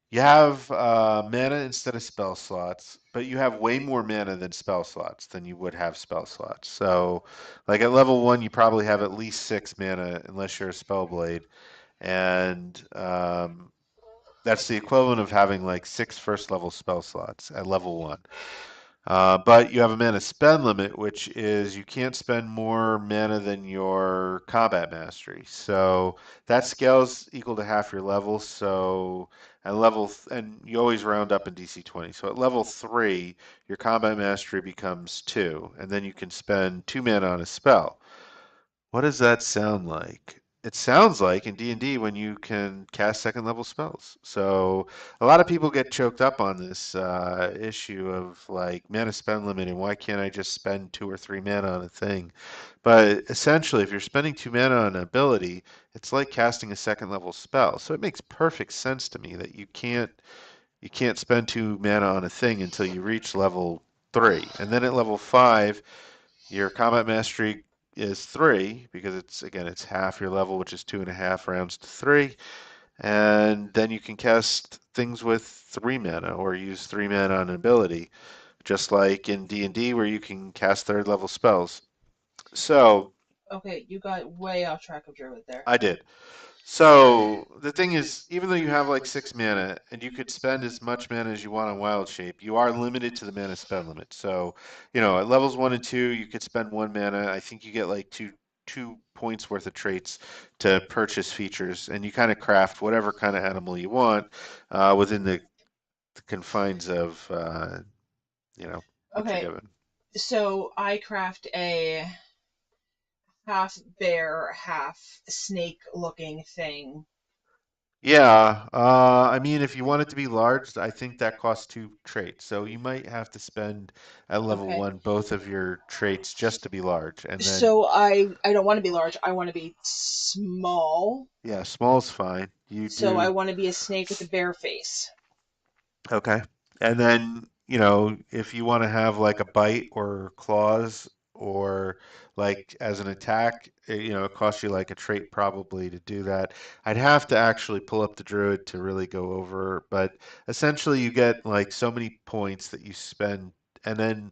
you have mana instead of spell slots, but you have way more mana than spell slots than you would have spell slots. So, like at level 1, you probably have at least 6 mana unless you're a Spellblade, and that's the equivalent of having like 6 first level spell slots at level 1. But you have a mana spend limit, which is you can't spend more mana than your combat mastery. So that scales equal to half your level. So and you always round up in DC 20. So at level 3, your combat mastery becomes 2, and then you can spend 2 mana on a spell. What does that sound like? It sounds like in D&D when you can cast second level spells. So a lot of people get choked up on this issue of like mana spend limit and why can't I just spend 2 or 3 mana on a thing? But essentially, if you're spending 2 mana on an ability, it's like casting a second level spell. So it makes perfect sense to me that you can't spend 2 mana on a thing until you reach level 3. And then at level 5, your combat mastery is 3 because it's half your level, which is 2.5 rounds to 3. And then you can cast things with 3 mana or use 3 mana on an ability, just like in D&D where you can cast third level spells. So Okay, you got way off track of Druid there. I did. So the thing is, even though you have like 6 mana and you could spend as much mana as you want on Wild Shape, you are limited to the mana spend limit. So, at levels 1 and 2, you could spend 1 mana. I think you get like 2 points worth of traits to purchase features, and you kind of craft whatever kind of animal you want within the confines of what you're Okay, given. so I craft a half bear, half snake looking thing. Yeah, I mean, if you want it to be large, I think that costs 2 traits. So you might have to spend at level Okay. one both of your traits just to be large, and then So I don't want to be large. I want to be small. yeah, small's fine. You So I do want to be a snake with a bear face. okay, and then if you want to have like a bite or claws or like as an attack, it costs you like a trait probably to do that. I'd have to actually pull up the druid to really go over, but essentially you get like so many points that you spend, and then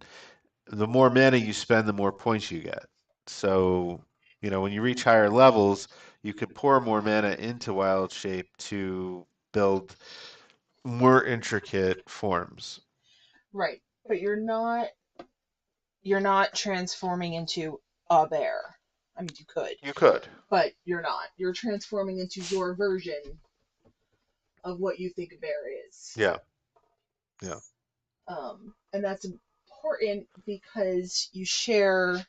the more mana you spend, the more points you get. So, when you reach higher levels, you could pour more mana into Wild Shape to build more intricate forms. Right. But you're not transforming into a bear. I mean, you could, You could. but you're not. You're transforming into your version of what you think a bear is. Yeah, yeah. And that's important because you share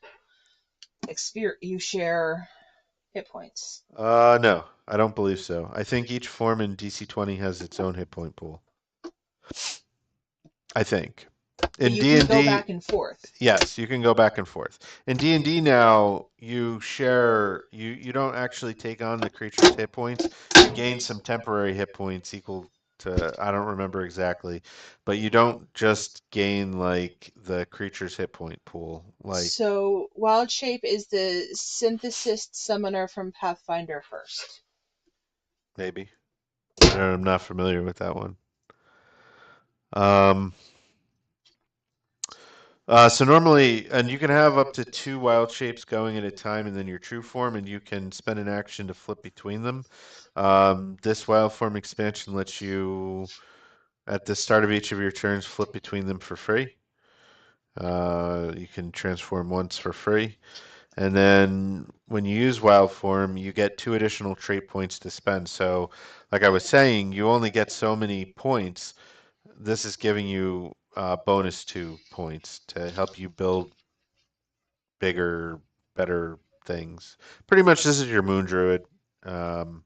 hit points. No, I don't believe so. I think each form in DC 20 has its own hit point pool. I think. But In you can go D&D, back and forth. yes, you can go back and forth. In D&D now, you don't actually take on the creature's hit points. You gain some temporary hit points equal to, I don't remember exactly, but you don't just gain like the creature's hit point pool. Like So Wild Shape is the synthesist summoner from Pathfinder first. maybe. I'm not familiar with that one. Um, so normally, and you can have up to 2 wild shapes going at a time, and then your true form, and you can spend an action to flip between them. This wild form expansion lets you, at the start of each of your turns, flip between them for free. You can transform once for free, and then when you use wild form, you get 2 additional trait points to spend. So, like I was saying, you only get so many points. This is giving you bonus 2 points to help you build bigger, better things. Pretty much, this is your Moon Druid, um,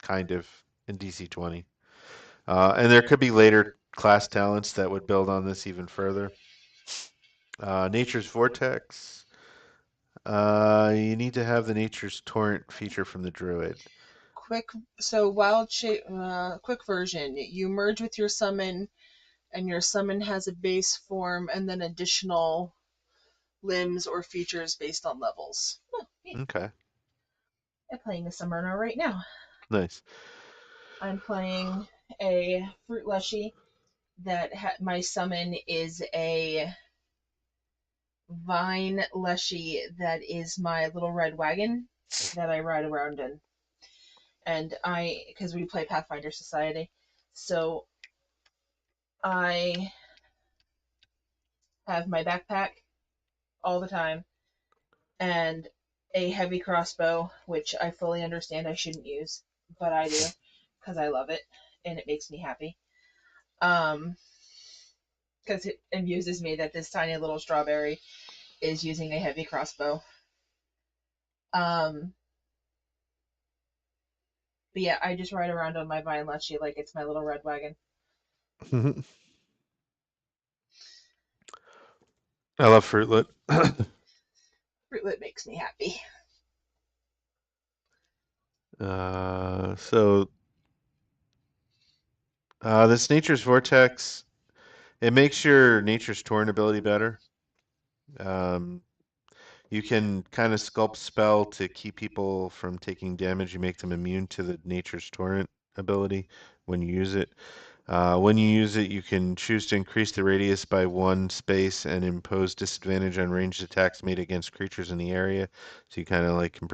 kind of in DC 20. And there could be later class talents that would build on this even further. Nature's Vortex. You need to have the Nature's Torrent feature from the Druid. Quick, so Wild Shape, quick version. You merge with your summon, and your summon has a base form and then additional limbs or features based on levels. Oh, neat. Okay, I'm playing a summoner right now. nice. I'm playing a fruit leshy that my summon is a vine leshy that is my little red wagon that I ride around in. And because we play Pathfinder Society, so I have my backpack all the time and a heavy crossbow, which I fully understand I shouldn't use, but I do because I love it and it makes me happy. Um, because it amuses me that this tiny little strawberry is using a heavy crossbow. Um, but yeah, I just ride around on my vine leshy like it's my little red wagon. I love Fruitlet. Fruitlet makes me happy. So this Nature's Vortex, it makes your Nature's Torrent ability better. Um, You can kind of sculpt spell to keep people from taking damage. You make them immune to the Nature's Torrent ability when you use it. When you use it, you can choose to increase the radius by 1 space and impose disadvantage on ranged attacks made against creatures in the area. So you kind of like can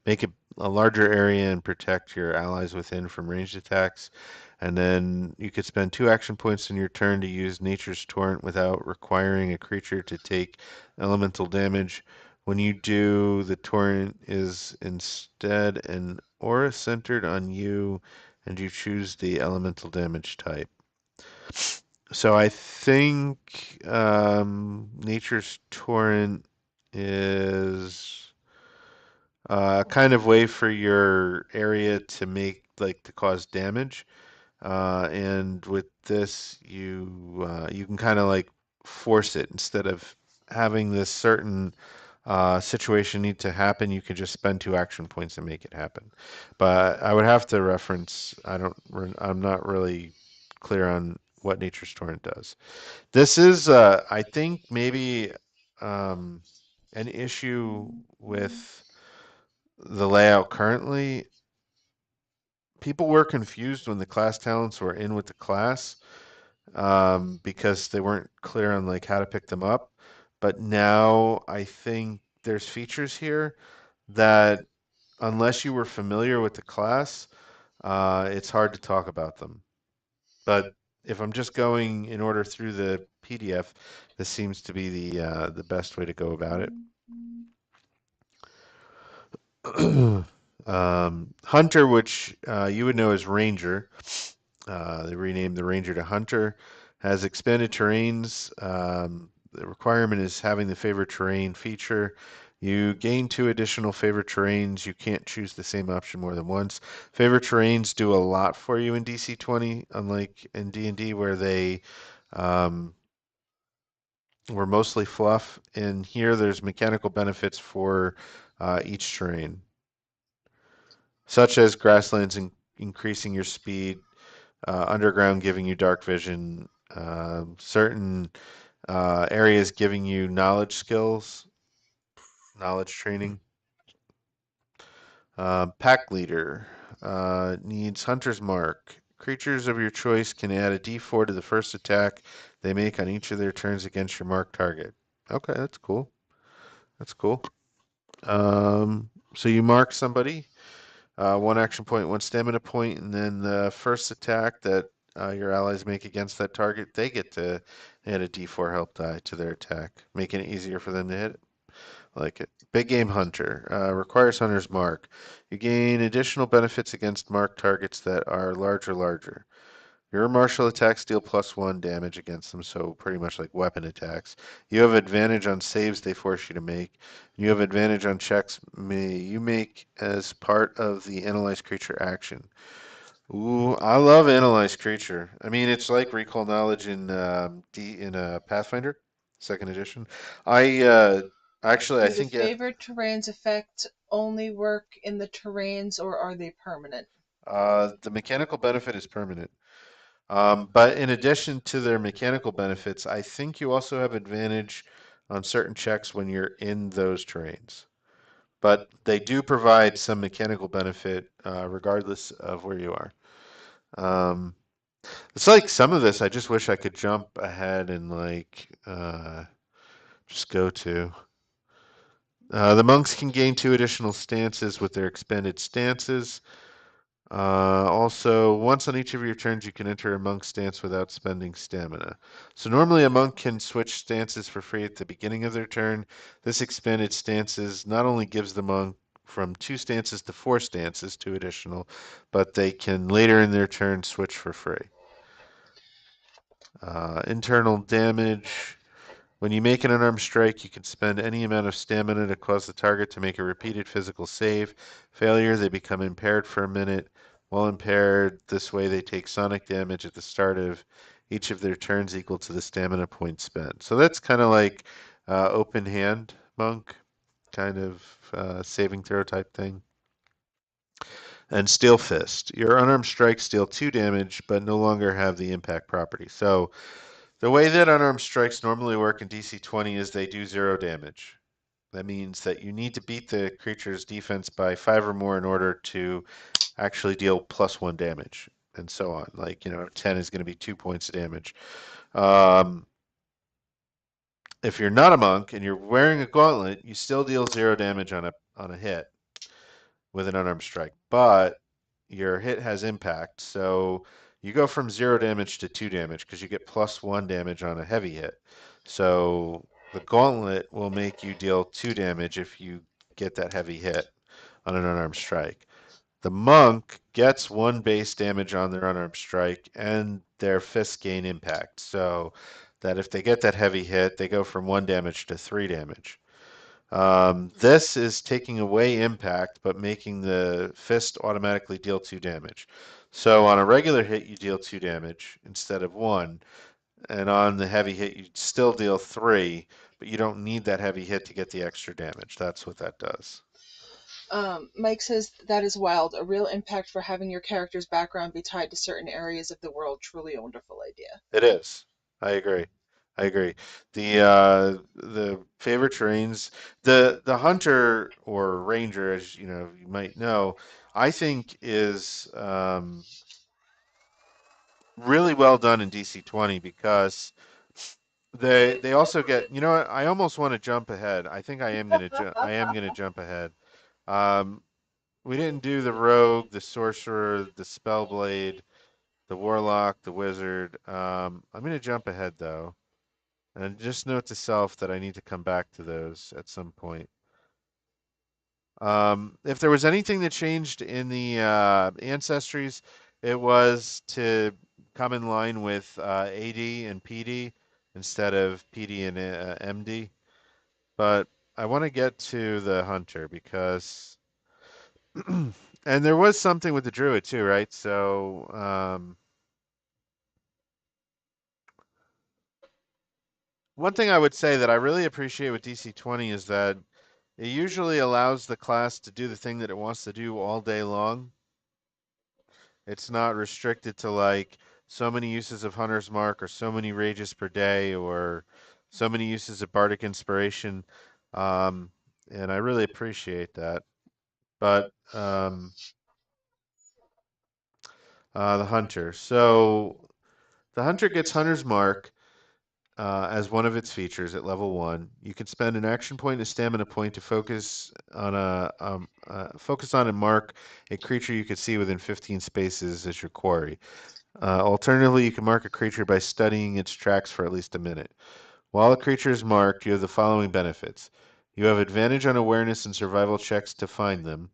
make it a larger area and protect your allies within from ranged attacks. And then you could spend 2 action points in your turn to use Nature's Torrent without requiring a creature to take elemental damage. When you do, the torrent is instead an aura centered on you, and you choose the elemental damage type. So I think Nature's Torrent is a kind of way for your area to make like to cause damage. And with this, you can kind of like force it instead of having this certain situation need to happen. You can just spend 2 action points and make it happen. But I would have to reference. I'm not really clear on what Nature's Torrent does. This is, I think, maybe um, an issue with the layout currently. People were confused when the class talents were in with the class because they weren't clear on like how to pick them up. But now I think there's features here that unless you were familiar with the class, it's hard to talk about them. But if I'm just going in order through the PDF, this seems to be the best way to go about it. Hunter, which you would know as Ranger, they renamed the Ranger to Hunter, has expanded terrains. The requirement is having the favorite terrain feature. You gain 2 additional favorite terrains. You can't choose the same option more than once. Favorite terrains do a lot for you in DC 20, unlike in D&D where they um, were mostly fluff. And here there's mechanical benefits for each terrain, such as grasslands increasing your speed, underground giving you dark vision, certain areas giving you knowledge skills, knowledge training. Pack leader needs Hunter's Mark. Creatures of your choice can add a d4 to the first attack they make on each of their turns against your marked target. Okay, that's cool. That's cool. So you mark somebody, 1 action point, 1 stamina point, and then the first attack that your allies make against that target, they get to add a d4 help die to their attack, making it easier for them to hit. Like it. Big Game Hunter requires Hunter's Mark. You gain additional benefits against marked targets that are larger. Your martial attacks deal +1 damage against them, so pretty much like weapon attacks. You have advantage on saves they force you to make. You have advantage on checks you make as part of the analyze creature action. Ooh, I love analyze creature. I mean, it's like recall knowledge in Pathfinder, second edition. I actually I Do the think it, favorite terrains effect only work in the terrains or are they permanent? the mechanical benefit is permanent. But in addition to their mechanical benefits, I think you also have advantage on certain checks when you're in those terrains. But they do provide some mechanical benefit regardless of where you are. Um, it's like some of this, I just wish I could jump ahead and like just go to. The monks can gain 2 additional stances with their expended stances. Also, once on each of your turns, you can enter a monk stance without spending stamina. So normally a monk can switch stances for free at the beginning of their turn. This expanded stances not only gives the monk from 2 stances to 4 stances, 2 additional, but they can later in their turn switch for free. Internal damage. When you make an unarmed strike, you can spend any amount of stamina to cause the target to make a repeated physical save. Failure, they become impaired for a minute. While impaired, this way they take sonic damage at the start of each of their turns equal to the stamina point spent. So that's kind of like open hand monk, kind of saving throw type thing. And Steel Fist. Your unarmed strikes deal 2 damage, but no longer have the impact property. So the way that unarmed strikes normally work in DC 20 is they do 0 damage. That means that you need to beat the creature's defense by 5 or more in order to actually deal +1 damage, and so on. Like, 10 is going to be 2 points of damage. Um, if you're not a monk and you're wearing a gauntlet, you still deal 0 damage on a hit with an unarmed strike, but your hit has impact, so you go from 0 damage to 2 damage because you get +1 damage on a heavy hit. So The gauntlet will make you deal 2 damage if you get that heavy hit on an unarmed strike. The monk gets 1 base damage on their unarmed strike, and their fists gain impact. So that if they get that heavy hit, they go from 1 damage to 3 damage. This is taking away impact, but making the fist automatically deal 2 damage. So on a regular hit, you deal 2 damage instead of 1, and on the heavy hit, you still deal 3, but you don't need that heavy hit to get the extra damage. That's what that does. Mike says that is wild. A real impact for having your character's background be tied to certain areas of the world. Truly a wonderful idea. It is. I agree. I agree. The favorite terrains, the hunter or ranger, as you know, you might know, I think is really well done in DC 20 because they also get, you know what, I almost want to jump ahead. I think I am gonna jump ahead. Um, we didn't do the rogue, the sorcerer, the spellblade, the warlock, the wizard. I'm gonna jump ahead though. And just note to self that I need to come back to those at some point. If there was anything that changed in the ancestries, it was to come in line with AD and PD instead of PD and MD. But I want to get to the hunter because, and there was something with the druid too, right? So, one thing I would say that I really appreciate with DC 20 is that it usually allows the class to do the thing that it wants to do all day long. It's not restricted to like so many uses of Hunter's Mark or so many rages per day or so many uses of Bardic Inspiration. Um, and I really appreciate that. But the Hunter. So the Hunter gets Hunter's Mark as one of its features at level 1. You can spend an action point and a stamina point to focus on and mark a creature you can see within 15 spaces as your quarry. Alternatively, you can mark a creature by studying its tracks for at least a minute. While a creature is marked, you have the following benefits. You have advantage on awareness and survival checks to find them.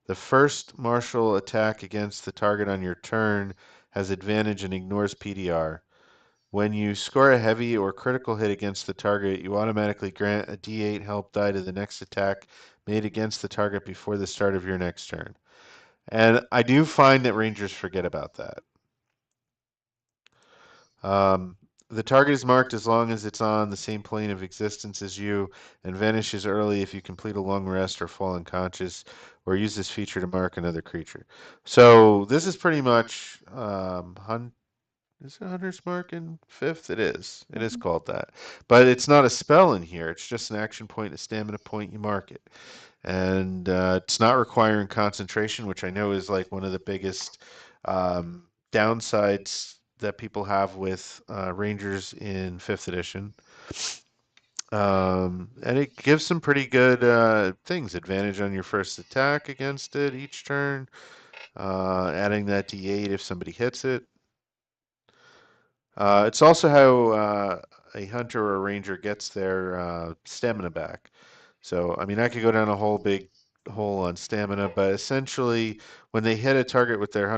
The first martial attack against the target on your turn has advantage and ignores PDR. When you score a heavy or critical hit against the target, you automatically grant a D8 help die to the next attack made against the target before the start of your next turn. And I do find that Rangers forget about that. Um, the target is marked as long as it's on the same plane of existence as you and vanishes early if you complete a long rest or fall unconscious or use this feature to mark another creature. So this is pretty much is it Hunter's Mark in fifth? It is. It is Mm-hmm. called that. But it's not a spell in here. It's just an action point, a stamina point. You mark it. And it's not requiring concentration, which I know is like one of the biggest downsides that people have with Rangers in fifth edition. And it gives some pretty good things. Advantage on your first attack against it each turn. Adding that D8 if somebody hits it. It's also how a hunter or a ranger gets their stamina back. So, I mean, I could go down a whole big hole on stamina, but essentially, when they hit a target with their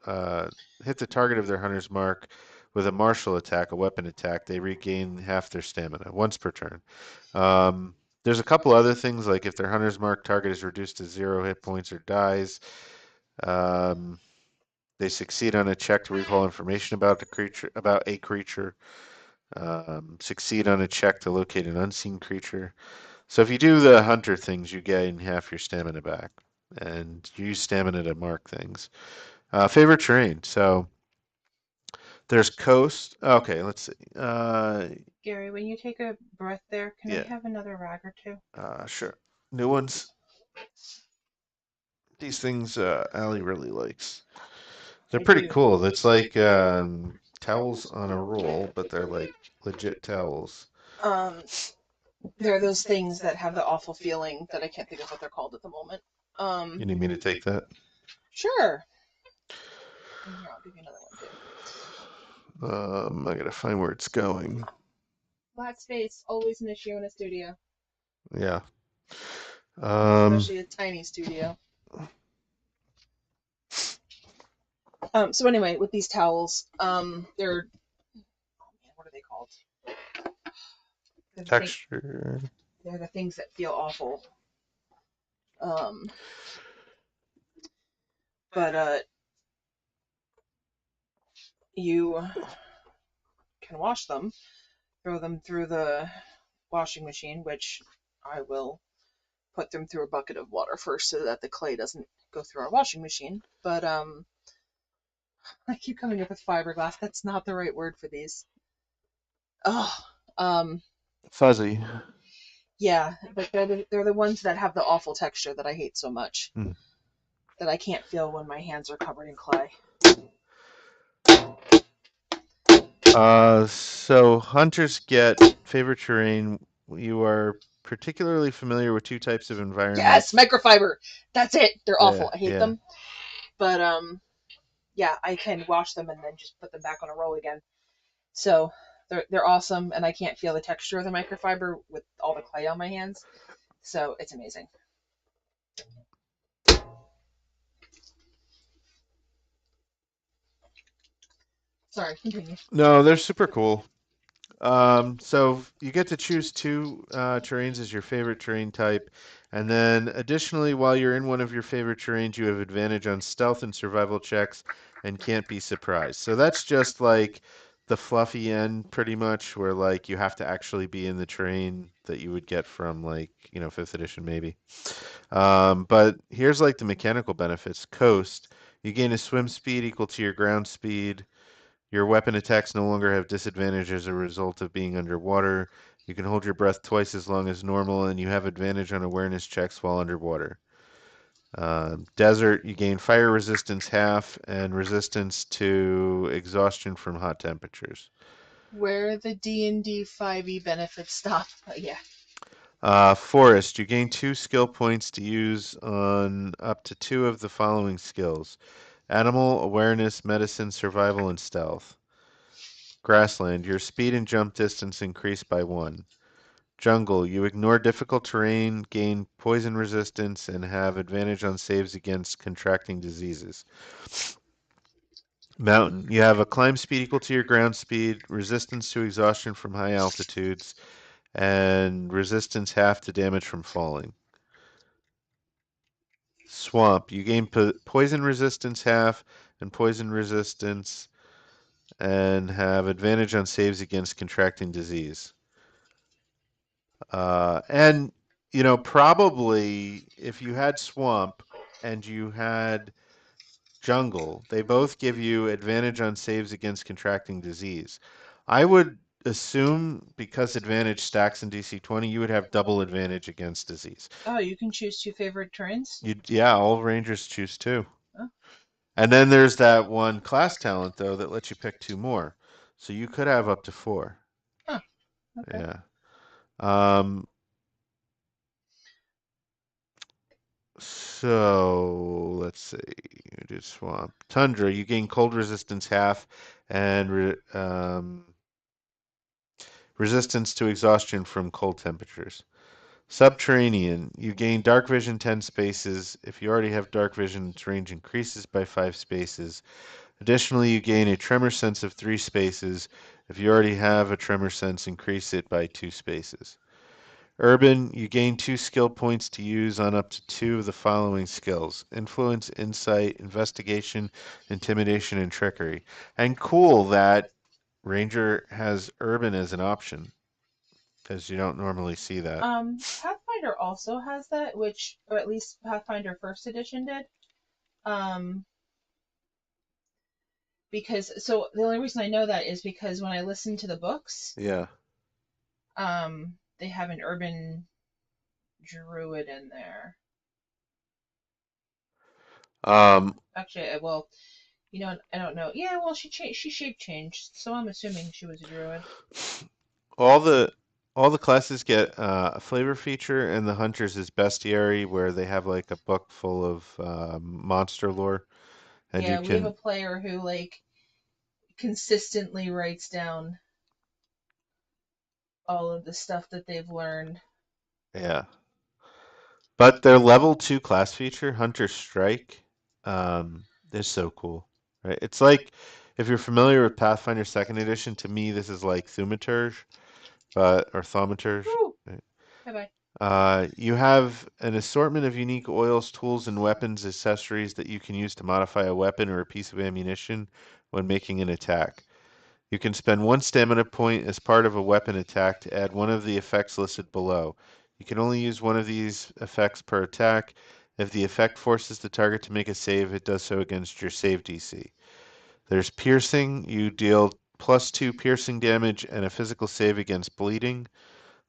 uh, hit the target of their hunter's mark with a martial attack, a weapon attack, they regain half their stamina once per turn. Um, there's a couple other things, like if their hunter's mark target is reduced to 0 hit points or dies, um, they succeed on a check to recall information about a creature. Succeed on a check to locate an unseen creature. So if you do the hunter things, you gain half your stamina back, and you use stamina to mark things. Favorite terrain. So there's coast. Okay, let's see. Gary, when you take a breath there, can I Yeah, have another rag or two? sure. New ones. These things Allie really likes. They're I pretty do. cool. It's like towels on a roll, but they're like legit towels. Um, there are those things that have the awful feeling that I can't think of what they're called at the moment. You need me to take that? Sure. Here, I'll give you another one too. I gotta find where it's going. Flat space, always an issue in a studio, Yeah. Um, especially a tiny studio. So anyway, with these towels, they're, oh man, what are they called? They're the thing, Texture. they're the things that feel awful. Um, but you can wash them, throw them through the washing machine, which I will put them through a bucket of water first so that the clay doesn't go through our washing machine. But I keep coming up with fiberglass. That's not the right word for these. Oh, um, Fuzzy. yeah, but they're the ones that have the awful texture that I hate so much Hmm. that I can't feel when my hands are covered in clay. So hunters get favorite terrain. You are particularly familiar with two types of Yes, environments. microfiber. That's it. They're Yeah, awful. I hate yeah. them. But yeah, I can wash them and then just put them back on a roll again. So they're awesome, and I can't feel the texture of the microfiber with all the clay on my hands. So it's amazing. Sorry, continue. No, they're super cool. So you get to choose two terrains as your favorite terrain type, and then additionally, while you're in one of your favorite terrains, you have advantage on stealth and survival checks, and can't be surprised. So that's just like the fluffy end, pretty much, where like you have to actually be in the terrain that you would get from like fifth edition maybe. But here's like the mechanical benefits. Coast, you gain a swim speed equal to your ground speed. Your weapon attacks no longer have disadvantage as a result of being underwater. You can hold your breath twice as long as normal, and you have advantage on awareness checks while underwater. Desert, you gain fire resistance half and resistance to exhaustion from hot temperatures. Where the D&D 5e benefits stop. Yeah. Forest, you gain 2 skill points to use on up to 2 of the following skills: animal, awareness, medicine, survival, and stealth. Grassland, your speed and jump distance increase by 1. Jungle, you ignore difficult terrain, gain poison resistance, and have advantage on saves against contracting diseases. Mountain, you have a climb speed equal to your ground speed, resistance to exhaustion from high altitudes, and resistance half to damage from falling. Swamp, you gain poison resistance half and poison resistance, and have advantage on saves against contracting disease. And probably if you had swamp and you had jungle, they both give you advantage on saves against contracting disease. I would assume because advantage stacks in DC 20, you would have double advantage against disease. Oh, you can choose two favorite turns? Yeah, all rangers choose 2. Oh, And then there's that one class talent though that lets you pick 2 more. So you could have up to 4. huh, okay. Yeah. Um, So let's see. You did swamp. Tundra, you gain cold resistance half and resistance to exhaustion from cold temperatures. Subterranean, you gain dark vision 10 spaces. If you already have dark vision, its range increases by 5 spaces. Additionally, you gain a tremor sense of 3 spaces. If you already have a tremor sense, increase it by 2 spaces. Urban, you gain 2 skill points to use on up to 2 of the following skills: influence, insight, investigation, intimidation, and trickery. And cool that Ranger has urban as an option, because you don't normally see that. Pathfinder also has that, which, or at least Pathfinder First Edition did. Um, because so the only reason I know that is because when I listen to the books, Yeah. they have an urban druid in there. Um, Actually, well, I don't know. Yeah, well, she shape changed, so I'm assuming she was a druid. all the all the classes get a flavor feature, and the hunters is bestiary, where they have like a book full of monster lore, and you Yeah, we have a can. player who like consistently writes down all of the stuff that they've learned. Yeah. But their level 2 class feature, Hunter Strike, is so cool. Right? It's like if you're familiar with Pathfinder Second Edition, to me this is like Thaumaturge, but or Thaumaturge. Woo! Bye bye. You have an assortment of unique oils, tools, and weapons accessories that you can use to modify a weapon or a piece of ammunition when making an attack. You can spend one stamina point as part of a weapon attack to add one of the effects listed below. You can only use one of these effects per attack. If the effect forces the target to make a save, it does so against your save DC. There's piercing. You deal +2 piercing damage and a physical save against bleeding.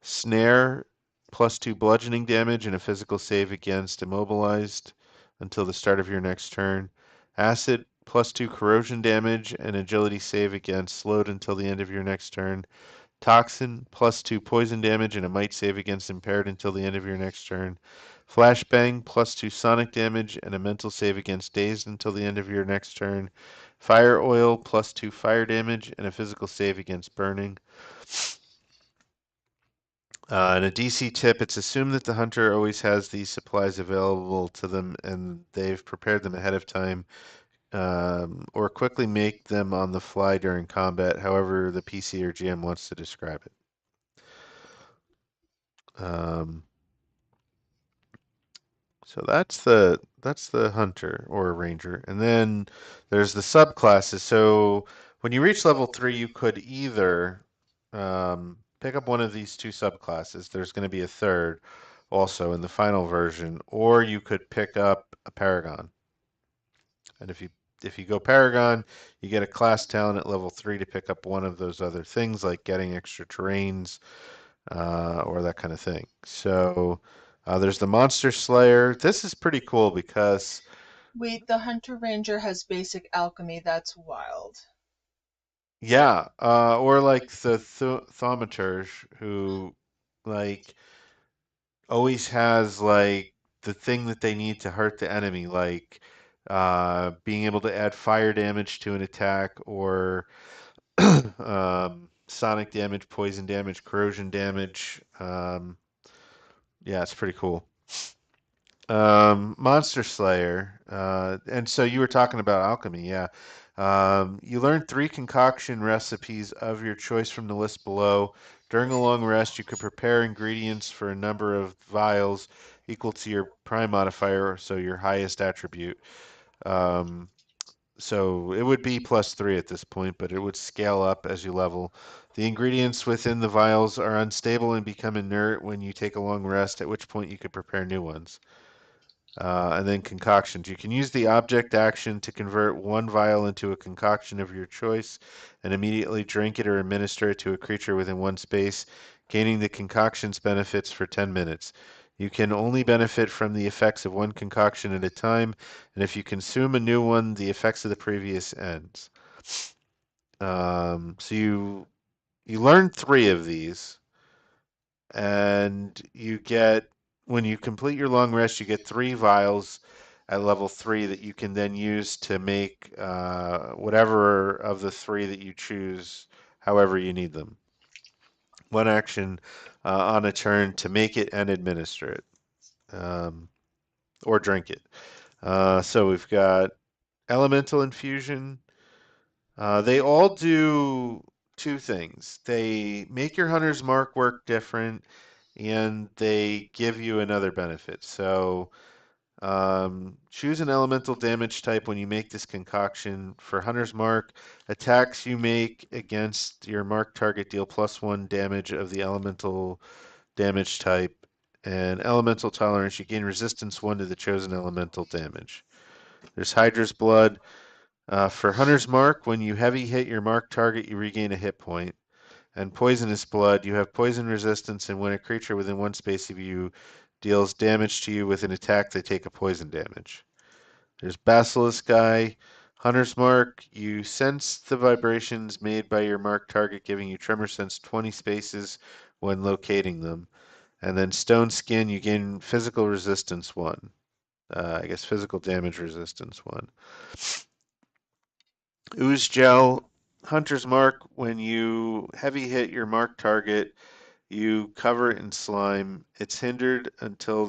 Snare, +2 bludgeoning damage and a physical save against immobilized until the start of your next turn. Acid, +2 corrosion damage and agility save against slowed until the end of your next turn. Toxin, +2 poison damage and a might save against impaired until the end of your next turn. Flashbang, +2 sonic damage and a mental save against dazed until the end of your next turn. Fire oil, +2 fire damage and a physical save against burning. And a DC tip, it's assumed that the hunter always has these supplies available to them and they've prepared them ahead of time, or quickly make them on the fly during combat, however the PC or GM wants to describe it. So that's the hunter or ranger. And then there's the subclasses. So when you reach level 3, you could either pick up one of these two subclasses. There's going to be a third also in the final version, or you could pick up a paragon. And if you go paragon, you get a class talent at level 3 to pick up one of those other things like getting extra terrains, or that kind of thing. So there's the Monster Slayer. This is pretty cool because, Wait, the Hunter Ranger has basic alchemy. That's wild. yeah, or like the Thaumaturge who like always has like the thing that they need to hurt the enemy, like being able to add fire damage to an attack or sonic damage, poison damage, corrosion damage. Yeah, it's pretty cool. Monster Slayer. And so you were talking about alchemy, yeah. You learn 3 concoction recipes of your choice from the list below. During a long rest, you could prepare ingredients for a number of vials equal to your prime modifier, so your highest attribute. Um, so it would be +3 at this point, but it would scale up as you level. The ingredients within the vials are unstable and become inert when you take a long rest, at which point you could prepare new ones. And then concoctions. You can use the object action to convert one vial into a concoction of your choice and immediately drink it or administer it to a creature within one space, gaining the concoction's benefits for 10 minutes. You can only benefit from the effects of one concoction at a time, and if you consume a new one, the effects of the previous ends. So you learn 3 of these and you get when you complete your long rest, you get 3 vials at level 3 that you can then use to make whatever of the 3 that you choose, however you need them. One action on a turn to make it and administer it, um, or drink it. So we've got elemental infusion. They all do 2 things. They make your hunter's mark work different, and they give you another benefit. So choose an elemental damage type when you make this concoction. For Hunter's Mark, attacks you make against your mark target deal +1 damage of the elemental damage type. And elemental tolerance, you gain resistance 1 to the chosen elemental damage. There's Hydra's Blood. For Hunter's Mark, when you heavy hit your mark target, you regain a hit point. And Poisonous Blood, you have poison resistance, and when a creature within one space of you deals damage to you with an attack, they take a poison damage. There's Basilisk Guy. Hunter's Mark, you sense the vibrations made by your mark target, giving you Tremor Sense 20 spaces when locating them. And then Stone Skin, you gain physical resistance 1. I guess physical damage resistance 1. Ooze Gel, Hunter's Mark, when you heavy hit your mark target, You cover it in slime. It's hindered until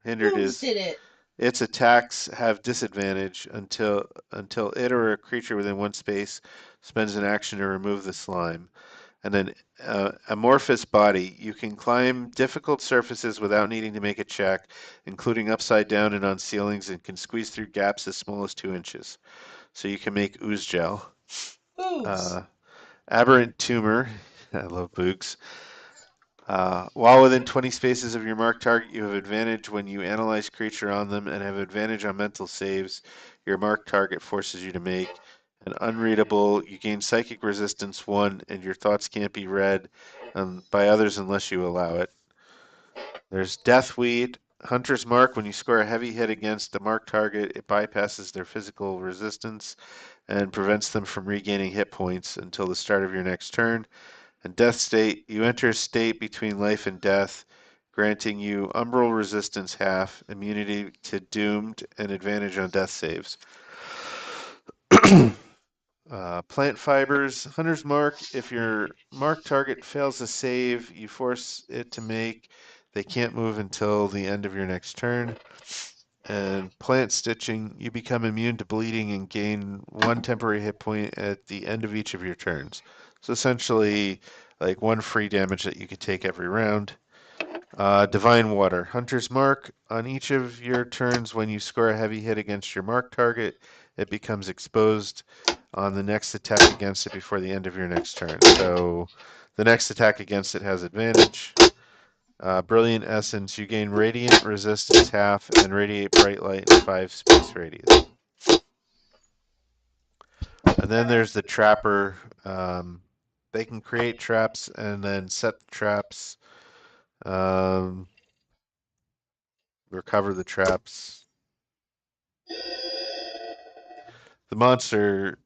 hindered Hooves is did it. its attacks have disadvantage until it or a creature within one space spends an action to remove the slime. And then amorphous body. You can climb difficult surfaces without needing to make a check, including upside down and on ceilings, and can squeeze through gaps as small as 2 inches. So you can make ooze gel. Hooves. Uh, aberrant tumor. I love boogs. While within 20 spaces of your marked target, you have advantage when you analyze creature on them and have advantage on mental saves your marked target forces you to make. And unreadable, you gain psychic resistance 1, and your thoughts can't be read by others unless you allow it. There's Deathweed. Hunter's Mark, when you score a heavy hit against the marked target, it bypasses their physical resistance and prevents them from regaining hit points until the start of your next turn. And Death State, you enter a state between life and death, granting you umbral resistance half, immunity to doomed, and advantage on death saves. Plant fibers, Hunter's Mark. If your marked target fails a save, you force it to make. They can't move until the end of your next turn. And plant stitching, you become immune to bleeding and gain 1 temporary hit point at the end of each of your turns. So essentially, like 1 free damage that you could take every round. Divine Water, Hunter's Mark. On each of your turns, when you score a heavy hit against your marked target, it becomes exposed on the next attack against it before the end of your next turn. So the next attack against it has advantage. Brilliant Essence, you gain Radiant Resistance half and Radiate Bright Light in 5 space radius. And then there's the Trapper. They can create traps and then set the traps, recover the traps. The Monster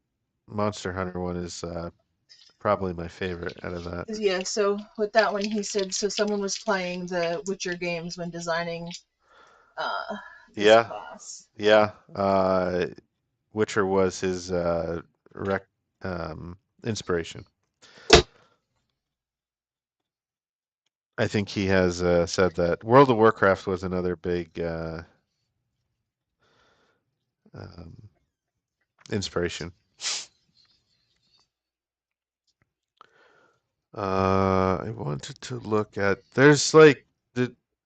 Hunter one is probably my favorite out of that. Yeah, so with that one, he said so someone was playing the Witcher games when designing this Yeah, class. yeah. Witcher was his inspiration. I think he has said that World of Warcraft was another big um, inspiration. I wanted to look at. There's like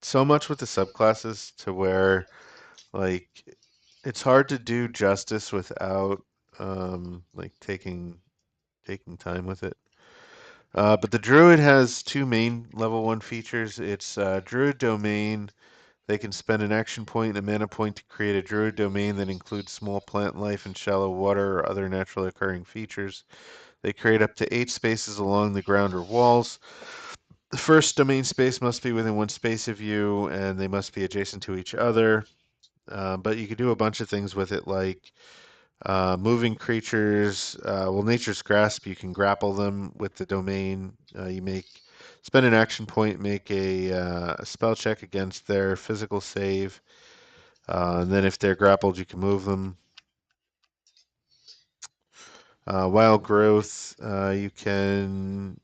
so much with the subclasses to where like it's hard to do justice without like taking time with it. But the Druid has 2 main level 1 features. It's Druid Domain. They can spend an action point and a mana point to create a Druid Domain that includes small plant life and shallow water or other naturally occurring features. They create up to 8 spaces along the ground or walls. The first domain space must be within 1 space of you, and they must be adjacent to each other. But you could do a bunch of things with it, like moving creatures. Nature's Grasp, you can grapple them with the domain. Spend an action point, make a spell check against their physical save. And then if they're grappled, you can move them. Wild Growth, you can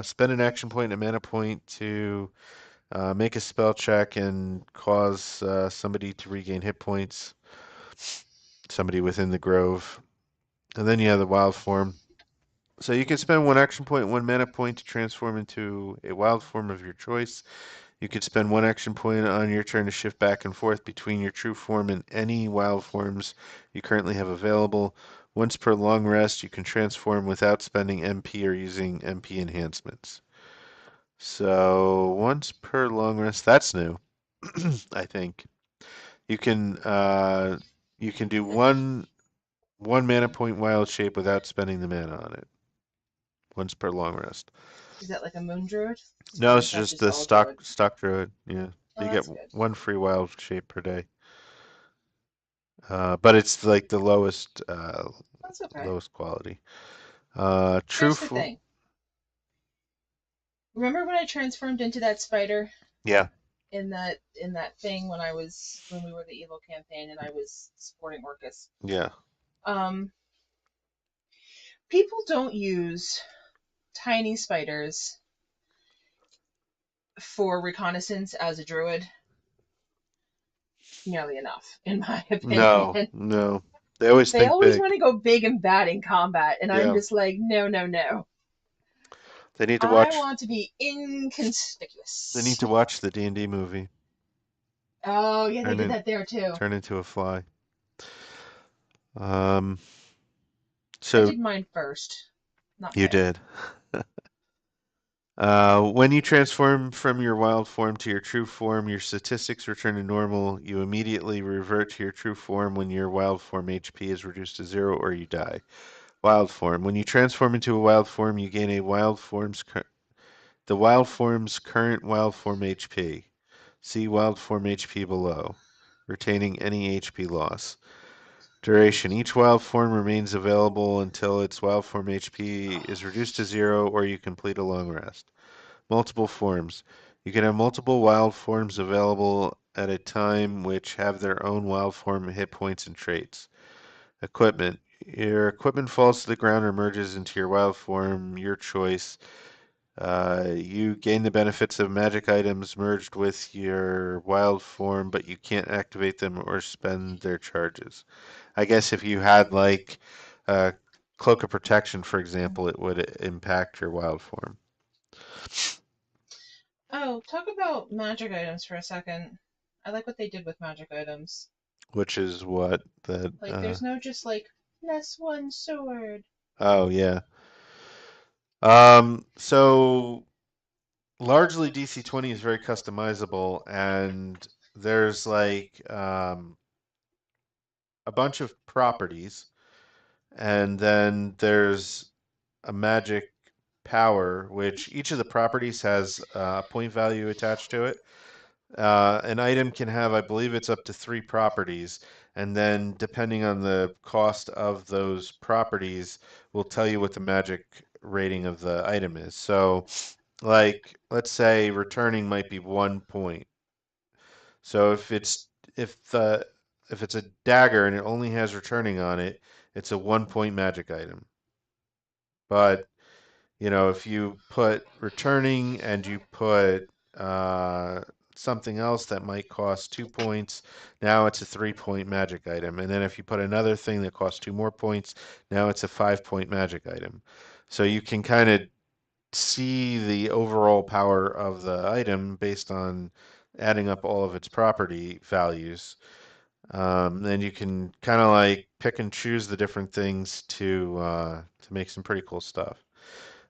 spend an action point and a mana point to make a spell check and cause somebody to regain hit points, somebody within the grove. And then you have the Wild Form. So you can spend 1 action point, 1 mana point to transform into a wild form of your choice. You could spend 1 action point on your turn to shift back and forth between your true form and any wild forms you currently have available. Once per long rest, you can transform without spending MP or using MP enhancements. So once per long rest, that's new, I think. You can do one mana point wild shape without spending the mana on it. Once per long rest. Is that like a moon druid? No, Or it's is that just just the all druid? stock druid. Yeah, Oh, you get that's good. 1 free wild shape per day. But it's like the That's okay. lowest quality. Here's the Truthful. thing. Remember when I transformed into that spider Yeah, in that thing when we were the evil campaign and I was supporting Orcus? yeah. Um, People don't use tiny spiders for reconnaissance as a druid nearly enough, in my No, opinion. no. They always They think always big. want to go big and bad in combat, and I'm Yeah. just like, no, no, no. They need to I watch want to be they need inconspicuous. to watch the D&D movie. Oh, yeah, they Turn did in, that there too. turn into a fly. Um I so did mine first, not you fair. did. When you transform from your wild form to your true form, your statistics return to normal. You immediately revert to your true form when your wild form HP is reduced to 0 or you die. Wild form. When you transform into a wild form, you gain the wild form's current wild form HP. See wild form HP below, retaining any HP loss. Duration. Each wild form remains available until its wild form HP is reduced to 0 or you complete a long rest. Multiple forms. You can have multiple wild forms available at a time which have their own wild form hit points and traits. Equipment. Your equipment falls to the ground or merges into your wild form, your choice. You gain the benefits of magic items merged with your wild form, but you can't activate them or spend their charges. I guess if you had like a Cloak of Protection, for example, it would impact your wild form, Oh, talk about magic items for a second. I like what they did with magic items. which is what that. Like, there's no just like, plus one sword. Oh yeah. So largely DC-20 is very customizable, and there's like a bunch of properties, and then there's a magic power, which each of the properties has a point value attached to it. An item can have, I believe it's up to three properties, and then depending on the cost of those properties, will tell you what the magic rating of the item is. So, like, let's say returning might be 1 point. So if the if it's a dagger and it only has returning on it, it's a 1 point magic item. But if you put returning and you put uh, something else that might cost 2 points, now it's a 3 point magic item. And then if you put another thing that costs 2 more points, now it's a 5 point magic item. So you can kind of see the overall power of the item based on adding up all of its property values. And you can kind of like pick and choose the different things to make some pretty cool stuff.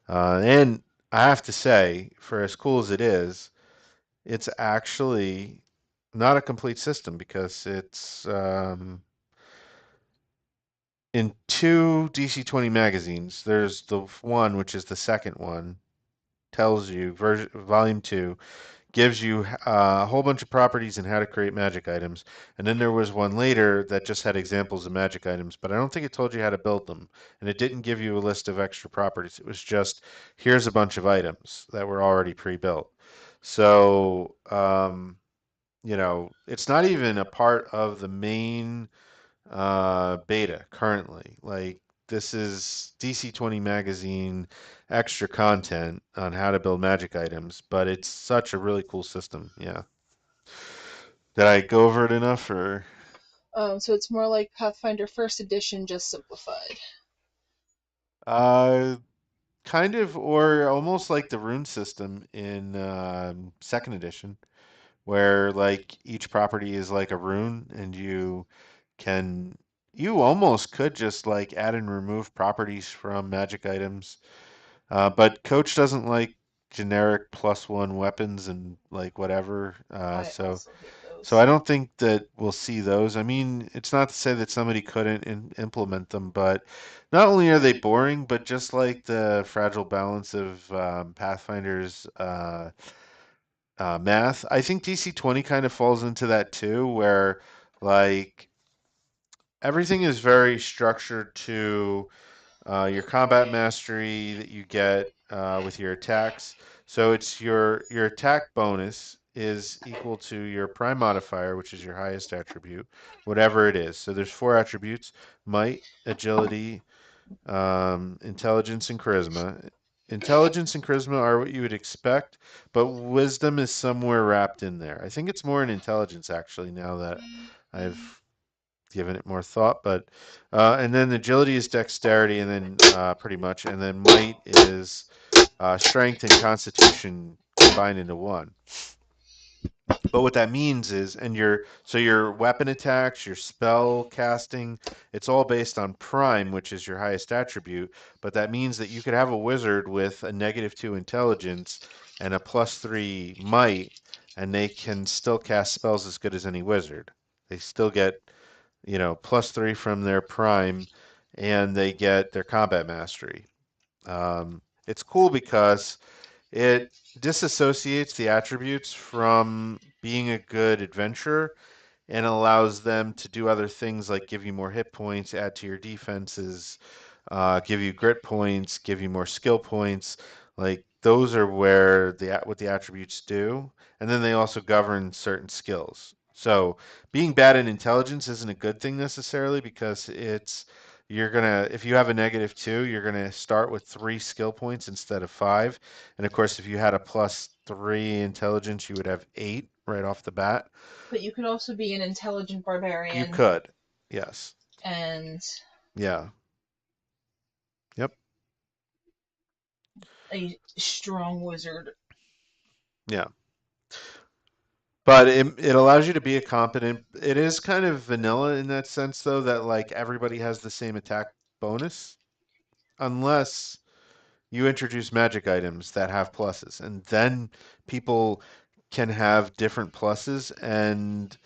And I have to say, for as cool as it is, it's actually not a complete system because it's in two DC-20 magazines. There's the one, which is the second one, tells you, volume two, gives you a whole bunch of properties and how to create magic items. And then there was one later that just had examples of magic items, but I don't think it told you how to build them. And it didn't give you a list of extra properties. It was just, here's a bunch of items that were already pre-built. So, it's not even a part of the main beta currently. Like, this is DC-20 magazine extra content on how to build magic items, but it's such a really cool system. Yeah. Did I go over it enough or So it's more like Pathfinder First Edition, just simplified. uh kind of or almost like the rune system in second edition where like each property is like a rune and can you almost could just like add and remove properties from magic items. But Coach doesn't like generic +1 weapons and like whatever. I So also hate so I those. don't think that we'll see those. I mean, it's not to say that somebody couldn't implement them, but not only are they boring, but just like the fragile balance of Pathfinder's math, I think DC-20 kind of falls into that too, where like everything is very structured to your combat mastery that you get with your attacks. So it's your attack bonus is equal to your prime modifier, which is your highest attribute, whatever it is. So there's four attributes: might, agility, intelligence, and charisma. Intelligence and charisma are what you would expect, but wisdom is somewhere wrapped in there. I think it's more in intelligence actually now that I've given it more thought. But and then agility is dexterity, and then pretty much, and then might is strength and constitution combined into one. But what that means is, and your weapon attacks, your spell casting, it's all based on prime, which is your highest attribute. But that means that you could have a wizard with a -2 intelligence and a +3 might, and they can still cast spells as good as any wizard. They still get, +3 from their prime, and they get their combat mastery. It's cool because it disassociates the attributes from being a good adventurer and allows them to do other things like give you more hit points, add to your defenses, give you grit points, give you more skill points. Like those are where what the attributes do, and then they also govern certain skills. So being bad in intelligence isn't a good thing necessarily because you're gonna if you have a -2, you're gonna start with 3 skill points instead of 5. And of course, if you had a +3 intelligence, you would have 8 right off the bat. But you could also be an intelligent You barbarian could, yes, and yeah, yep, a strong wizard. yeah. But it allows you to be a competent. It is kind of vanilla in that sense, though, that like everybody has the same attack bonus, unless you introduce magic items that have pluses, and then people can have different pluses. And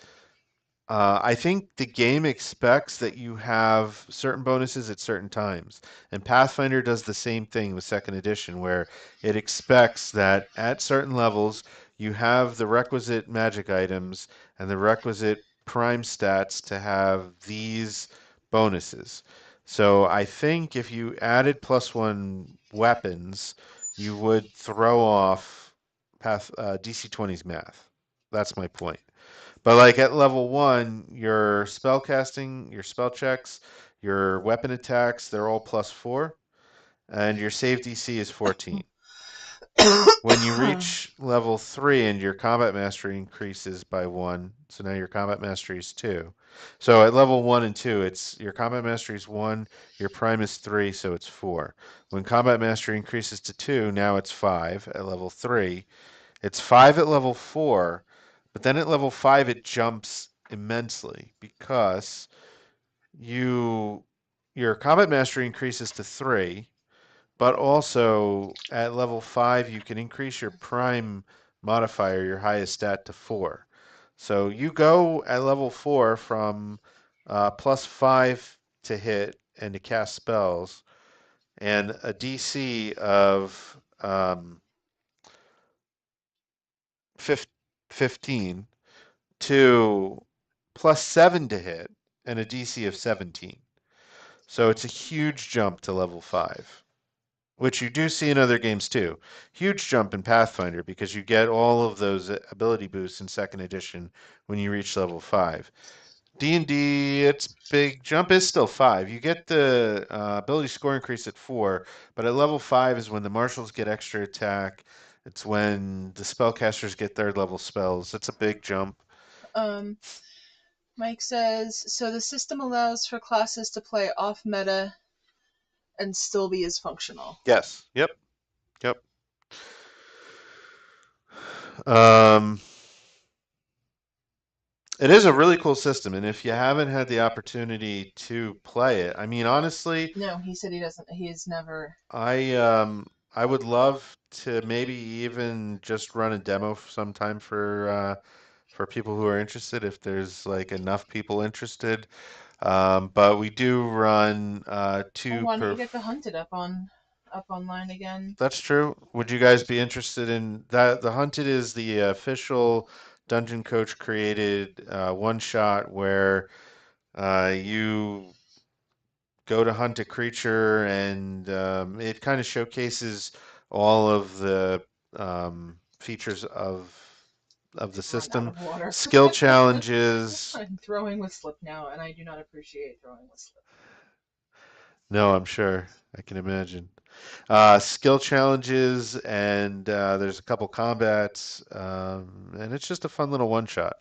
I think the game expects that you have certain bonuses at certain times. And Pathfinder does the same thing with second edition, where it expects that at certain levels you have the requisite magic items and the requisite prime stats to have these bonuses. So I think if you added +1 weapons, you would throw off DC 20's math. That's my point. But like at level 1, your spell casting, your spell checks, your weapon attacks, they're all +4, and your save DC is 14. When you reach level 3 and your combat mastery increases by 1, so now your combat mastery is 2. So at level 1 and 2, it's your combat mastery is 1, your prime is 3, so it's 4. When combat mastery increases to 2, now it's 5 at level 3. It's 5 at level 4, but then at level 5 it jumps immensely because you your combat mastery increases to 3, but also at level 5 you can increase your prime modifier, your highest stat, to 4. So you go at level 4 from +5 to hit and to cast spells and a DC of 15 to +7 to hit and a DC of 17. So it's a huge jump to level 5, which you do see in other games too. Huge jump in Pathfinder because you get all of those ability boosts in second edition when you reach level 5. D&D, its big jump is still 5. You get the ability score increase at 4, but at level 5 is when the marshals get extra attack. It's when the spellcasters get third level spells. It's a big jump. um, Mike says, so the system allows for classes to play off meta and still be as functional. Yes. Yep. Yep. Um, it is a really cool system, and if you haven't had the opportunity to play it, I mean, honestly, No, he said he doesn't. He's never. I would love to maybe even just run a demo sometime for people who are interested, if there's like enough people interested. But we do run Well, two why don't per. you get the hunted up online again? That's true. Would you guys be interested in that? The Hunted is the official Dungeon Coach created one shot where you go to hunt a creature, and it kind of showcases all of the features of the Run out system, of water. skill challenges. I'm throwing with slip now, and I do not appreciate throwing with slip. No, I'm sure. I can imagine. Skill challenges, and there's a couple combats, and it's just a fun little one shot.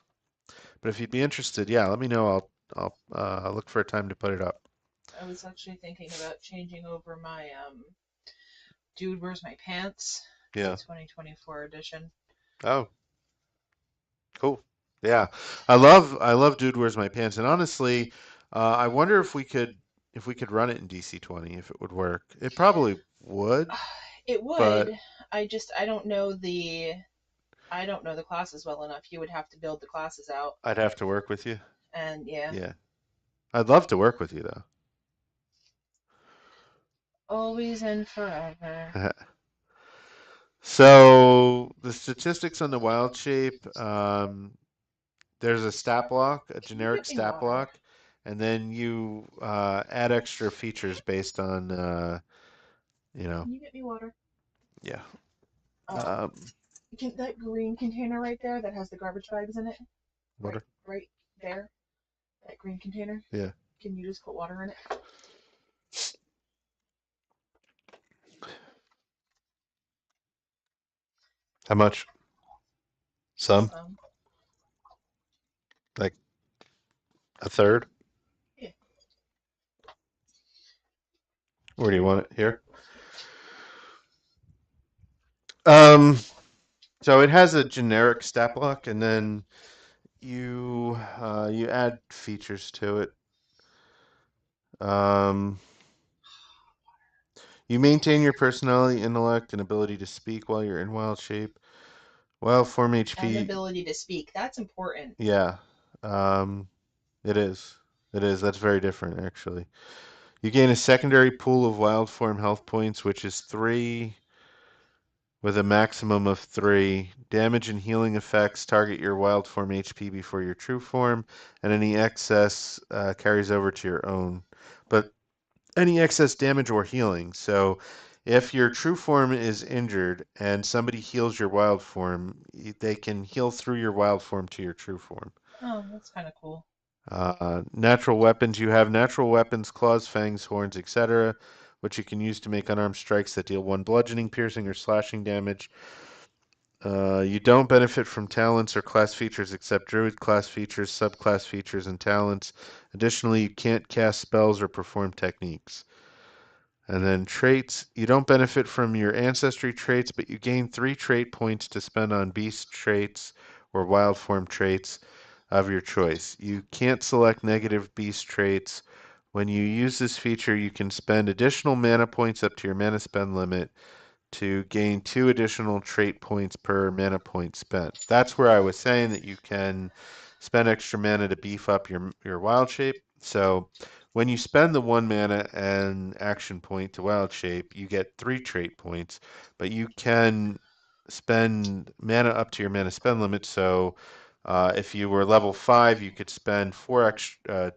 But if you'd be interested, yeah, let me know. I'll look for a time to put it up. I was actually thinking about changing over my Dude, Where's My Pants? The Yeah. 2024 edition. Oh, cool. Yeah, I love Dude, Where's My Pants? And honestly, I wonder if we could run it in DC 20 if it would work. It probably would, It but would. I don't know the classes well enough. You would have to build the classes out, I'd have to work with you. and yeah, Yeah, I'd love to work with you always and forever. though. So the statistics on the wild shape, there's a stat block, a Can you generic get me stat water? block, and then you add extra features based on, you know, Can you get me water? yeah. Um, Um, can that green container right there that has the garbage bags in it, what are, right there, that green container. yeah. Can you just put water in it? How much? Some? Some. Like a third? Yeah. Where do you want it? Here? Um, so it has a generic stat block, and then you add features to it. Um, you maintain your personality, intellect, and ability to speak while you're in wild shape. Wild form And HP, ability to speak. That's important. yeah. Um, it is. It is. That's very different, actually. You gain a secondary pool of wild form health points, which is three with a maximum of three. Damage and healing effects target your wild form HP before your true form, and any excess carries over to your own. But any excess damage or healing. So if your true form is injured and somebody heals your wild form, they can heal through your wild form to your true form. Oh, that's kind of cool. Natural weapons. You have natural weapons, claws, fangs, horns, etc., which you can use to make unarmed strikes that deal one bludgeoning, piercing, or slashing damage. You don't benefit from talents or class features except druid class features, subclass features, and talents. Additionally, you can't cast spells or perform techniques. And then traits, you don't benefit from your ancestry traits, but you gain three trait points to spend on beast traits or wild form traits of your choice. You can't select negative beast traits. When you use this feature, you can spend additional mana points up to your mana spend limit to gain two additional trait points per mana point spent. That's where I was saying that you can spend extra mana to beef up your wild shape. So when you spend the one mana and action point to wild shape, you get three trait points, but you can spend mana up to your mana spend limit. So if you were level 5, you could spend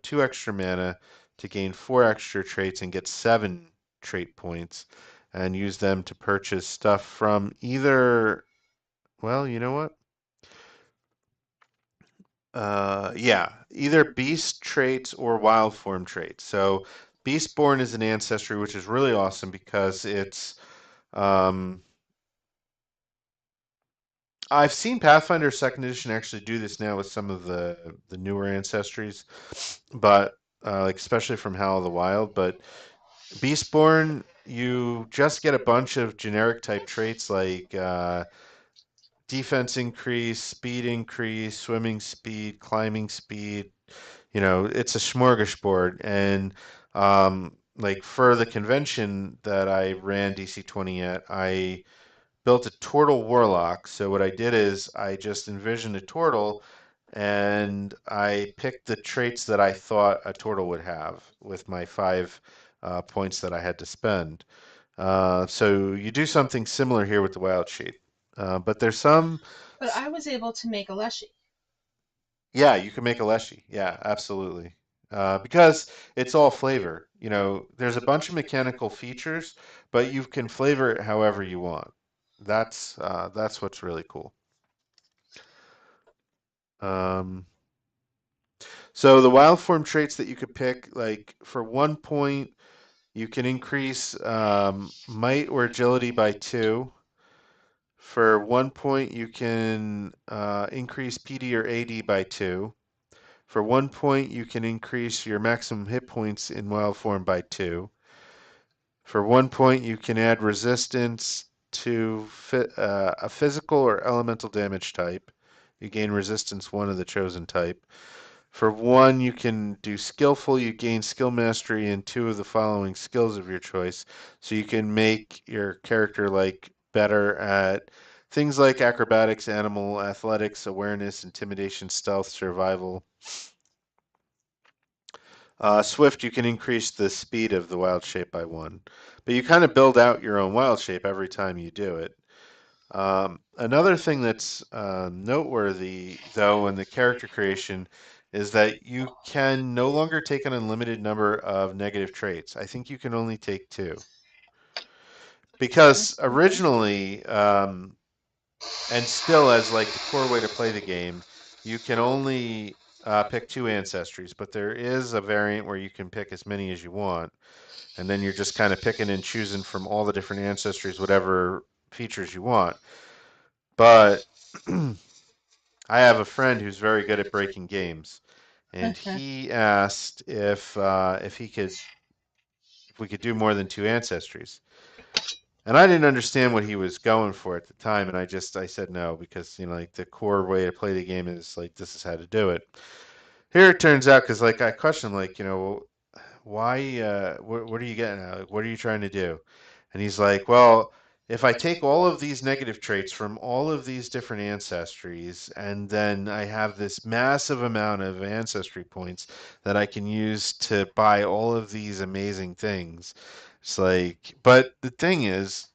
two extra mana to gain four extra traits and get seven trait points and use them to purchase stuff from either, well, you know what? Yeah, either beast traits or wild form traits. So Beastborn is an ancestry, which is really awesome because um, I've seen Pathfinder Second Edition actually do this now with some of the newer ancestries, but like especially from Howl of the Wild. But Beastborn, you just get a bunch of generic type traits like defense increase, swimming speed, climbing speed. You know, it's a smorgasbord. And like for the convention that I ran DC 20 at, I built a Tortle Warlock. So what I did is I just envisioned a Tortle and I picked the traits that I thought a Tortle would have with my five points that I had to spend. So you do something similar here with the Wild Shape. But there's some, But I was able to make a Leshy. yeah, you can make a Leshy. Yeah, absolutely. Because it's all flavor. You know, there's a bunch of mechanical features, but you can flavor it however you want. That's what's really cool. Um, so the wild form traits that you could pick, like for 1 point, You can increase might or agility by 2. For 1 point, you can increase PD or AD by 2. For 1 point, you can increase your maximum hit points in wild form by 2. For 1 point, you can add resistance to a physical or elemental damage type. You gain resistance 1 of the chosen type. For 1, you can do skillful. You gain skill mastery in 2 of the following skills of your choice. So you can make your character like better at things like acrobatics, animal, athletics, awareness, intimidation, stealth, survival. Swift, you can increase the speed of the wild shape by 1. But you kind of build out your own wild shape every time you do it. Another thing that's noteworthy, though, in the character creation is that you can no longer take an unlimited number of negative traits. I think you can only take 2. Because Okay. originally, and still as like the core way to play the game, you can only pick 2 ancestries, but there is a variant where you can pick as many as you want, and then you're just kind of picking and choosing from all the different ancestries, whatever features you want. But I have a friend who's very good at breaking games, and he asked if he could if we could do more than 2 ancestries. And I didn't understand what he was going for at the time, and I said no because like the core way to play the game is like this is how to do it. Here it turns out because like I questioned like why what are you getting at? Like, what are you trying to do? And he's like, well, if I take all of these negative traits from all of these different ancestries, and then I have this massive amount of ancestry points that I can use to buy all of these amazing things. It's like, but the thing is,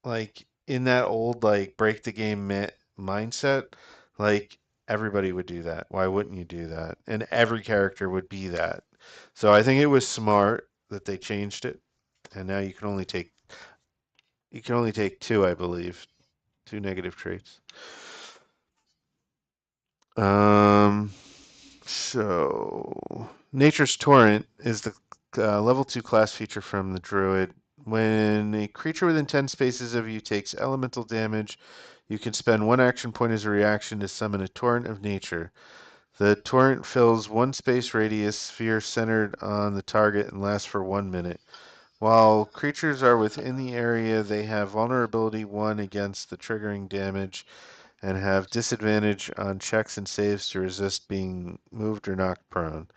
like in that old like break the game mindset, like everybody would do that. Why wouldn't you do that? And every character would be that. So I think it was smart that they changed it, and now you can only take 2, I believe, 2 negative traits. Um, so Nature's Torrent is the level 2 class feature from the Druid. When a creature within 10 spaces of you takes elemental damage, you can spend 1 action point as a reaction to summon a Torrent of Nature. The torrent fills 1 space radius sphere centered on the target and lasts for 1 minute. While creatures are within the area, they have vulnerability 1 against the triggering damage and have disadvantage on checks and saves to resist being moved or knocked prone.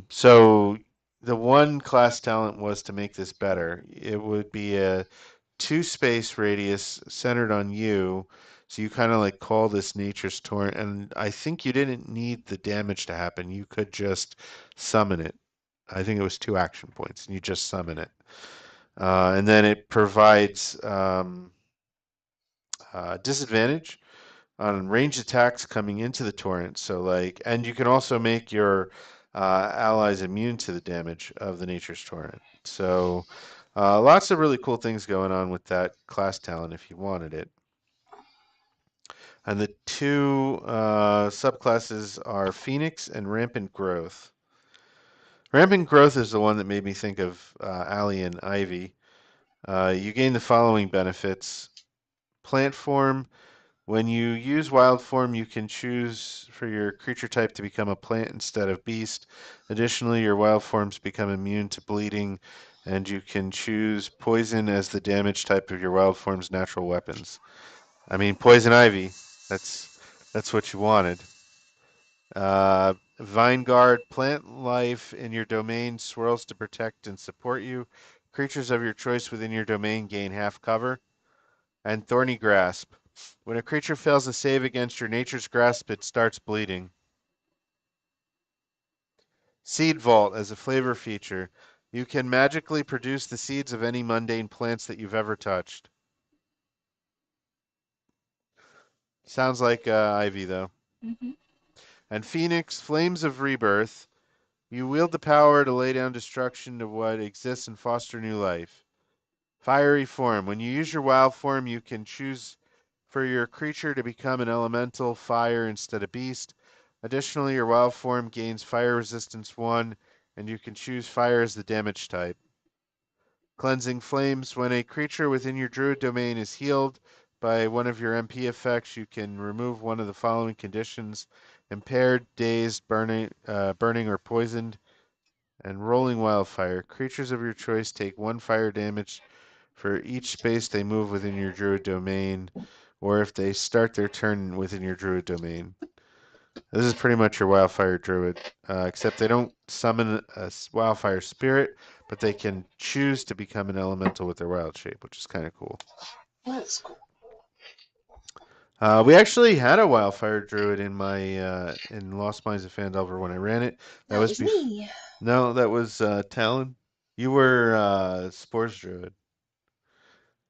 So the one class talent was to make this better. It would be a 2 space radius centered on you. So you kind of like call this Nature's Torrent, and I think you didn't need the damage to happen. You could just summon it. I think it was 2 action points, and you just summon it. And then it provides disadvantage on ranged attacks coming into the torrent. So like, and you can also make your allies immune to the damage of the Nature's Torrent. So lots of really cool things going on with that class talent if you wanted it. And the 2 subclasses are Phoenix and Rampant Growth. Rampant Growth is the one that made me think of Allie and Ivy. You gain the following benefits. Plant form. When you use wild form, you can choose for your creature type to become a plant instead of beast. Additionally, your wild forms become immune to bleeding, and you can choose poison as the damage type of your wild form's natural weapons. I mean, poison ivy. That's that's what you wanted. Vine Guard, plant life in your domain swirls to protect and support you. Creatures of your choice within your domain gain half cover. And Thorny Grasp. When a creature fails a save against your Nature's Grasp, it starts bleeding. Seed Vault as a flavor feature. You can magically produce the seeds of any mundane plants that you've ever touched. Sounds like Ivy, though. Mm-hmm. And Phoenix, Flames of Rebirth. You wield the power to lay down destruction to what exists and foster new life. Fiery Form. When you use your wild form, you can choose for your creature to become an elemental fire instead of beast. Additionally, your wild form gains fire resistance 1, and you can choose fire as the damage type. Cleansing Flames. When a creature within your druid domain is healed by one of your MP effects, you can remove one of the following conditions: impaired, dazed, burning or poisoned, and rolling wildfire. Creatures of your choice take 1 fire damage for each space they move within your druid domain, or if they start their turn within your druid domain. This is pretty much your wildfire druid, except they don't summon a wildfire spirit, but they can choose to become an elemental with their wild shape, which is kind of cool. That's cool. We actually had a wildfire druid in my in Lost Mines of Phandelver when I ran it. That was me. No, that was Talon. You were Spores druid.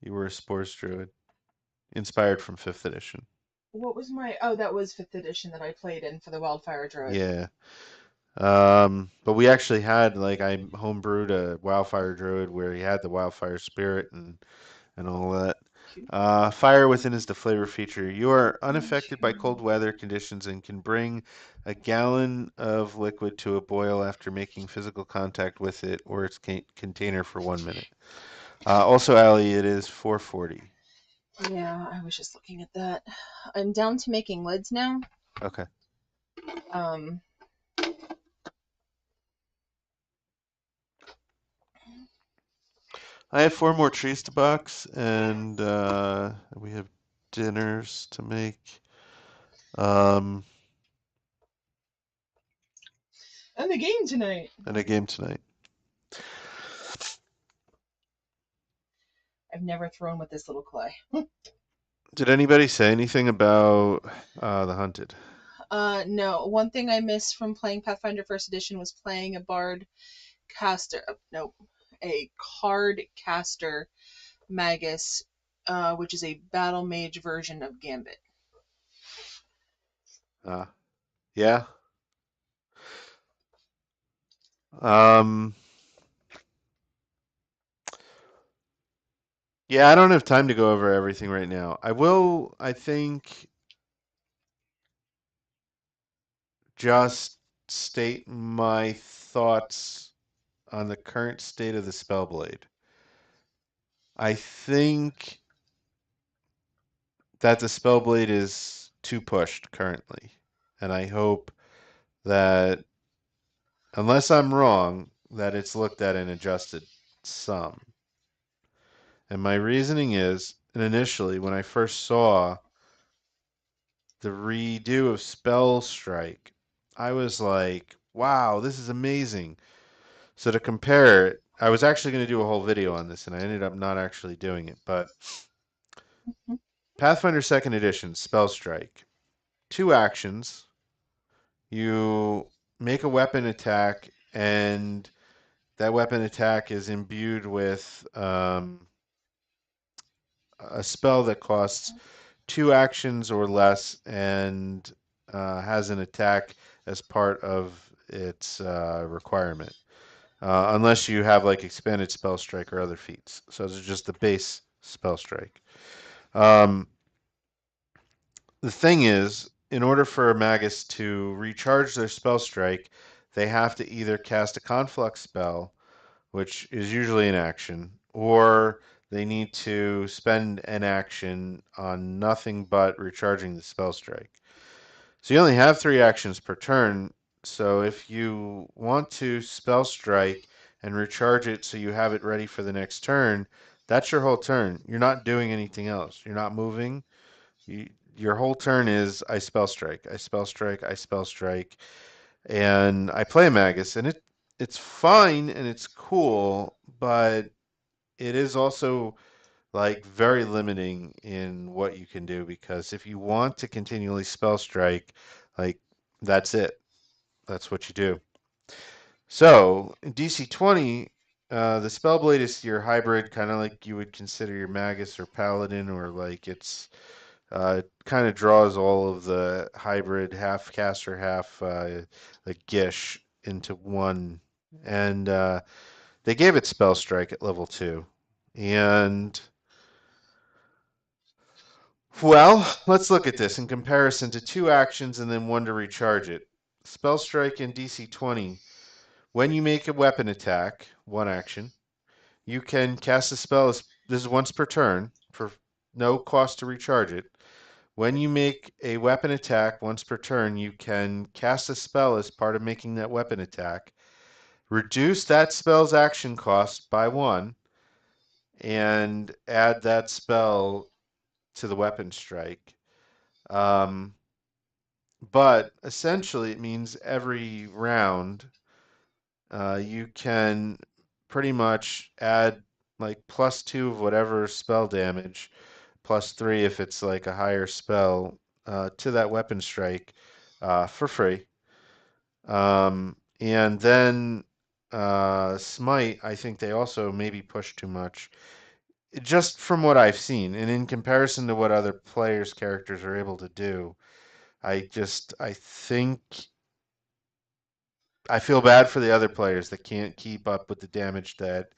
You were a Spores druid, inspired from 5th edition. What was my? Oh, that was 5th edition that I played in for the Wildfire Druid. Yeah. But we actually had like I homebrewed a wildfire druid where he had the wildfire spirit and all that. Fire within is the flavor feature. You are unaffected by cold weather conditions and can bring a gallon of liquid to a boil after making physical contact with it or its container for 1 minute. Also, Allie, it is 440. Yeah, I was just looking at that. I'm down to making lids now. Okay. Um, I have 4 more trees to box, and we have dinners to make. Um, and the game tonight. and a game tonight. I've never thrown with this little clay. Did anybody say anything about the hunted? No. One thing I missed from playing Pathfinder First Edition was playing a bard caster. No, a card caster magus, which is a battle mage version of Gambit. Yeah. Um, yeah, I don't have time to go over everything right now. I will, I think, just state my thoughts on the current state of the Spellblade. I think that the Spellblade is too pushed currently. And I hope that, unless I'm wrong, that it's looked at and adjusted some. And my reasoning is, and initially, when I first saw the redo of Spell Strike, I was like, wow, this is amazing. So to compare it, I was actually going to do a whole video on this, and I ended up not actually doing it. But Pathfinder 2nd Edition, Spell Strike. 2 actions. You make a weapon attack, and that weapon attack is imbued with a spell that costs 2 actions or less and has an attack as part of its requirement. Unless you have like expanded spell strike or other feats. So it's just the base spell strike. Um, the thing is, in order for a magus to recharge their spell strike, they have to either cast a conflux spell, which is usually an action, or they need to spend an action on nothing but recharging the spell strike. So you only have 3 actions per turn. So if you want to spell strike and recharge it so you have it ready for the next turn, that's your whole turn. You're not doing anything else. You're not moving. Your whole turn is I spell strike, I spell strike, I spell strike, and I play Magus, and it's fine and it's cool, but it is also like very limiting in what you can do because if you want to continually spell strike, like that's it. That's what you do. So in DC 20, the Spellblade is your hybrid, kind of like you would consider your Magus or Paladin, or like it kind of draws all of the hybrid half caster, half like Gish into one. And they gave it Spell Strike at level 2. And well, let's look at this in comparison to 2 actions and then 1 to recharge it. Spell Strike in DC 20 When you make a weapon attack, one action, you can cast a spell. This is once per turn for no cost to recharge it. When you make a weapon attack once per turn, you can cast a spell as part of making that weapon attack. Reduce that spell's action cost by 1 and add that spell to the weapon strike. Um, but essentially, it means every round you can pretty much add like +2 of whatever spell damage, +3 if it's like a higher spell, to that weapon strike for free. And then Smite, I think they also maybe push too much. Just from what I've seen, and in comparison to what other players' characters are able to do, I think I feel bad for the other players that can't keep up with the damage that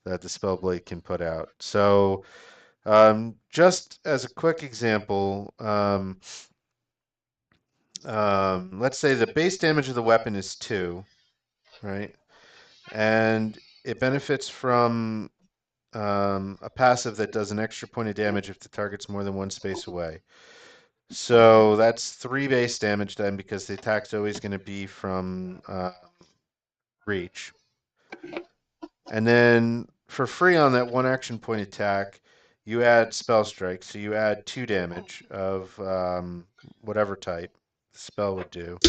the Spellblade can put out. So, just as a quick example, let's say the base damage of the weapon is 2, right? And it benefits from a passive that does an extra point of damage if the target's more than 1 space away. So that's 3 base damage then, because the attack's always going to be from reach. And then for free on that 1 action point attack, you add Spell Strike. So you add 2 damage of whatever type the spell would do.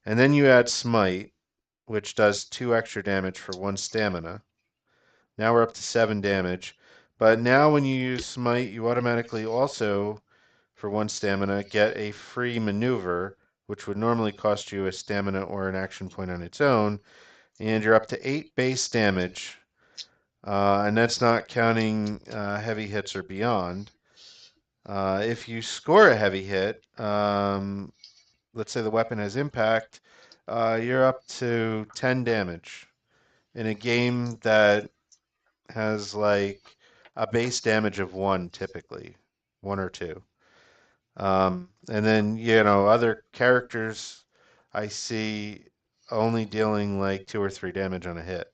And then you add Smite, which does 2 extra damage for 1 stamina. Now we're up to 7 damage. But now when you use Smite, you automatically also, for 1 stamina, get a free maneuver, which would normally cost you a stamina or an action point on its own. And you're up to 8 base damage. And that's not counting heavy hits or beyond. If you score a heavy hit, let's say the weapon has impact, you're up to 10 damage in a game that has like a base damage of 1 typically, 1 or 2. And then, other characters I see only dealing like 2 or 3 damage on a hit.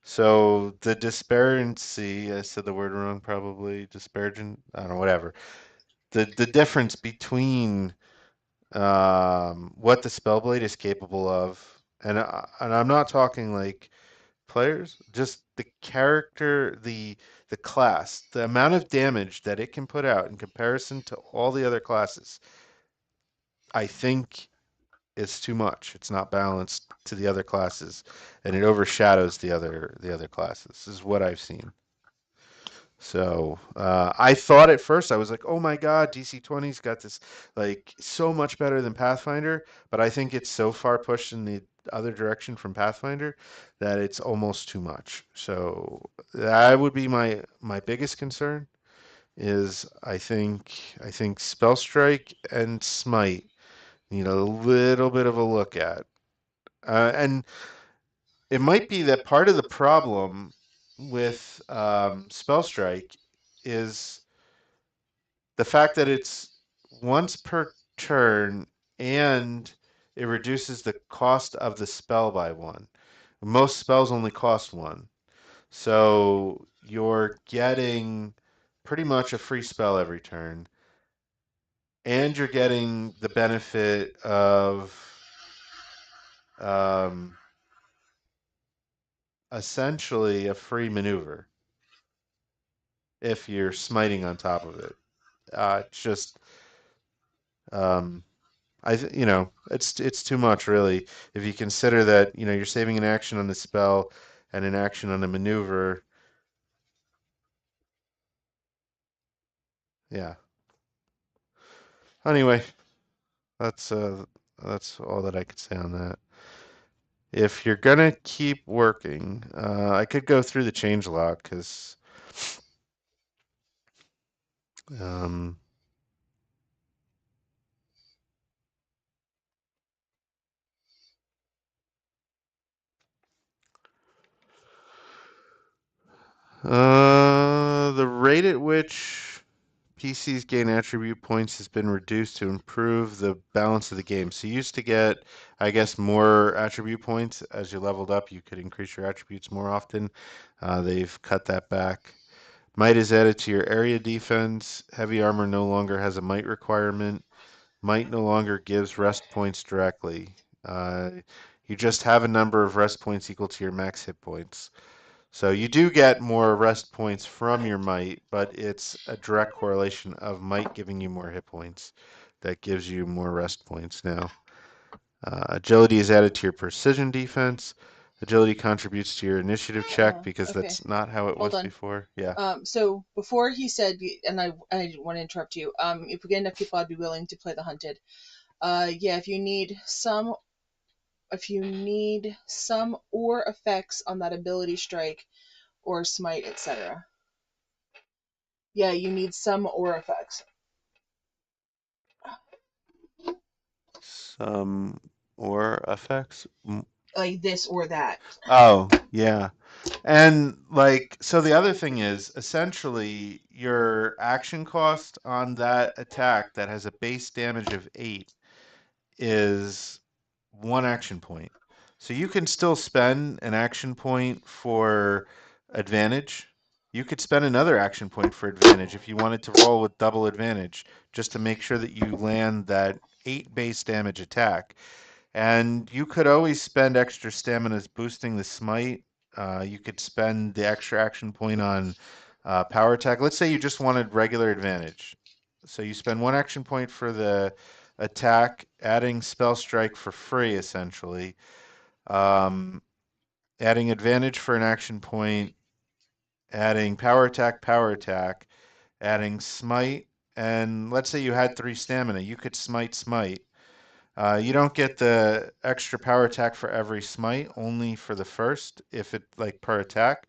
So the disparity, I said the word wrong probably, disparaging, I don't know, whatever. The difference between what the Spellblade is capable of, and I'm not talking like players, just the character, the class, the amount of damage that it can put out in comparison to all the other classes, I think is too much. It's not balanced to the other classes, and it overshadows the other classes, is what I've seen. So I thought at first, I was like, oh my God, DC20's got this like so much better than Pathfinder, but I think it's so far pushed in the other direction from Pathfinder that it's almost too much. So that would be my biggest concern, is I think Spell Strike and Smite need a little bit of a look at. And it might be that part of the problem with Spell Strike is the fact that it's once per turn and it reduces the cost of the spell by 1. Most spells only cost 1. So you're getting pretty much a free spell every turn, and you're getting the benefit of um, essentially a free maneuver if you're smiting on top of it. It's just um, it's too much really. If you consider that, you're saving an action on the spell and an action on the maneuver. Yeah. Anyway, that's uh that's all that I could say on that. If you're gonna keep working, I could go through the change log because um, the rate at which PCs gain attribute points has been reduced to improve the balance of the game. So you used to get, I guess, more attribute points as you leveled up. You could increase your attributes more often. They've cut that back. Might is added to your area defense. Heavy armor no longer has a might requirement. Might no longer gives rest points directly. Uh, you just have a number of rest points equal to your max hit points. So you do get more rest points from your might, but it's a direct correlation of might giving you more hit points that gives you more rest points now. Agility is added to your precision defense. Agility contributes to your initiative check because Okay, that's not how it hold was on. before. Yeah. So before he said, and I didn't want to interrupt you. If we get enough people, I'd be willing to play the hunted. Yeah, if you need some or effects on that ability strike or smite, etc. Yeah, you need some or effects. Some or effects. Like this or that. Oh, yeah. And like, so the other thing is essentially your action cost on that attack that has a base damage of 8 is 1 action point. So you can still spend an action point for advantage. You could spend another action point for advantage if you wanted to roll with double advantage, just to make sure that you land that 8 base damage attack. And you could always spend extra stamina boosting the smite. You could spend the extra action point on power attack. Let's say you just wanted regular advantage. So you spend 1 action point for the attack, adding spell strike for free, essentially. Um, Adding advantage for an action point, adding power attack, adding smite, and let's say you had 3 stamina, you could smite. You don't get the extra power attack for every smite, only for the first, if it like per attack.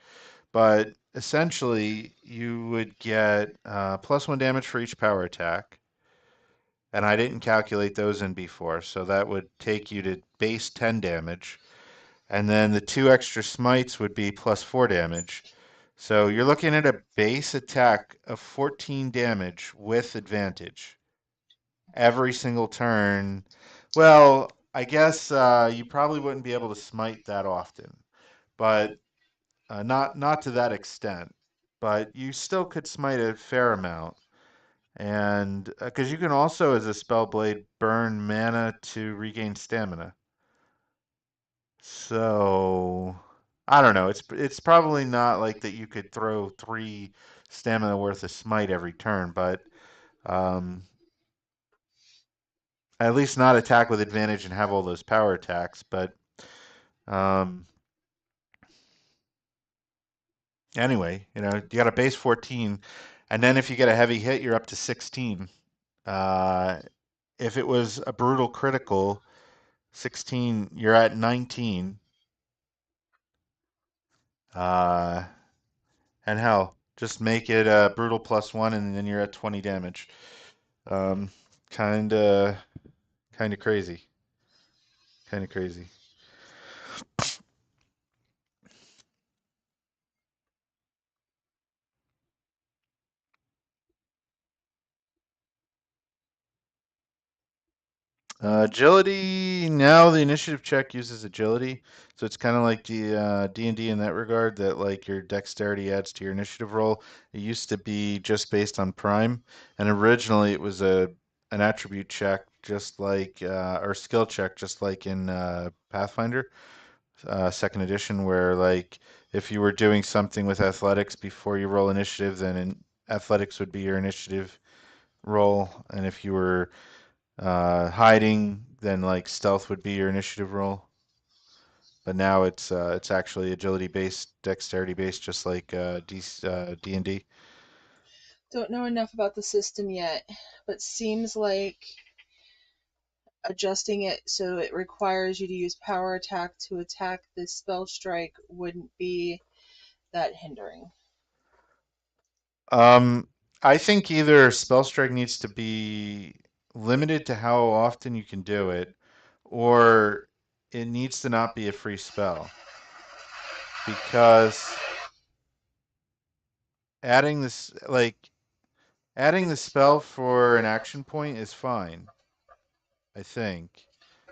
But essentially, you would get +1 damage for each power attack. And I didn't calculate those in before, so that would take you to base 10 damage. And then the 2 extra smites would be +4 damage. So you're looking at a base attack of 14 damage with advantage every single turn. Well, I guess you probably wouldn't be able to smite that often, but not to that extent. But you still could smite a fair amount, and because you can also, as a spell blade, burn mana to regain stamina. So I don't know. It's probably not like that. You could throw 3 stamina worth of smite every turn, but um, at least not attack with advantage and have all those power attacks. But um, anyway, you got a base 14, and then if you get a heavy hit, you're up to 16. Uh, if it was a brutal critical, 16, you're at 19. Uh, and hell, just make it a brutal +1, and then you're at 20 damage. Um, kinda, kinda crazy. Kinda crazy. Agility, now the initiative check uses agility. So it's kind of like the D&D in that regard, that like your dexterity adds to your initiative roll. It used to be just based on prime, and originally it was an attribute check, just like or skill check, just like in Pathfinder, second edition, where like if you were doing something with athletics before you roll initiative, then athletics would be your initiative roll, and if you were hiding, then like stealth would be your initiative roll. But now it's actually agility based, dexterity based, just like D&D. Don't know enough about the system yet, but seems like adjusting it so it requires you to use power attack to attack this spell strike wouldn't be that hindering. Um, I think either spell strike needs to be limited to how often you can do it, or it needs to not be a free spell, because adding this, like, Adding the spell for an action point is fine, I think.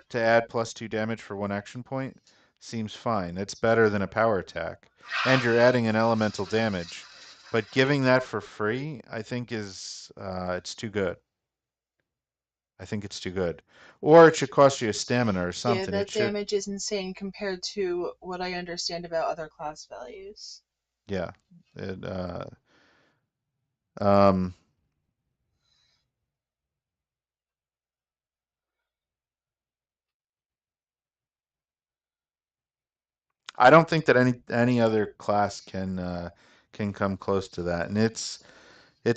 To add +2 damage for one action point seems fine. It's better than a power attack. And you're adding an elemental damage. But giving that for free, I think is, it's too good. I think it's too good. Or it should cost you a stamina or Yeah, something. It that should, damage is insane compared to what I understand about other class values. yeah. It, um, I don't think that any other class can come close to that. And it's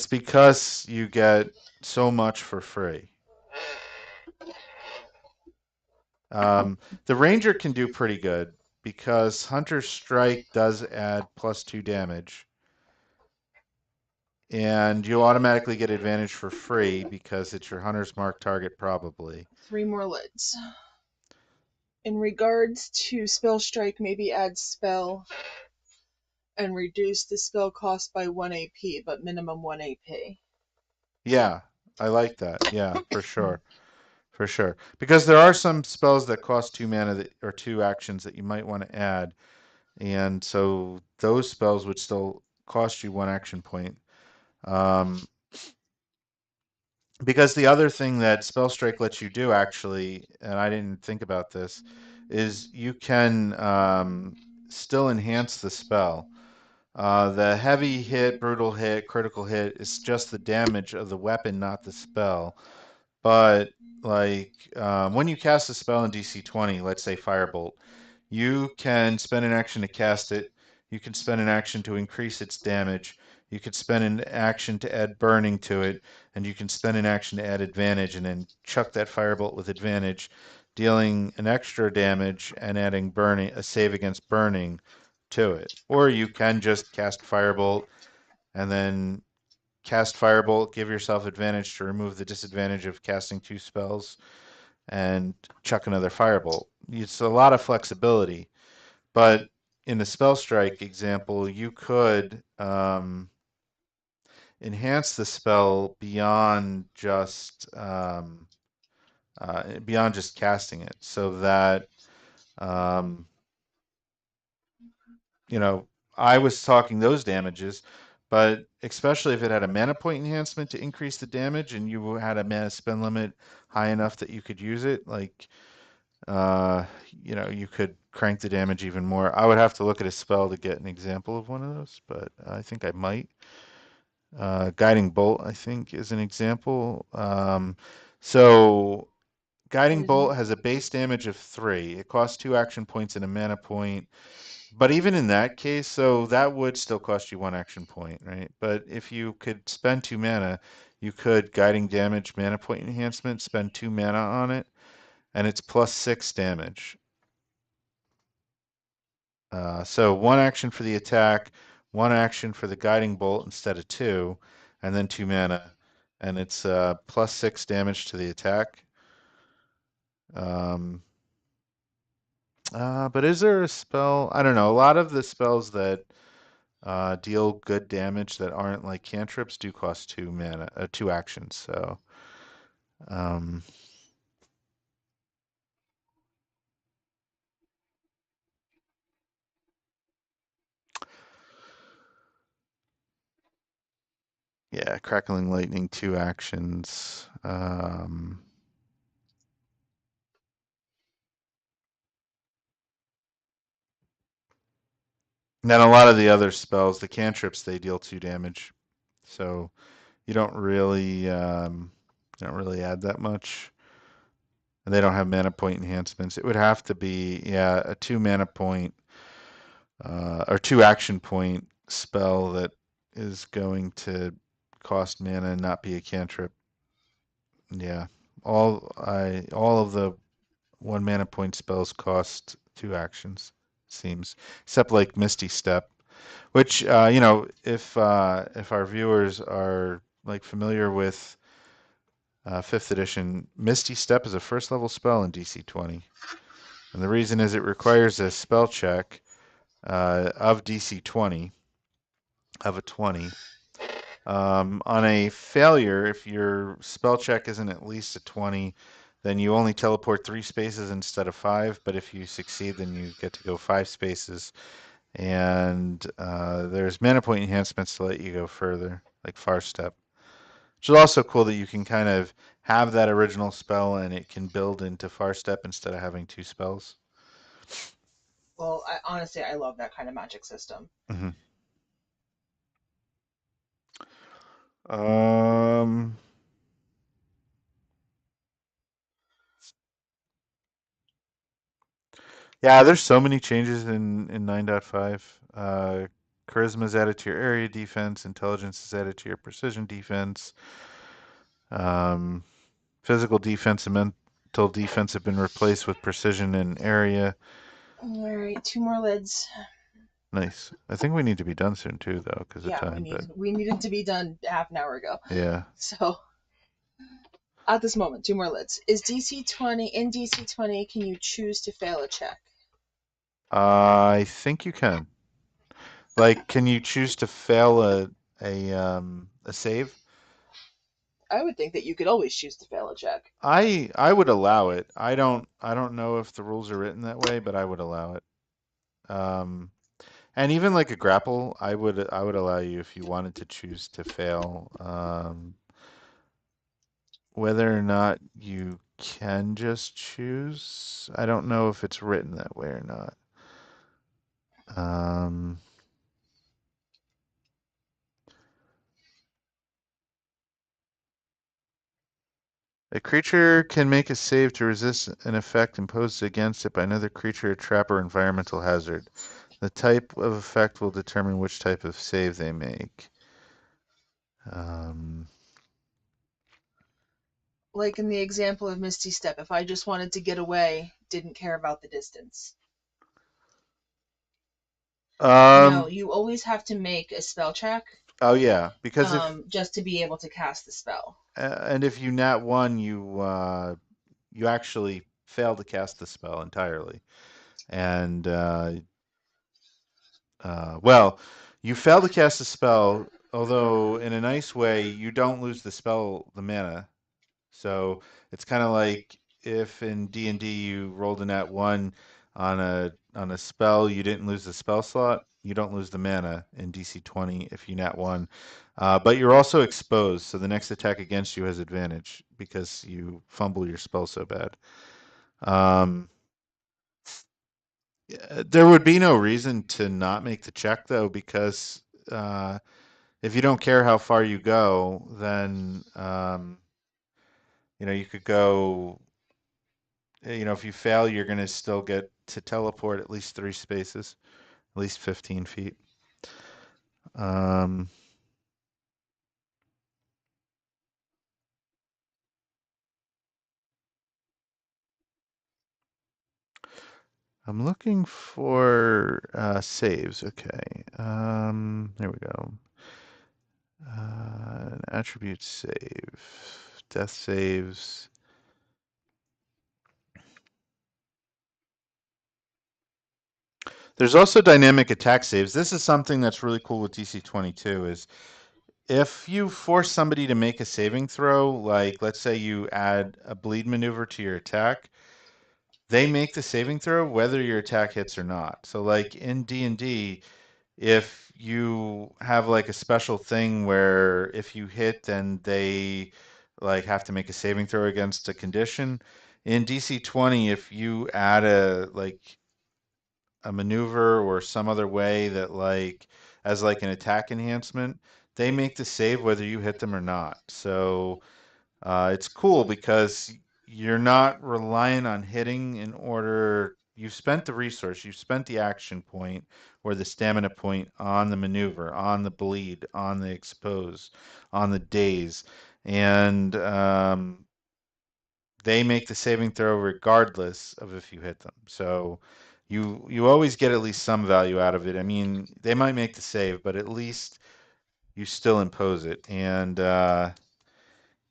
because you get so much for free. The Ranger can do pretty good because Hunter's Strike does add +2 damage, and you automatically get advantage for free because it's your Hunter's Mark target, probably. 3 more lids. In regards to spell strike, maybe add spell and reduce the spell cost by 1 AP, but minimum 1 AP. Yeah, I like that. Yeah, for sure. For sure. Because there are some spells that cost 2 mana or 2 actions that you might want to add. And so those spells would still cost you 1 action point. Um, because the other thing that Spell Strike lets you do, actually, and I didn't think about this, is you can still enhance the spell. The heavy hit, brutal hit, critical hit is just the damage of the weapon, not the spell. But like when you cast a spell in DC 20, let's say Firebolt, you can spend an action to cast it. You can spend an action to increase its damage. You could spend an action to add burning to it, and you can spend an action to add advantage, and then chuck that Firebolt with advantage, dealing an extra damage and adding burning, a save against burning to it. Or you can just cast Firebolt and then cast Firebolt, give yourself advantage to remove the disadvantage of casting 2 spells, and chuck another Firebolt. It's a lot of flexibility, but in the Spell Strike example, you could enhance the spell beyond just casting it, so that um, you know, I was talking those damages, but especially if it had a mana point enhancement to increase the damage and you had a mana spend limit high enough that you could use it, like, uh, you could crank the damage even more. I would have to look at a spell to get an example of one of those, but I think I might. Guiding Bolt, I think, is an example. So What Guiding is it? Bolt has a base damage of 3. It costs 2 action points and a mana point. But even in that case, so that would still cost you 1 action point, right? But if you could spend 2 mana, you could Guiding Damage mana point enhancement, spend 2 mana on it, and it's +6 damage. So 1 action for the attack, 1 action for the Guiding Bolt instead of 2, and then 2 mana, and it's +6 damage to the attack. Um, but is there a spell? I don't know. A lot of the spells that deal good damage that aren't like cantrips do cost 2 mana, 2 actions. So, um, yeah, Crackling Lightning, 2 actions. And then a lot of the other spells, the cantrips, they deal 2 damage. So you don't really add that much. And they don't have mana point enhancements. It would have to be, yeah, a 2 mana point or 2 action point spell that is going to cost mana and not be a cantrip. Yeah, all of the 1 mana point spells cost 2 actions. Seems, except like Misty Step, which if our viewers are like familiar with 5th edition, Misty Step is a first level spell in DC 20, and the reason is it requires a spell check of DC 20 of a 20, On a failure, if your spell check isn't at least a 20, then you only teleport 3 spaces instead of 5. But if you succeed, then you get to go 5 spaces. And there's mana point enhancements to let you go further, like Far Step. Which is also cool that you can kind of have that original spell and it can build into Far Step instead of having 2 spells. Well, honestly, I love that kind of magic system. Hmm. Um, yeah, there's so many changes in 9.5. Charisma is added to your area defense. Intelligence is added to your precision defense. Um, Physical defense and mental defense have been replaced with precision and area. All right, 2 more lids. Nice. I think we need to be done soon too, though, because of Yeah, time. But we needed to be done half an hour ago. yeah, So at this moment, 2 more lids. Is DC 20 in DC 20? Can you choose to fail a check? I think you can. Like, can you choose to fail a save? I would think that you could always choose to fail a check. I would allow it. I don't know if the rules are written that way, but I would allow it. Um, and even like a grapple, I would allow you if you wanted to choose to fail. Whether or not you can just choose, I don't know if it's written that way or not. Um, a creature can make a save to resist an effect imposed against it by another creature, a trap, or environmental hazard. The type of effect will determine which type of save they make. Um, Like in the example of Misty Step, if I just wanted to get away, didn't care about the distance. No, um, you always have to make a spell check oh yeah, because if just to be able to cast the spell. and if you nat one, you actually fail to cast the spell entirely, and well, you fail to cast the spell, although in a nice way, you don't lose the mana. So it's kind of like if in D&D you rolled a nat one on a spell, you didn't lose the spell slot. You don't lose the mana in DC 20 if you nat one. But you're also exposed, so the next attack against you has advantage because you fumble your spell so bad. Um, there would be no reason to not make the check though, because uh, if you don't care how far you go, then you could go. If you fail, you're going to still get to teleport at least 3 spaces, at least 15 feet. Um, I'm looking for saves. Okay. There we go. An attribute save, death saves. There's also dynamic attack saves. This is something that's really cool with DC 22 is if you force somebody to make a saving throw, like let's say you add a bleed maneuver to your attack, they make the saving throw whether your attack hits or not. So like in D&D, if you have like a special thing where if you hit, then they like have to make a saving throw against a condition. In DC 20, if you add a maneuver or some other way that like as like an attack enhancement, they make the save whether you hit them or not. So it's cool because you're not relying on hitting in order. You've spent the resource, you've spent the action point or the stamina point on the maneuver, on the bleed, on the expose, on the daze, and they make the saving throw regardless of if you hit them. So you always get at least some value out of it. I mean, they might make the save, but at least you still impose it. And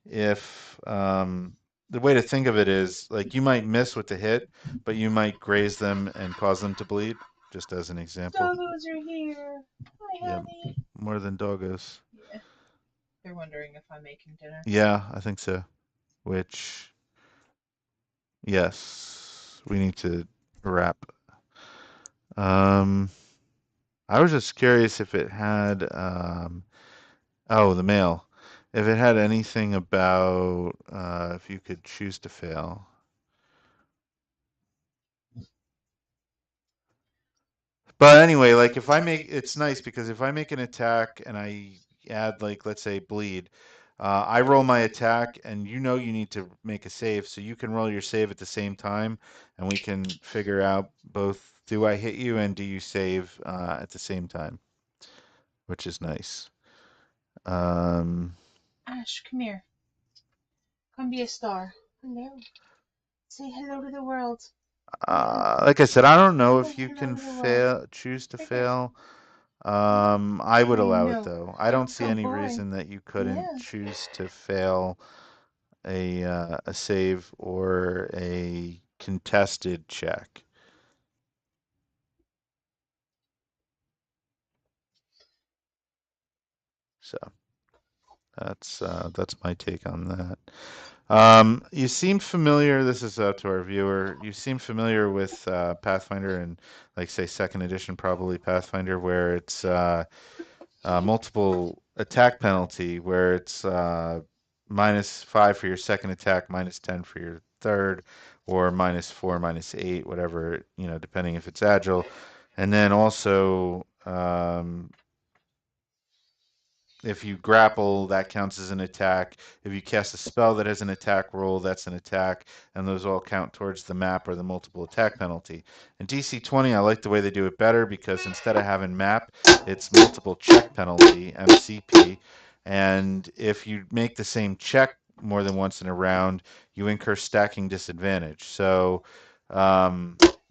if the way to think of it is like you might miss with the hit, but you might graze them and cause them to bleed, just as an example. Doggos are here. Hi, Yeah, honey. more than doggos. Yeah. They're wondering if I'm making dinner. Yeah, I think so. Which, yes, we need to wrap. Um, I was just curious if it had, oh, the mail. If it had anything about if you could choose to fail. But anyway, like if I make, it's nice because if I make an attack and I add like, let's say bleed, I roll my attack and you know you need to make a save, so you can roll your save at the same time and we can figure out both do I hit you and do you save at the same time, which is nice. Um, Ash, come here. Come be a star. Hello. Say hello to the world. Hello. like I said, I don't know Say if you hello can to the world. fail, choose to Right there. fail. Yeah. I would I allow it know. though. I don't see Good any boy. reason that you couldn't Yeah. choose to fail a save or a contested check. So that's my take on that. You seem familiar. This is to our viewer. You seem familiar with Pathfinder and like say second edition, probably Pathfinder, where it's multiple attack penalty, where it's -5 for your second attack, -10 for your third, or -4, -8, whatever, depending if it's agile. And then also, if you grapple, that counts as an attack. If you cast a spell that has an attack roll, that's an attack, and those all count towards the map or the multiple attack penalty. In DC 20, I like the way they do it better because instead of having map, it's multiple check penalty, MCP. And if you make the same check more than once in a round, you incur stacking disadvantage. So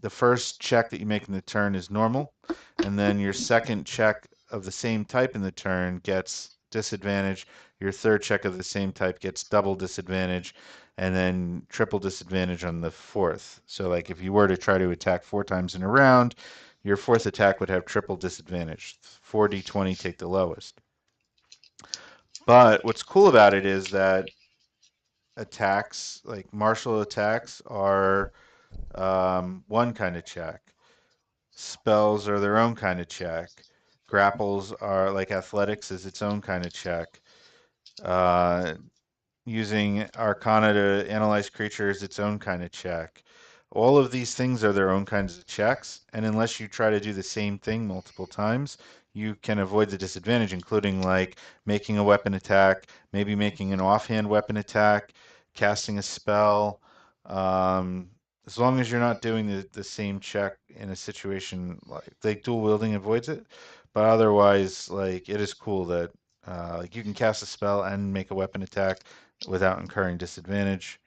the first check that you make in the turn is normal, and then your second check of the same type in the turn gets disadvantage. Your third check of the same type gets double disadvantage, and then triple disadvantage on the fourth. So, like if you were to try to attack 4 times in a round, your fourth attack would have triple disadvantage. 4d20 take the lowest. But what's cool about it is that attacks, like martial attacks, are one kind of check. Spells are their own kind of check. Grapples are like athletics is its own kind of check. Uh, Using Arcana to analyze creatures, its own kind of check. All of these things are their own kinds of checks, and unless you try to do the same thing multiple times, you can avoid the disadvantage, including like making a weapon attack, maybe making an offhand weapon attack, casting a spell. Um, as long as you're not doing the same check in a situation like dual wielding avoids it, but otherwise, like it is cool that like you can cast a spell and make a weapon attack without incurring disadvantage.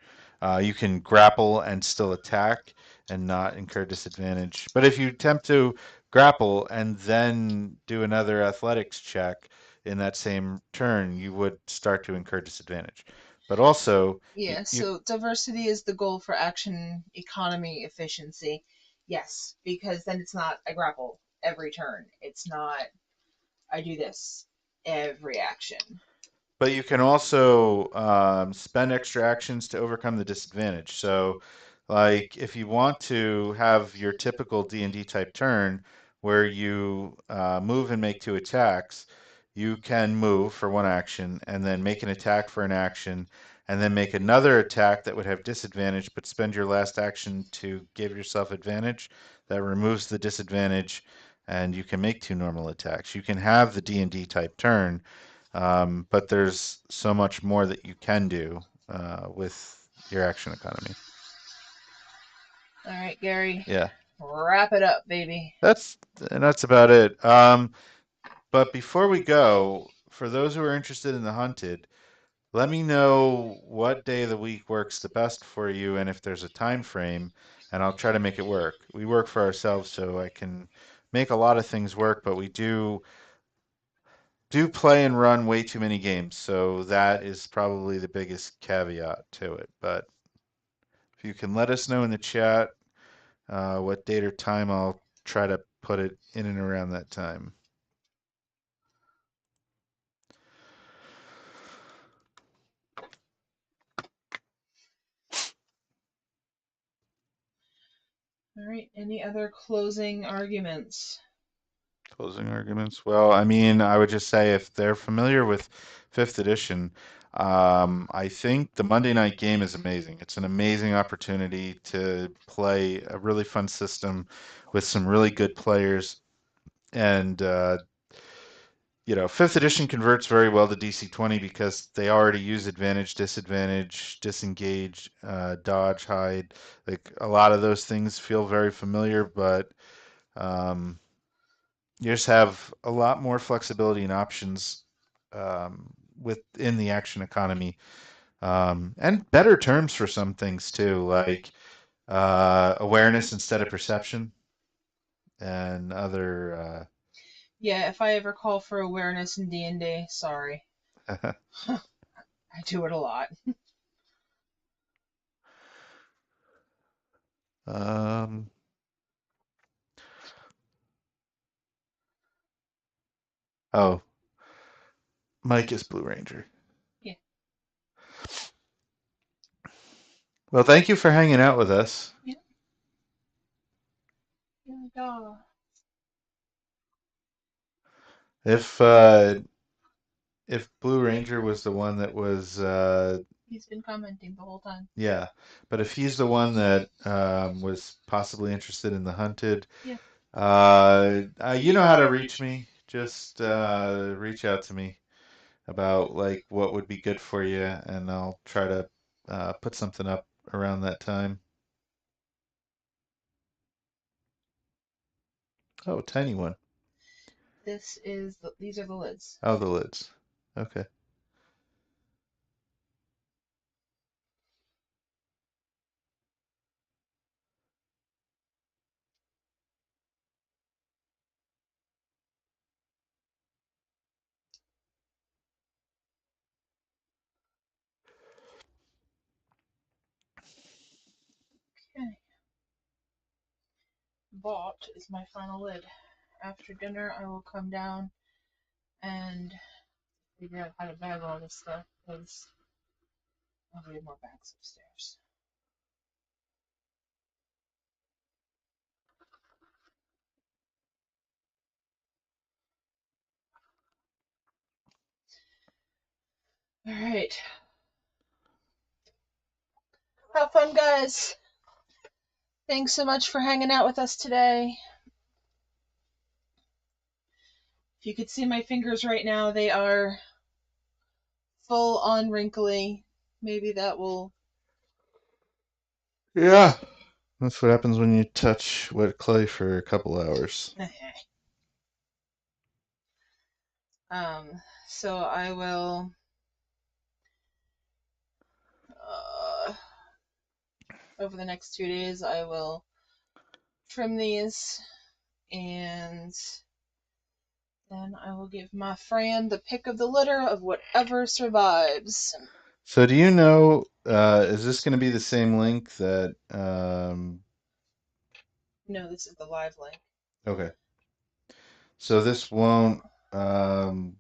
You can grapple and still attack and not incur disadvantage. But if you attempt to grapple and then do another athletics check in that same turn, you would start to incur disadvantage. But also, Yeah, you so diversity is the goal for action economy efficiency. Yes, because then it's not I grapple every turn. It's not I do this every action. But you can also spend extra actions to overcome the disadvantage. So, like if you want to have your typical D&D type turn where you move and make 2 attacks, you can move for 1 action and then make an attack for an action and then make another attack that would have disadvantage, but spend your last action to give yourself advantage. That removes the disadvantage, and you can make 2 normal attacks. You can have the D&D type turn, but there's so much more that you can do with your action economy. All right, Gary, Yeah, wrap it up, baby. that's that's about it. But before we go, for those who are interested in the hunted, let me know what day of the week works the best for you and if there's a time frame, and I'll try to make it work. We work for ourselves, so I can make a lot of things work, but we do play and run way too many games, so that is probably the biggest caveat to it. But if you can let us know in the chat what date or time, I'll try to put it in and around that time. All right. Any other closing arguments? Closing arguments. Well, I mean, I would just say if they're familiar with fifth edition, I think the Monday night game is amazing. It's an amazing opportunity to play a really fun system with some really good players. And fifth edition converts very well to DC 20 because they already use advantage, disadvantage, disengage, dodge, hide. Like a lot of those things feel very familiar, but um, you just have a lot more flexibility and options within the action economy, and better terms for some things too, like awareness instead of perception, and other. Yeah, if I ever call for awareness in D&D, sorry. I do it a lot. um, oh, Mike is Blue Ranger. Yeah. Well, thank you for hanging out with us. Yeah. Yeah. If uh, if Blue Ranger was the one that was He's been commenting the whole time. yeah, but if he's the one that was possibly interested in the hunted, Yeah. you know how to reach me. Just reach out to me about like what would be good for you, and I'll try to put something up around that time. Oh, tiny one. These are the lids. Oh, the lids. Okay. Okay. Vault is my final lid. After dinner, I will come down and figure out how to bag all this stuff because I'll need more bags upstairs. All right. Have fun, guys. Thanks so much for hanging out with us today. If you could see my fingers right now, they are full on wrinkly. Maybe that will. Yeah, that's what happens when you touch wet clay for a couple hours. So I will over the next 2 days I will trim these and then I will give my friend the pick of the litter of whatever survives. So do you know, is this going to be the same link that, No, this is the live link. okay. So this won't, um,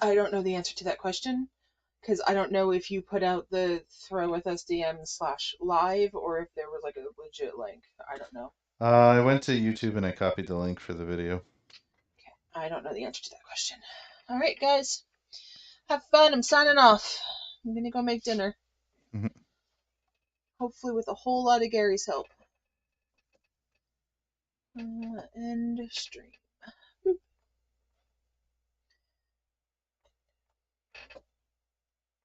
I don't know the answer to that question because I don't know if you put out the throw with SDM/live or if there was like a legit link. I don't know. I went to YouTube and I copied the link for the video. Okay. I don't know the answer to that question. All right, guys. Have fun. I'm signing off. I'm gonna go make dinner. Mhm. Hopefully with a whole lot of Gary's help. End stream.